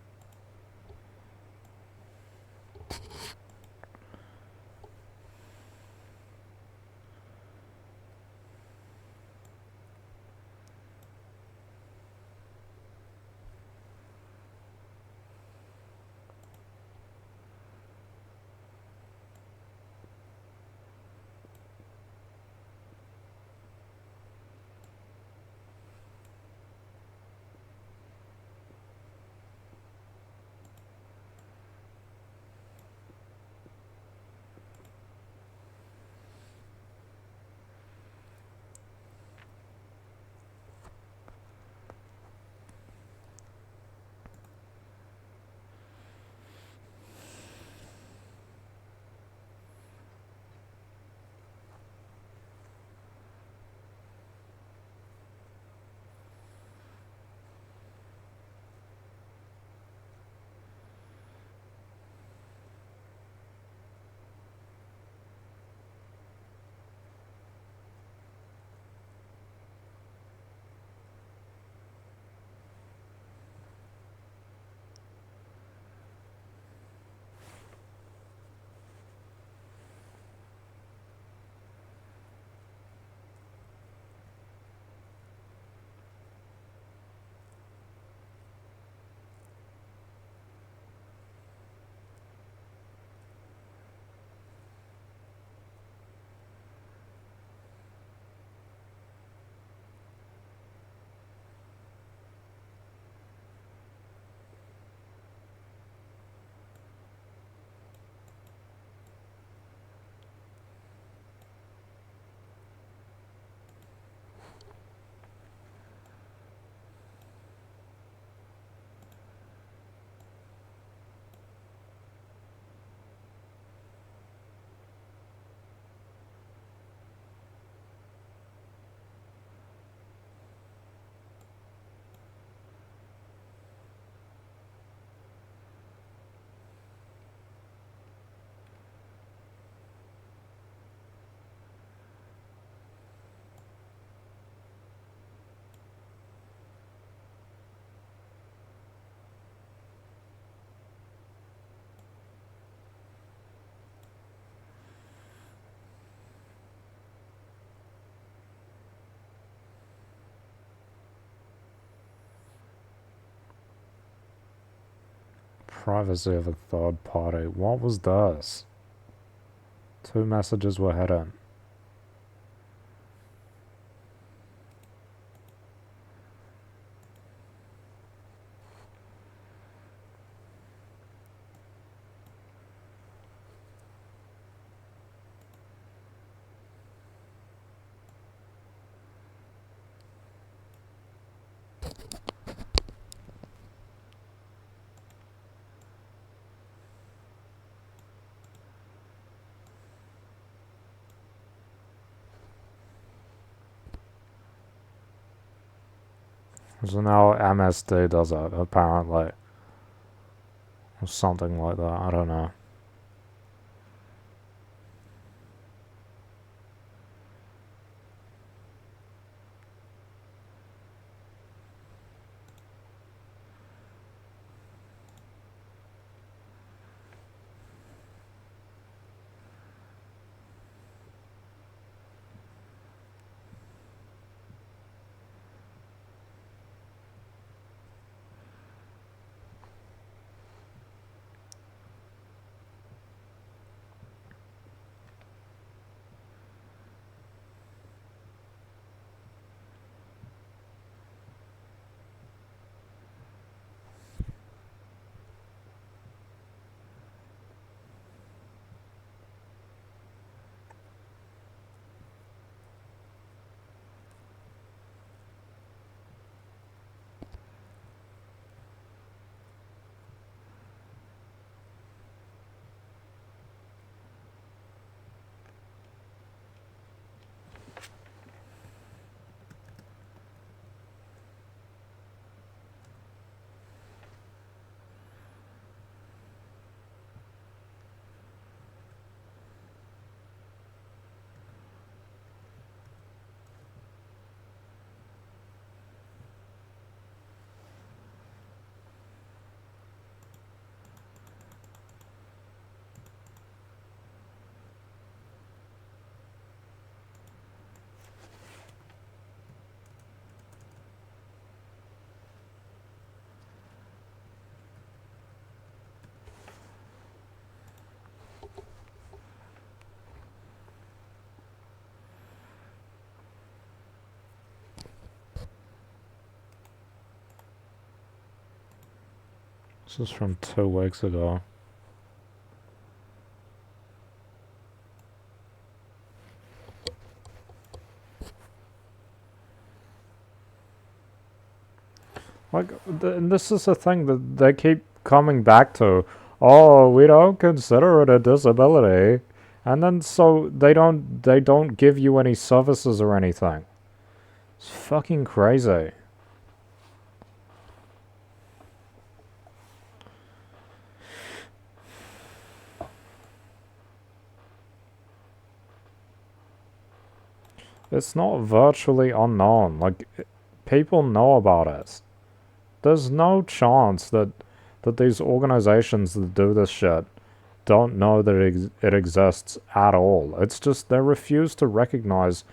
A: Privacy of a third party. What was this? 2 messages were hidden. So now MSD does it, apparently. Or something like that, I don't know. This is from 2 weeks ago. Like, and this is the thing that they keep coming back to. Oh, we don't consider it a disability, and then so they don't give you any services or anything. It's fucking crazy. It's not virtually unknown. Like, people know about it. There's no chance that these organizations that do this shit don't know that it exists at all. It's just they refuse to recognize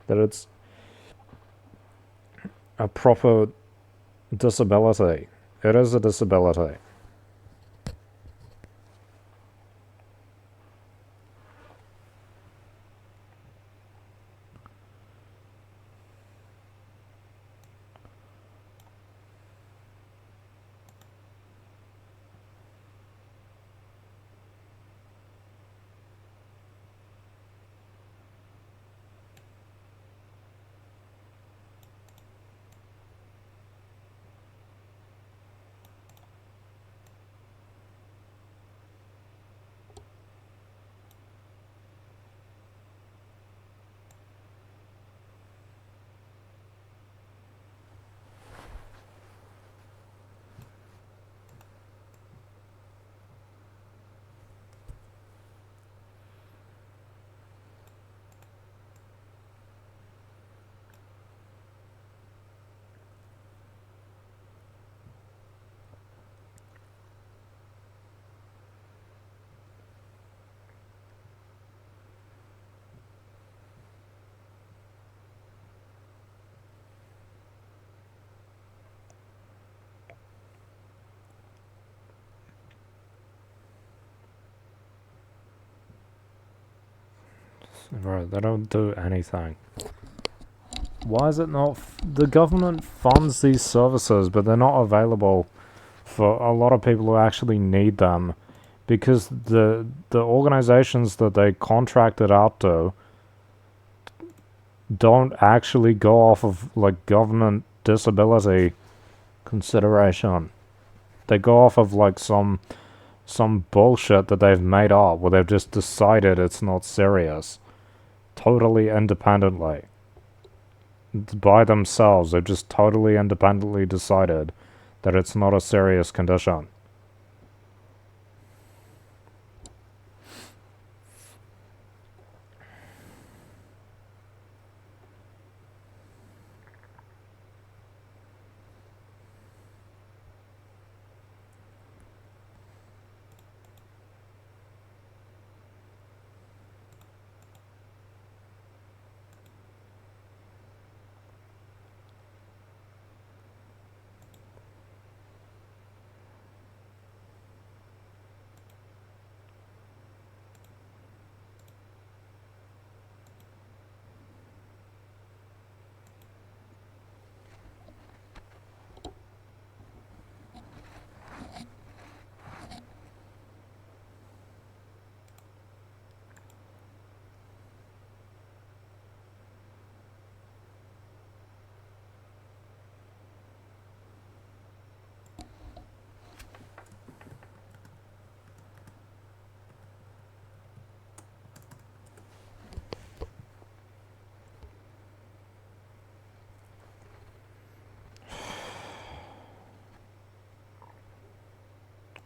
A: that it's a proper disability. It is a disability. Right, they don't do anything. Why is it not? The government funds these services, but they're not available for a lot of people who actually need them, because the organizations that they contracted out to don't actually go off of like government disability consideration. They go off of like some bullshit that they've made up where they've just decided it's not serious. Totally independently. By themselves, they've just totally independently decided that it's not a serious condition.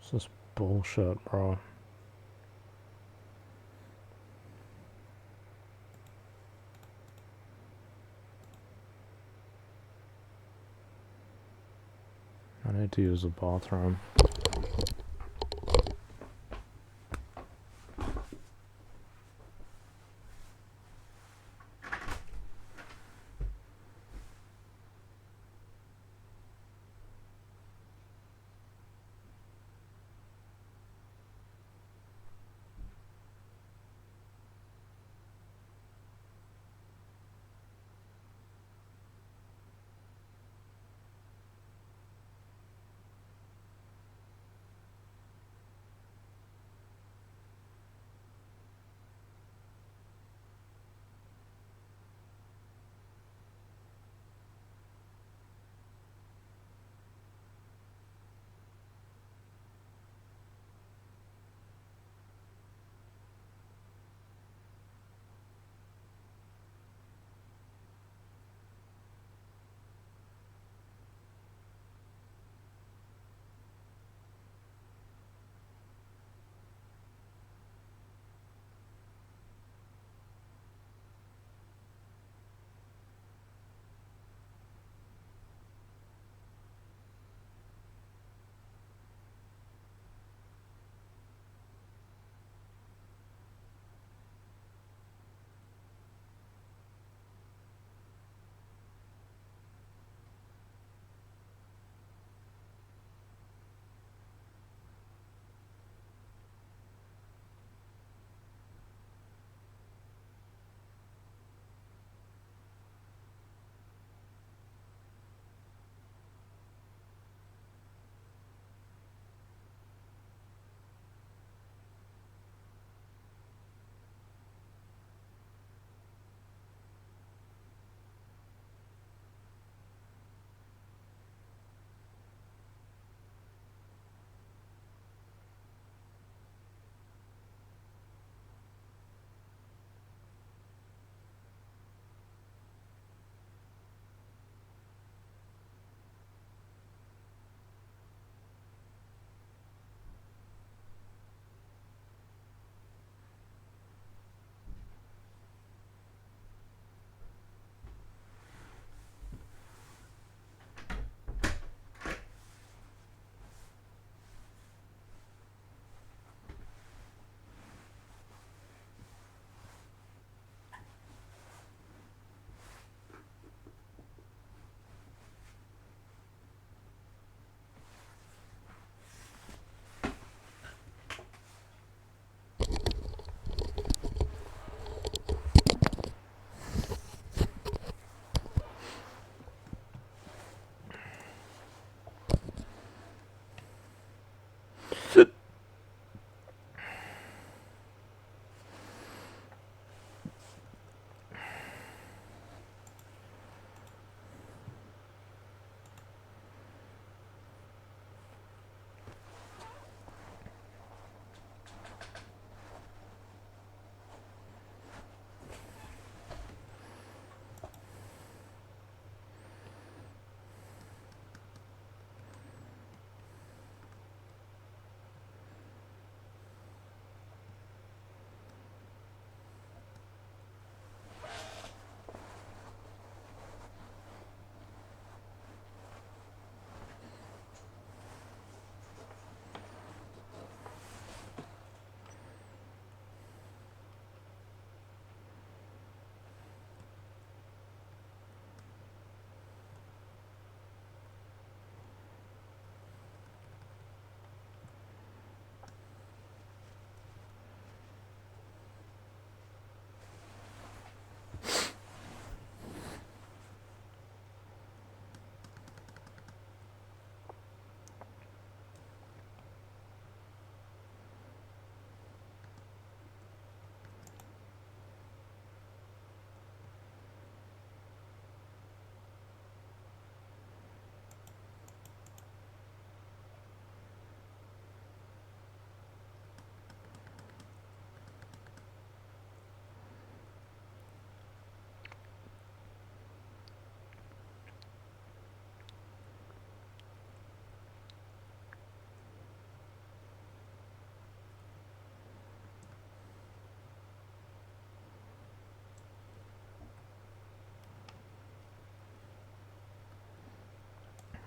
A: It's just bullshit, bro. I need to use the bathroom.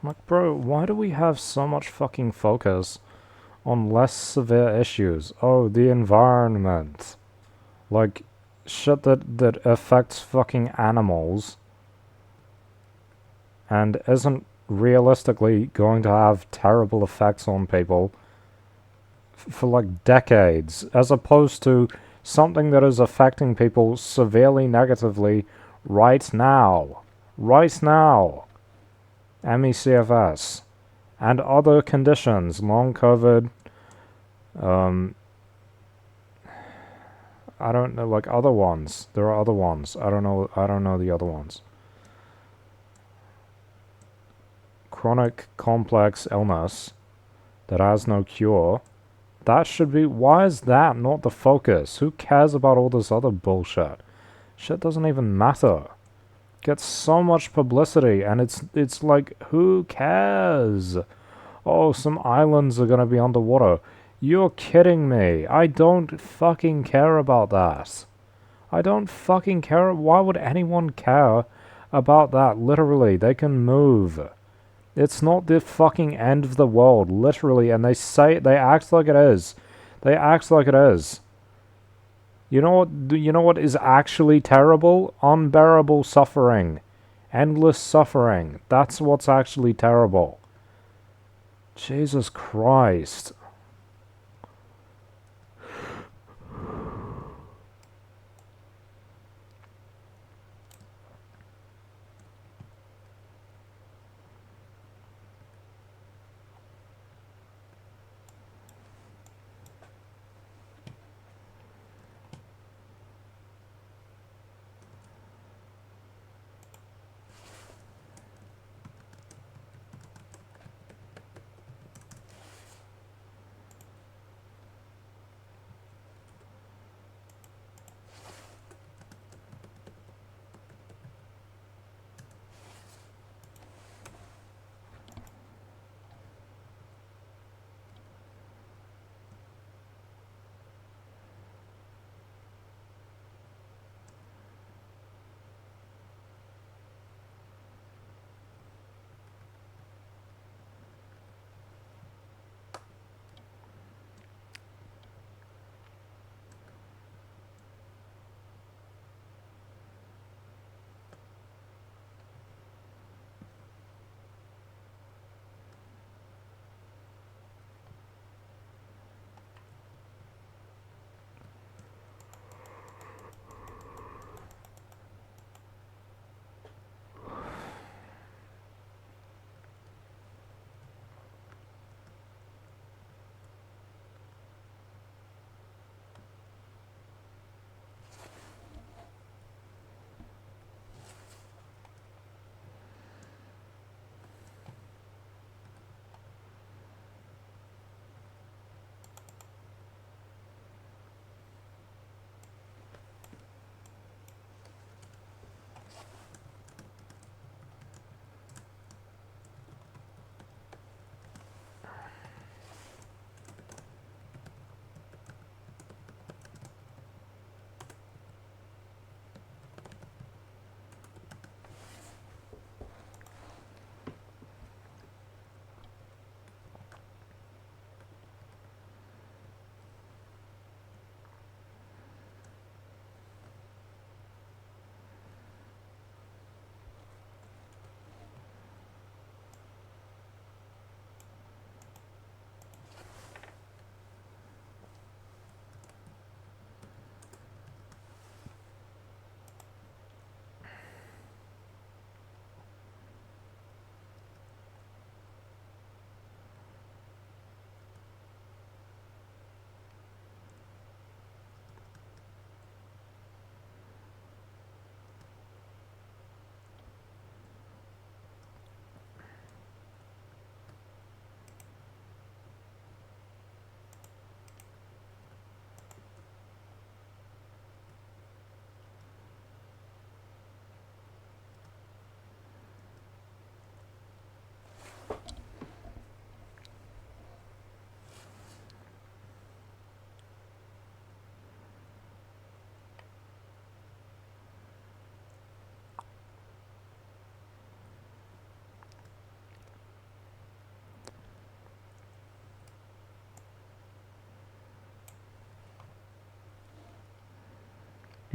A: Like, bro, why do we have so much fucking focus on less severe issues? Oh, the environment. Like, shit that affects fucking animals and isn't realistically going to have terrible effects on people for like decades, as opposed to something that is affecting people severely negatively right now. Right now. ME/CFS. And other conditions, long COVID, I don't know, like other ones. There are other ones. I don't know the other ones. Chronic complex illness that has no cure. That should be, why is that not the focus? Who cares about all this other bullshit? Shit doesn't even matter. Gets so much publicity and it's like, who cares? Oh, some islands are gonna be underwater. You're kidding me. I don't fucking care about that. I don't fucking care. Why would anyone care about that? Literally, they can move. It's not the fucking end of the world, literally, and they act like it is. They act like it is. You know what is actually terrible? Unbearable suffering. Endless suffering. That's what's actually terrible. Jesus Christ.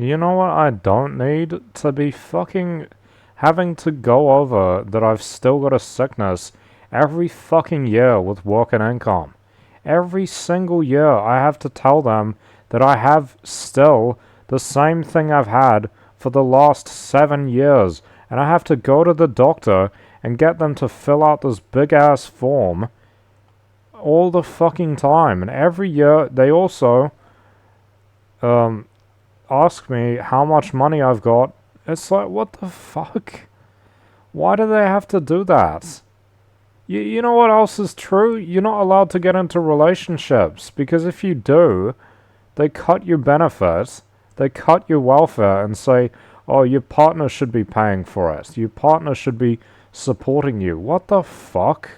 A: You know what I don't need? To be fucking having to go over that I've still got a sickness every fucking year with work and income. Every single year I have to tell them that I have still the same thing I've had for the last 7 years, and I have to go to the doctor and get them to fill out this big ass form all the fucking time. And every year they also um ask me how much money I've got. It's like, what the fuck? Why do they have to do that? You know what else is true? You're not allowed to get into relationships, because if you do, they cut your benefits, they cut your welfare and say, oh, your partner should be paying for it. Your partner should be supporting you. What the fuck?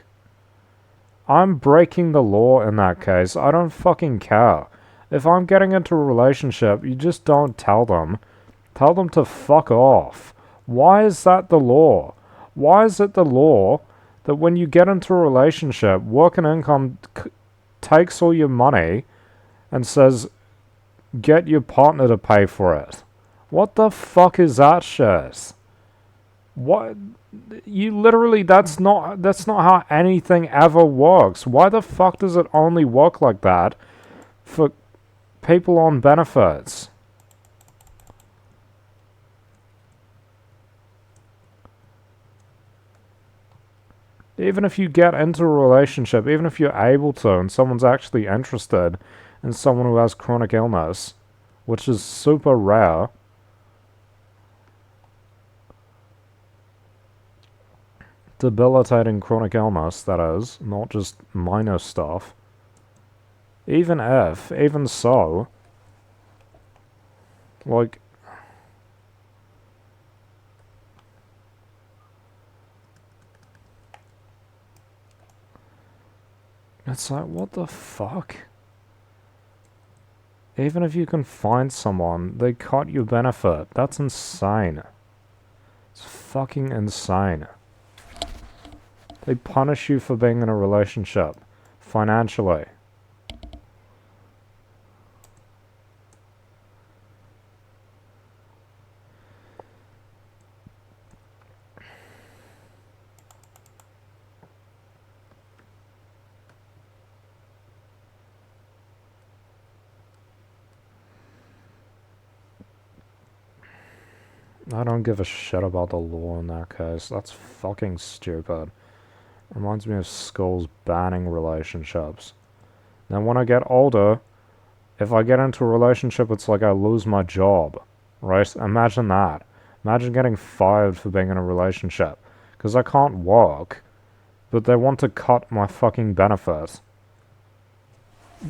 A: I'm breaking the law in that case. I don't fucking care. If I'm getting into a relationship, you just don't tell them. Tell them to fuck off. Why is that the law? Why is it the law that when you get into a relationship, work and income takes all your money and says, get your partner to pay for it? What the fuck is that shit? What? You literally, that's not how anything ever works. Why the fuck does it only work like that for people on benefits? Even if you get into a relationship, even if you're able to, and someone's actually interested in someone who has chronic illness, which is super rare, debilitating chronic illness, that is, not just minor stuff. Even so, like, it's like, what the fuck? Even if you can find someone, they cut your benefit. That's insane. It's fucking insane. They punish you for being in a relationship, financially. I don't give a shit about the law in that case. That's fucking stupid. Reminds me of schools banning relationships. Now, when I get older, if I get into a relationship, it's like I lose my job, right? Imagine that. Imagine getting fired for being in a relationship. Because I can't work, but they want to cut my fucking benefits.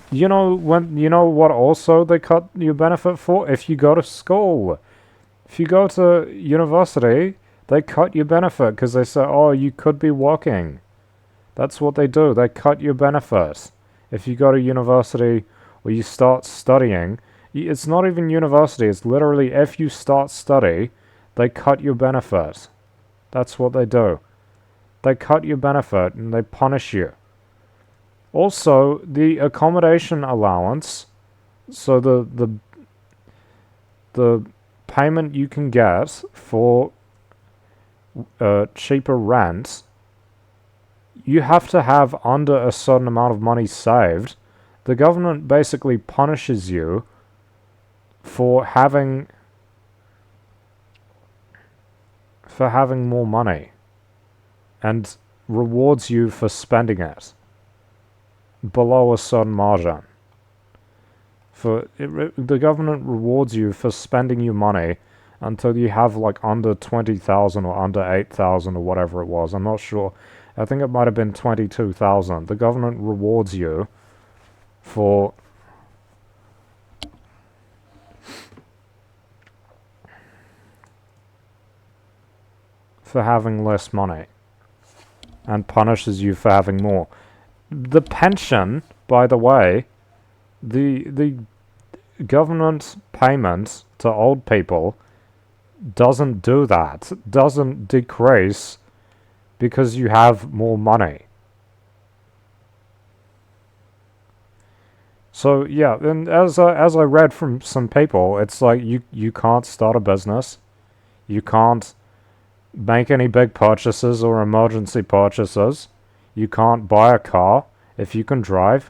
A: You know what also they cut your benefit for? If you go to school. If you go to university, they cut your benefit because they say, oh, you could be working. That's what they do. They cut your benefit. If you go to university or you start studying, it's not even university. It's literally if you start study, they cut your benefit. That's what they do. They cut your benefit and they punish you. Also, the accommodation allowance, so the payment you can get for cheaper rent, you have to have under a certain amount of money saved. The government basically punishes you for having more money and rewards you for spending it below a certain margin. The government rewards you for spending your money until you have like under 20,000 or under 8,000 or whatever it was. I'm not sure. I think it might have been 22,000. The government rewards you for having less money and punishes you for having more. The pension, by the way, the government payment to old people doesn't do that. Doesn't decrease because you have more money. So yeah, and as I read from some people, it's like you can't start a business, you can't make any big purchases or emergency purchases, you can't buy a car if you can drive.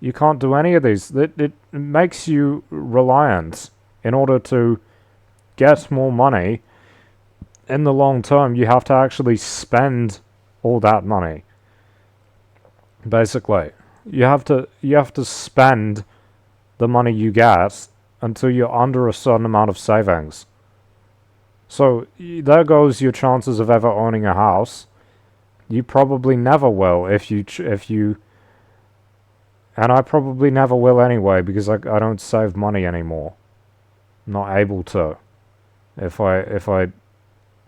A: You can't do any of these. It makes you reliant in order to get more money. In the long term, you have to actually spend all that money. Basically, you have to spend the money you get until you're under a certain amount of savings. So there goes your chances of ever owning a house. You probably never will if you and I probably never will anyway because I don't save money anymore. I'm not able to. If I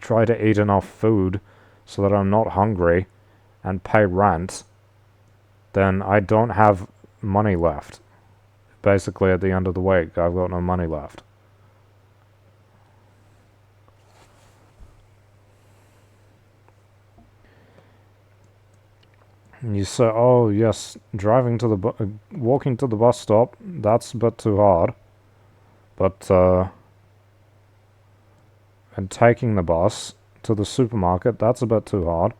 A: try to eat enough food so that I'm not hungry and pay rent, then I don't have money left. Basically, at the end of the week, I've got no money left. And you say, oh yes, walking to the bus stop, that's a bit too hard. But and taking the bus to the supermarket, that's a bit too hard.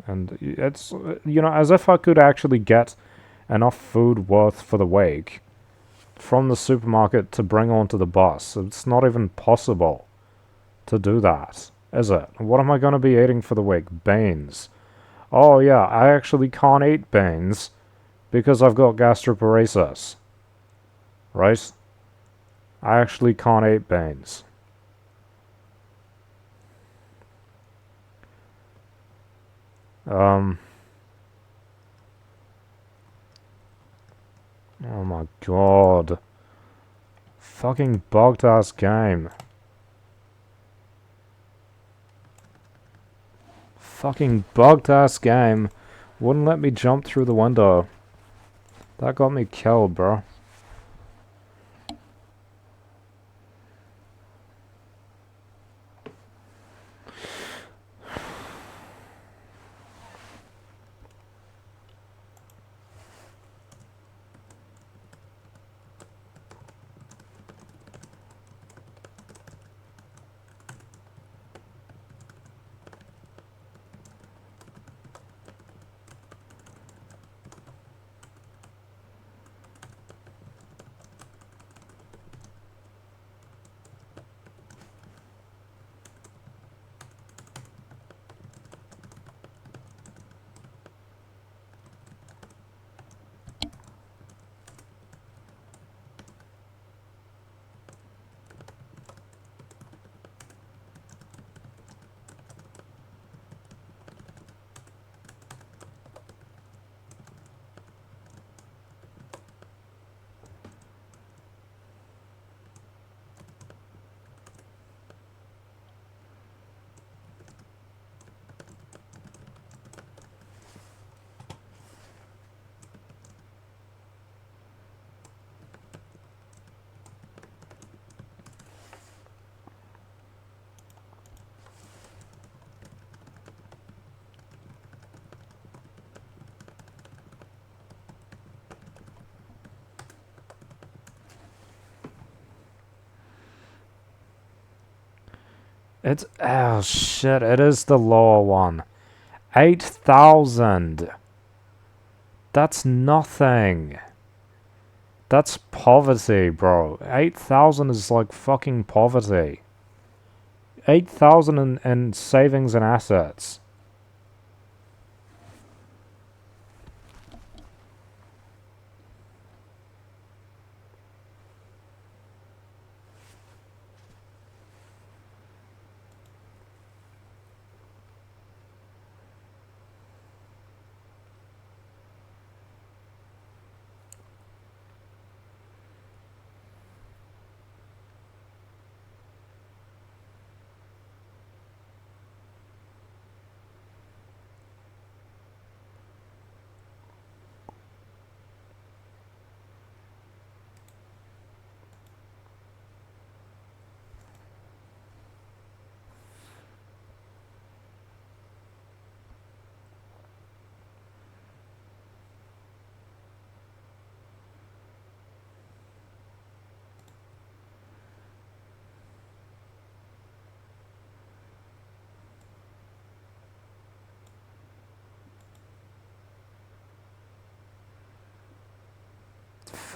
A: And it's, as if I could actually get enough food worth for the week from the supermarket to bring onto the bus. It's not even possible to do that, is it? What am I going to be eating for the week? Beans. Oh yeah, I actually can't eat beans because I've got gastroparesis. Right? I actually can't eat beans. Um. Oh my god. Fucking bugged ass game. Fucking bugged ass game. Wouldn't let me jump through the window. That got me killed, bro. It's, oh shit, it is the lower one. 8,000. That's nothing. That's poverty, bro. 8,000 is like fucking poverty. 8,000 in savings and assets.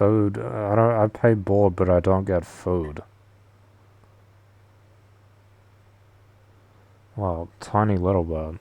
A: food. I pay board, but I don't get food. Well, tiny little bit.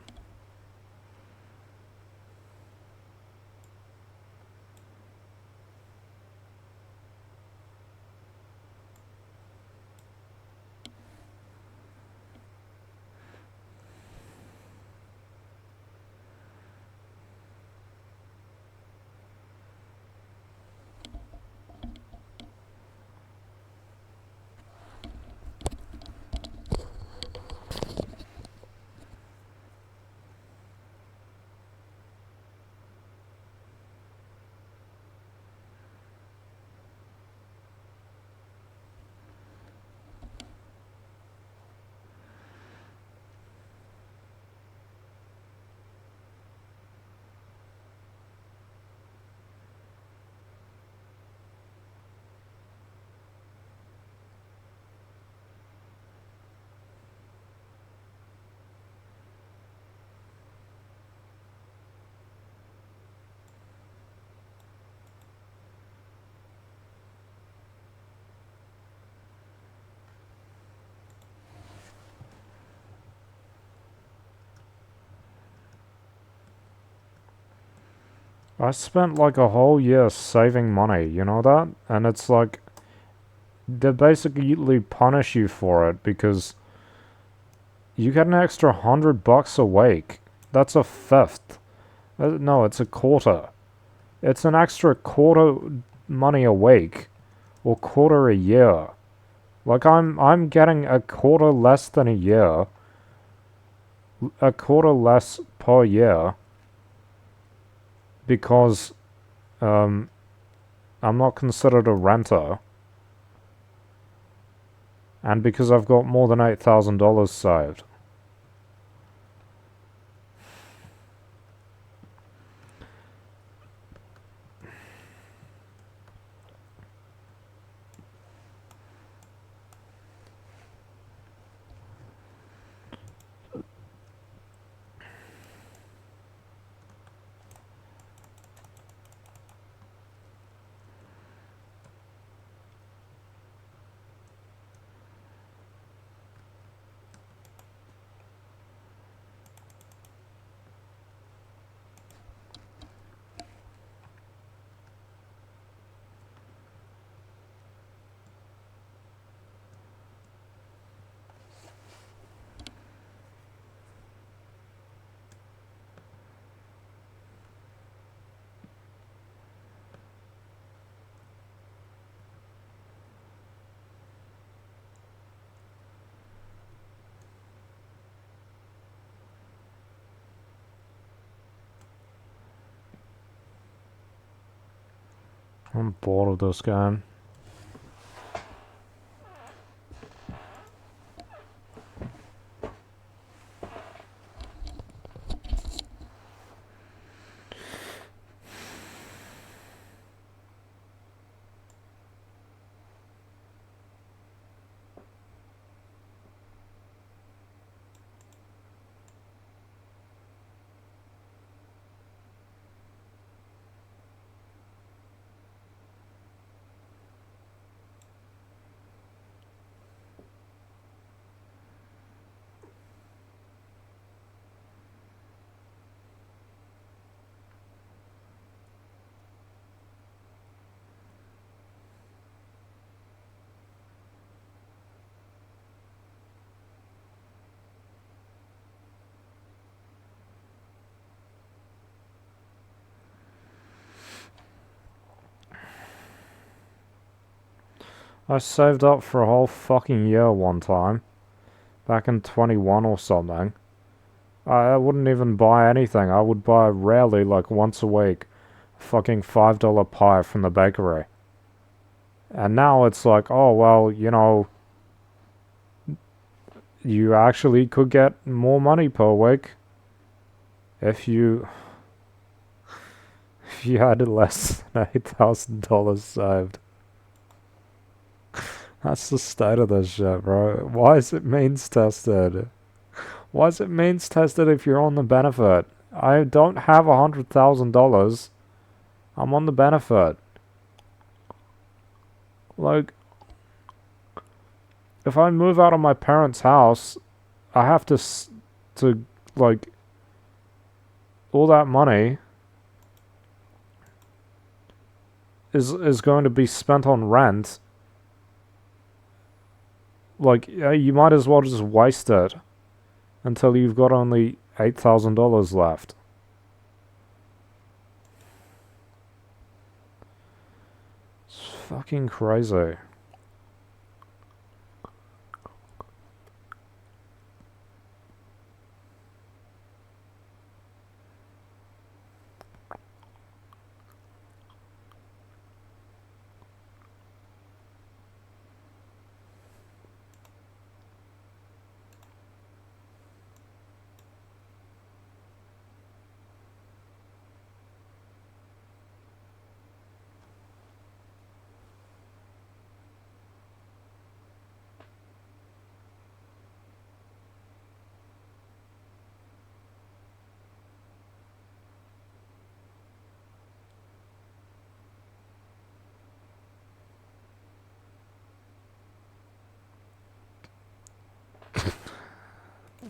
A: I spent like a whole year saving money, you know that? And it's like, they basically punish you for it because you get an extra $100 a week. That's a fifth. No, it's a quarter. It's an extra quarter money a week, or quarter a year. Like I'm getting a quarter less than a year, a quarter less per year, because I'm not considered a renter, and because I've got more than $8,000 saved. I'm bored of this game. I saved up for a whole fucking year one time, back in 21 or something. I wouldn't even buy anything. I would buy rarely, like once a week, a fucking $5 pie from the bakery. And now it's like, oh, well, you know, you actually could get more money per week if you if you had less than $8,000 saved. That's the state of this shit, bro. Why is it means tested? Why is it means tested if you're on the benefit? I don't have $100,000. I'm on the benefit. Like, if I move out of my parents' house, I have to, like, all that money is going to be spent on rent. Like, yeah, you might as well just waste it until you've got only $8,000 left. It's fucking crazy.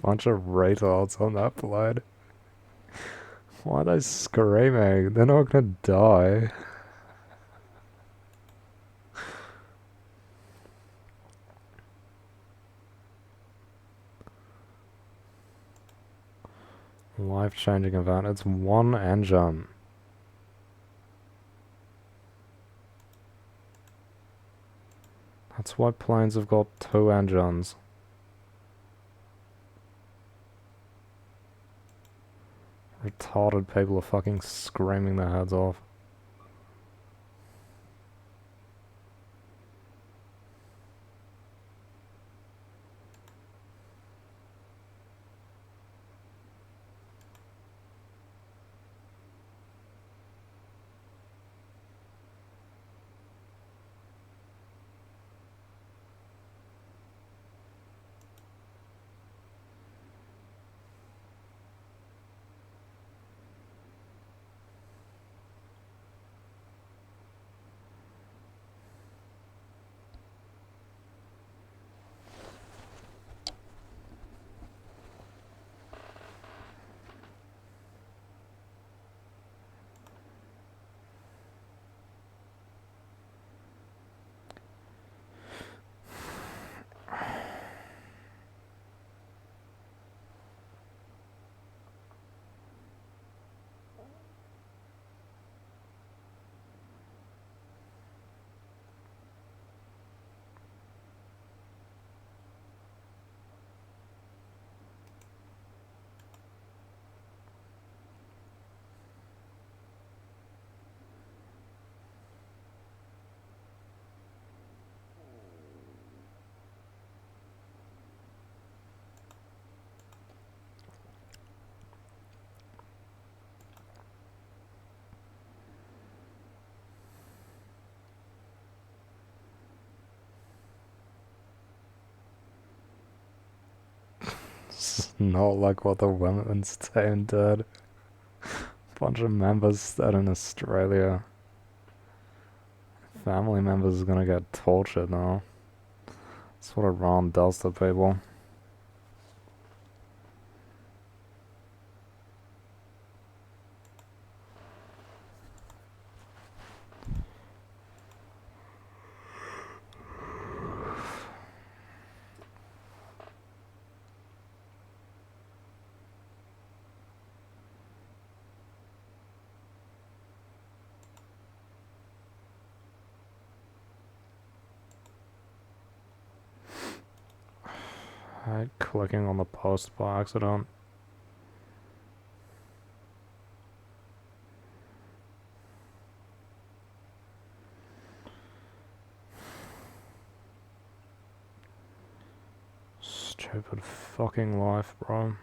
A: Bunch of retards on that blood. Why are they screaming? They're not gonna die. Life-changing event. It's one engine. That's why planes have got two engines. Retarded people are fucking screaming their heads off. It's not like what the women's team did. Bunch of members stayed in Australia. Family members are gonna get tortured now. That's what Iran does to people. I clicking on the post by accident. Stupid fucking life, bro.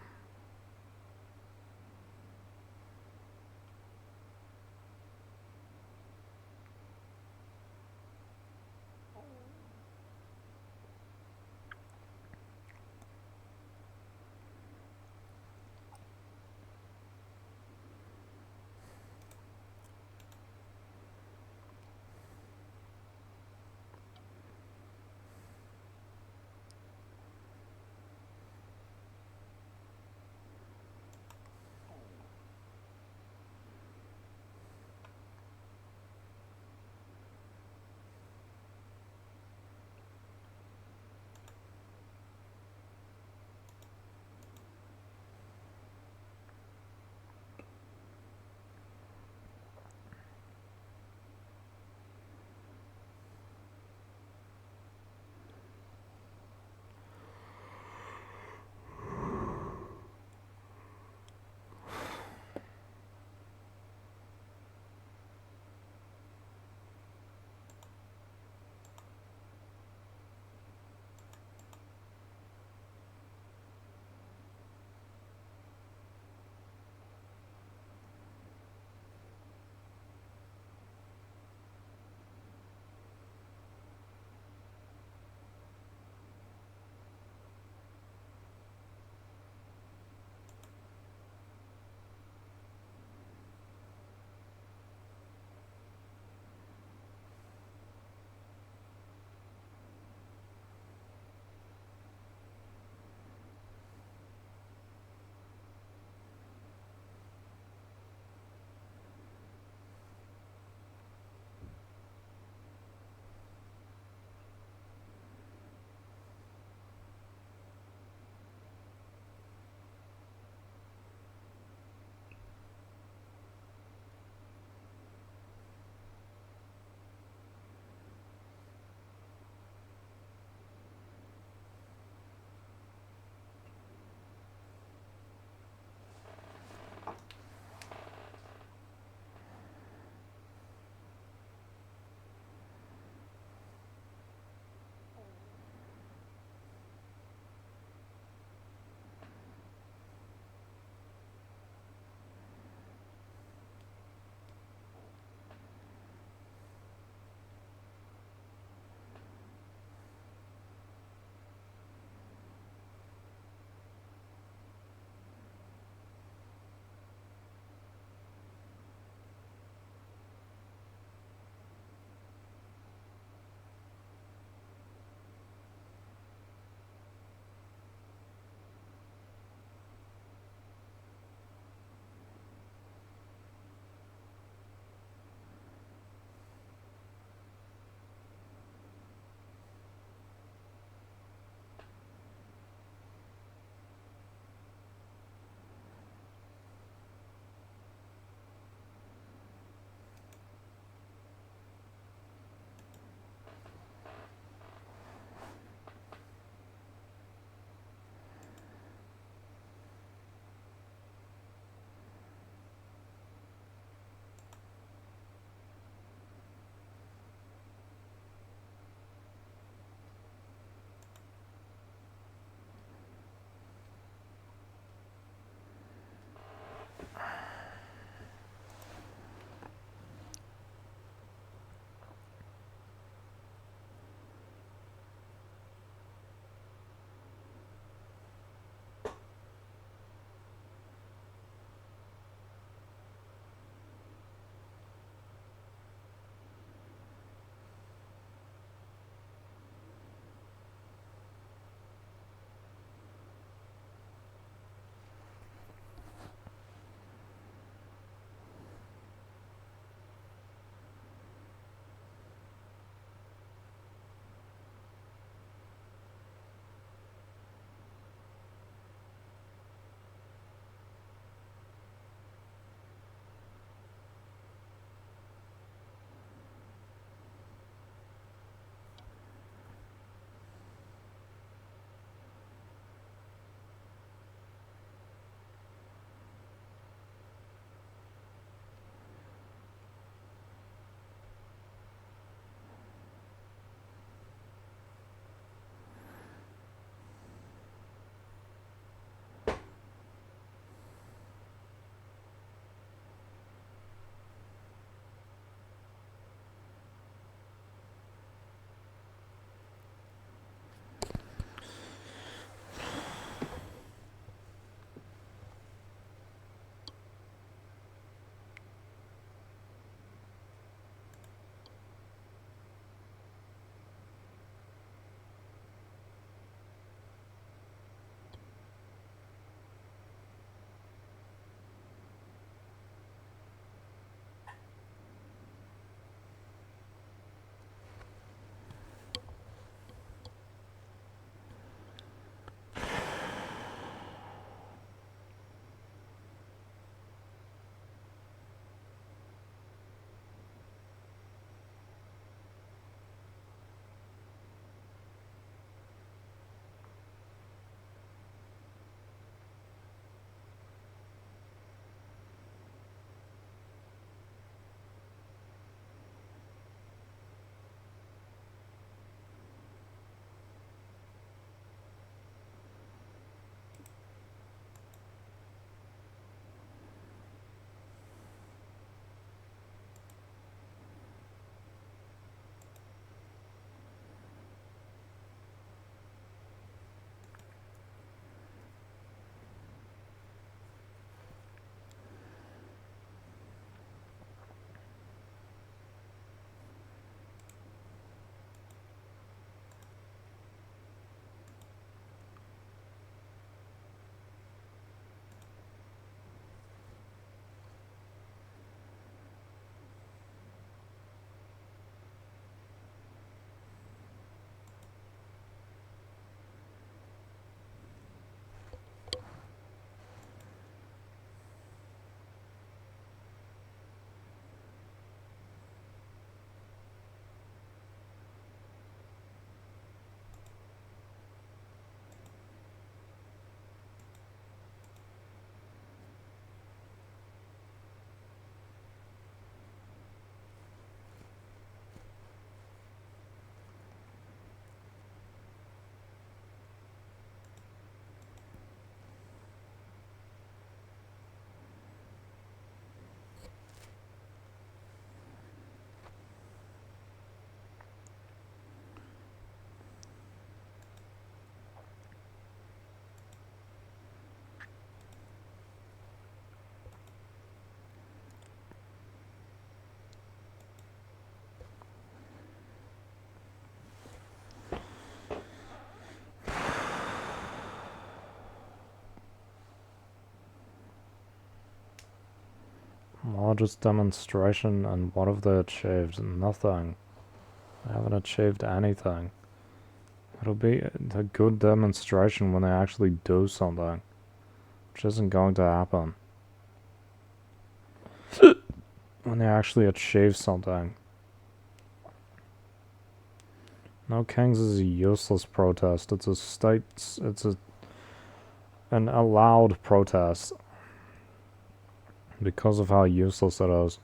A: Largest demonstration, and what have they achieved? Nothing. They haven't achieved anything. It'll be a good demonstration when they actually do something, which isn't going to happen. When they actually achieve something. No Kings is a useless protest. It's a an allowed protest because of how useless it is.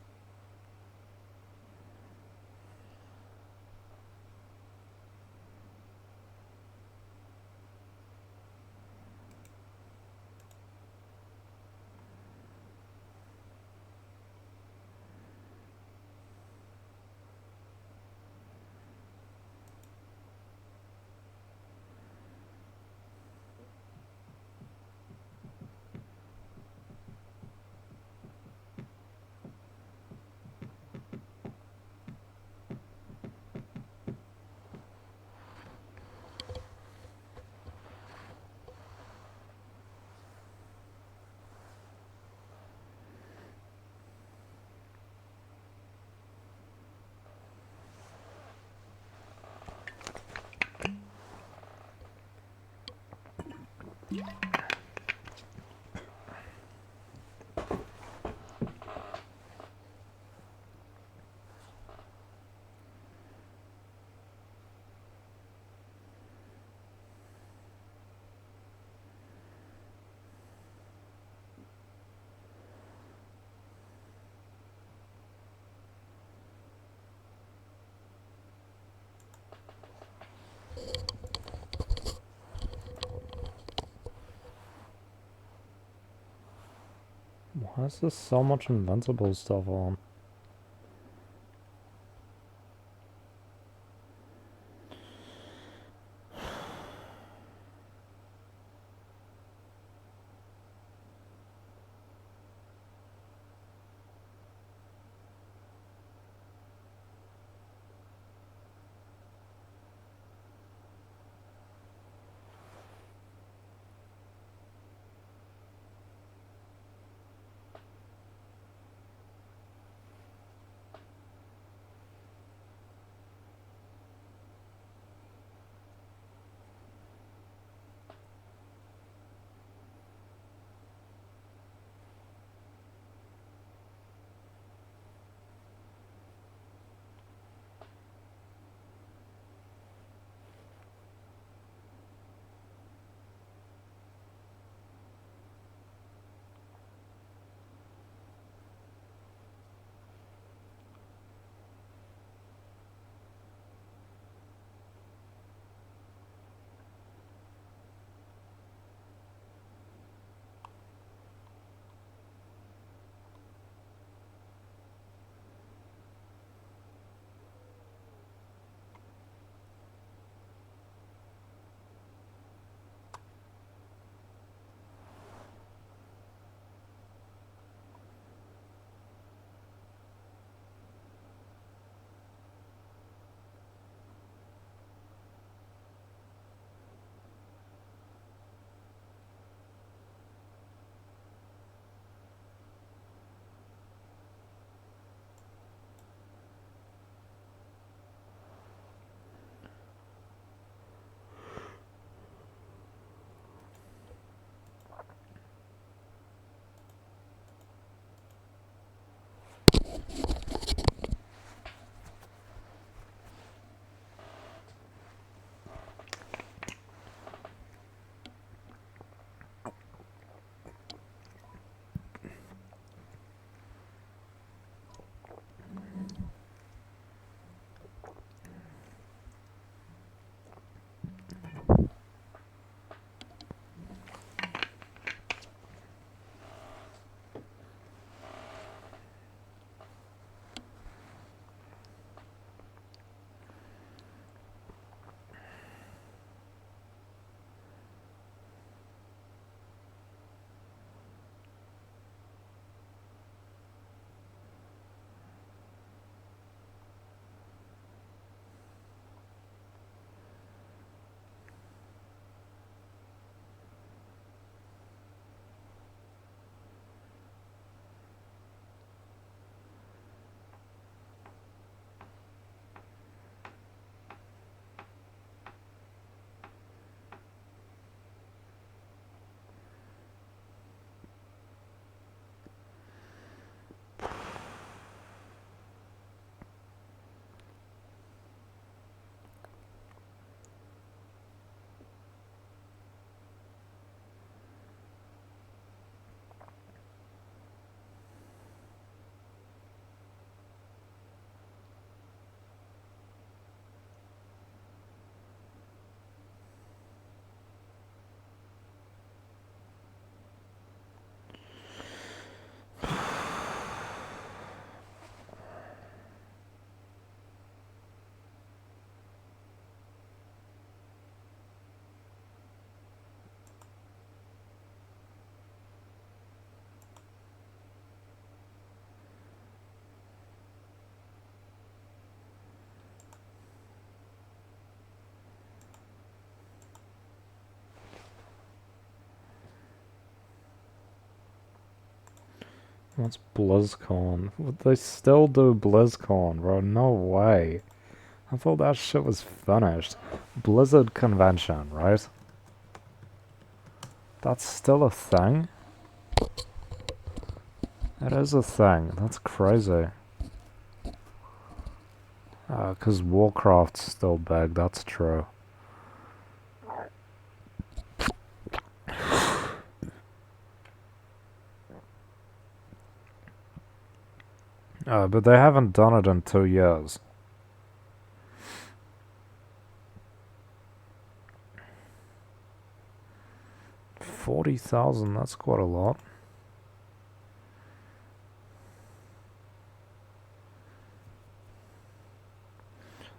A: Why is there so much invincible stuff on? What's BlizzCon? They still do BlizzCon, bro. No way. I thought that shit was finished. Blizzard convention, right? That's still a thing? It is a thing. That's crazy. 'Cause Warcraft's still big, that's true. But they haven't done it in 2 years. 40,000, that's quite a lot.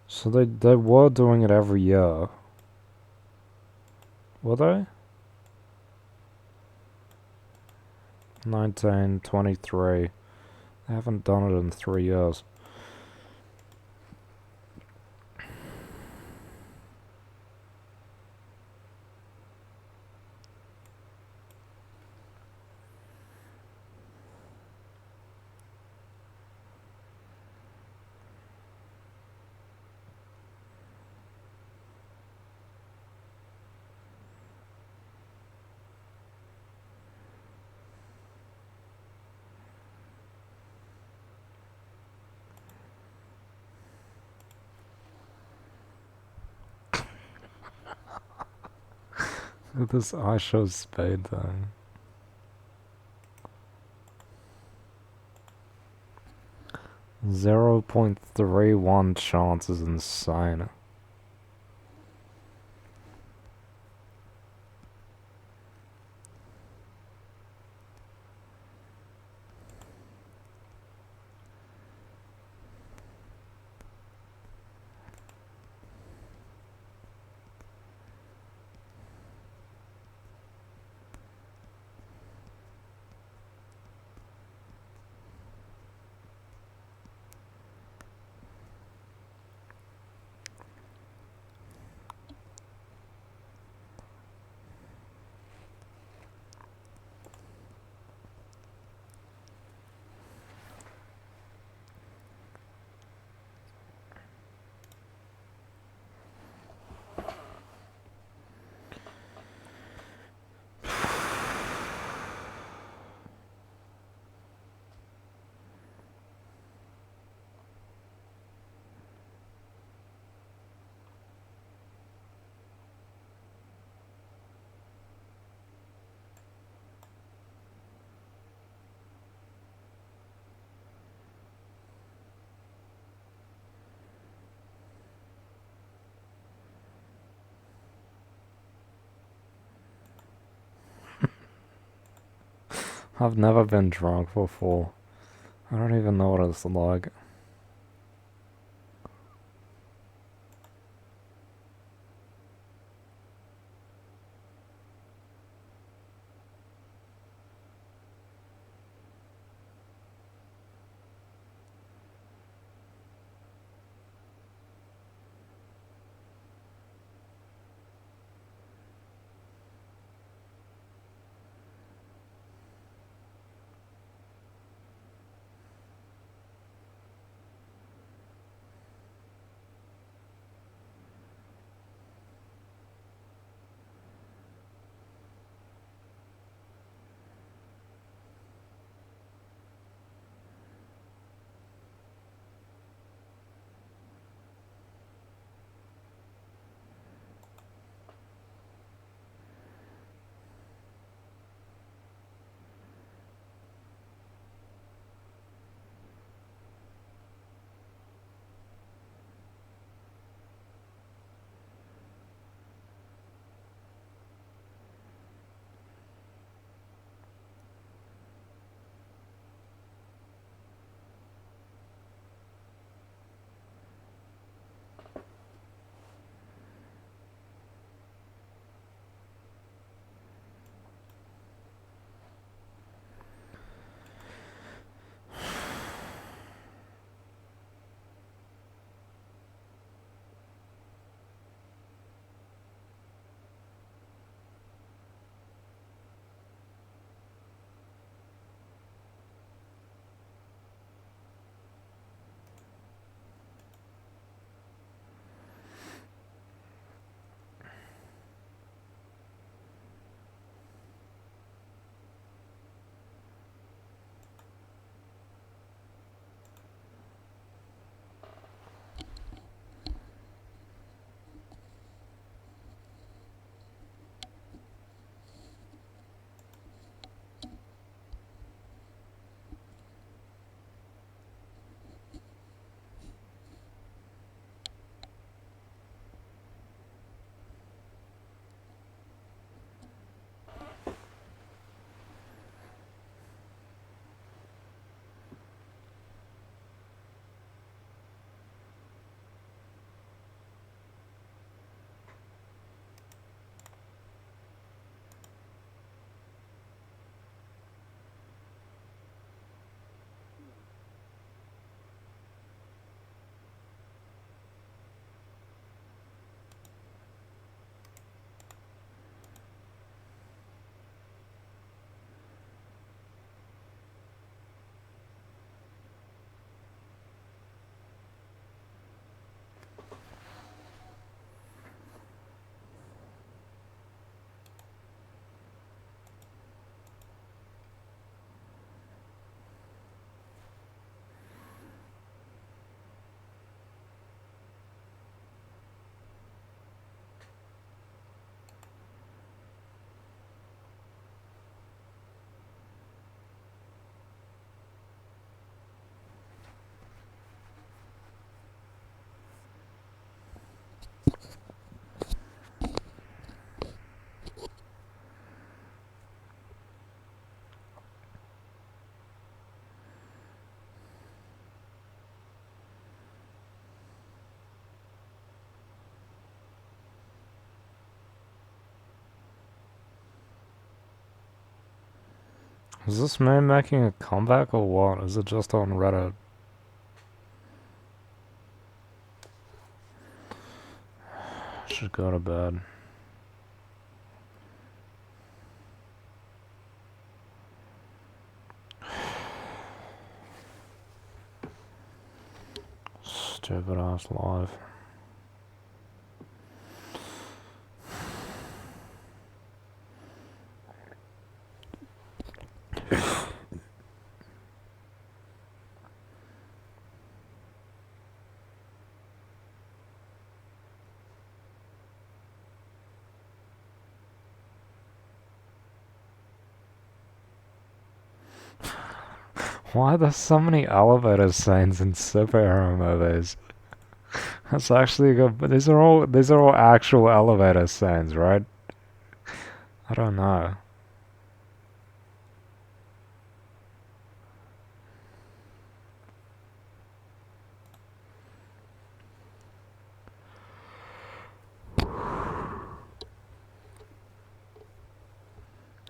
A: So they were doing it every year. Were they? 19, 23. They haven't done it in 3 years. Look at this I show spade thing. 0.31 chance is insane. I've never been drunk before. I don't even know what it's like. Is this man making a comeback or what? Is it just on Reddit? Should go to bed. Stupid ass life. Why are there so many elevator scenes in superhero movies? That's actually good, but these are all actual elevator scenes, right? I don't know.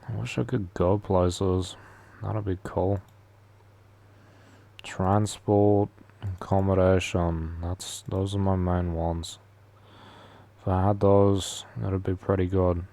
A: I wish I could go places. That'd be cool. Transport, accommodation. Those are my main ones. If I had those, that'd be pretty good.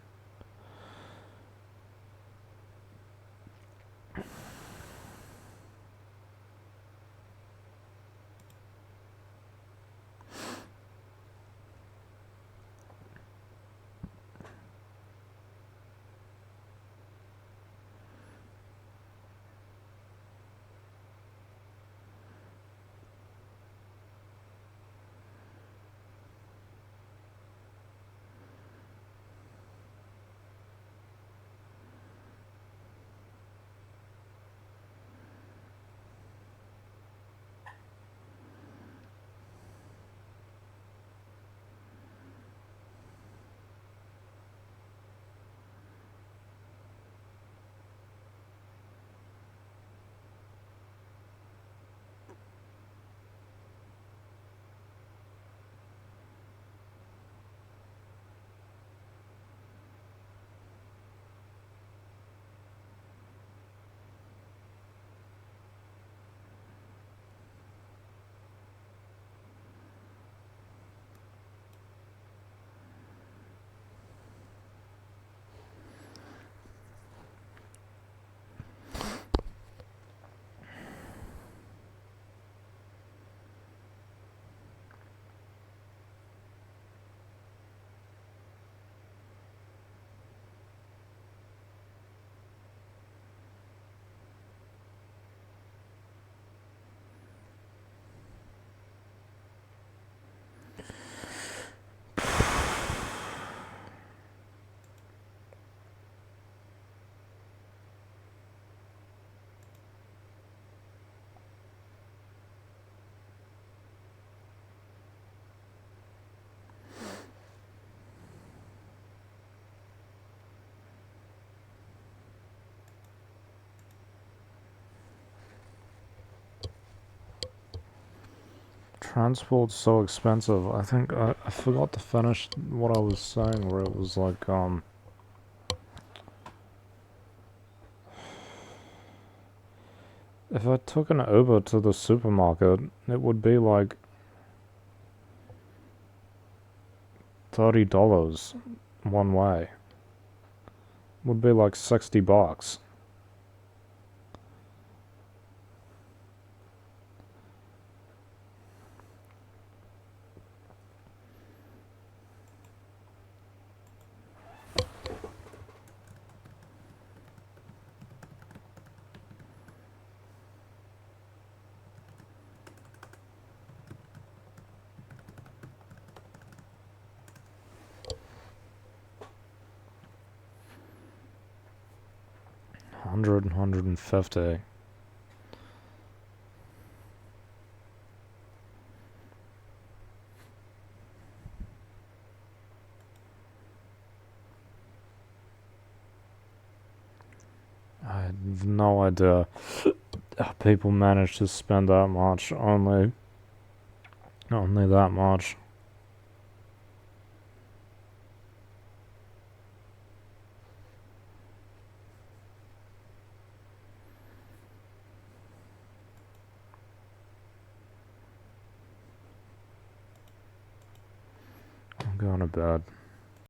A: Transport's so expensive. I think I forgot to finish what I was saying where it was like, if I took an Uber to the supermarket, it would be like $30 one way. Would be like $60. $150. have no idea how people manage to spend that much. Only that much. I'm going to bed.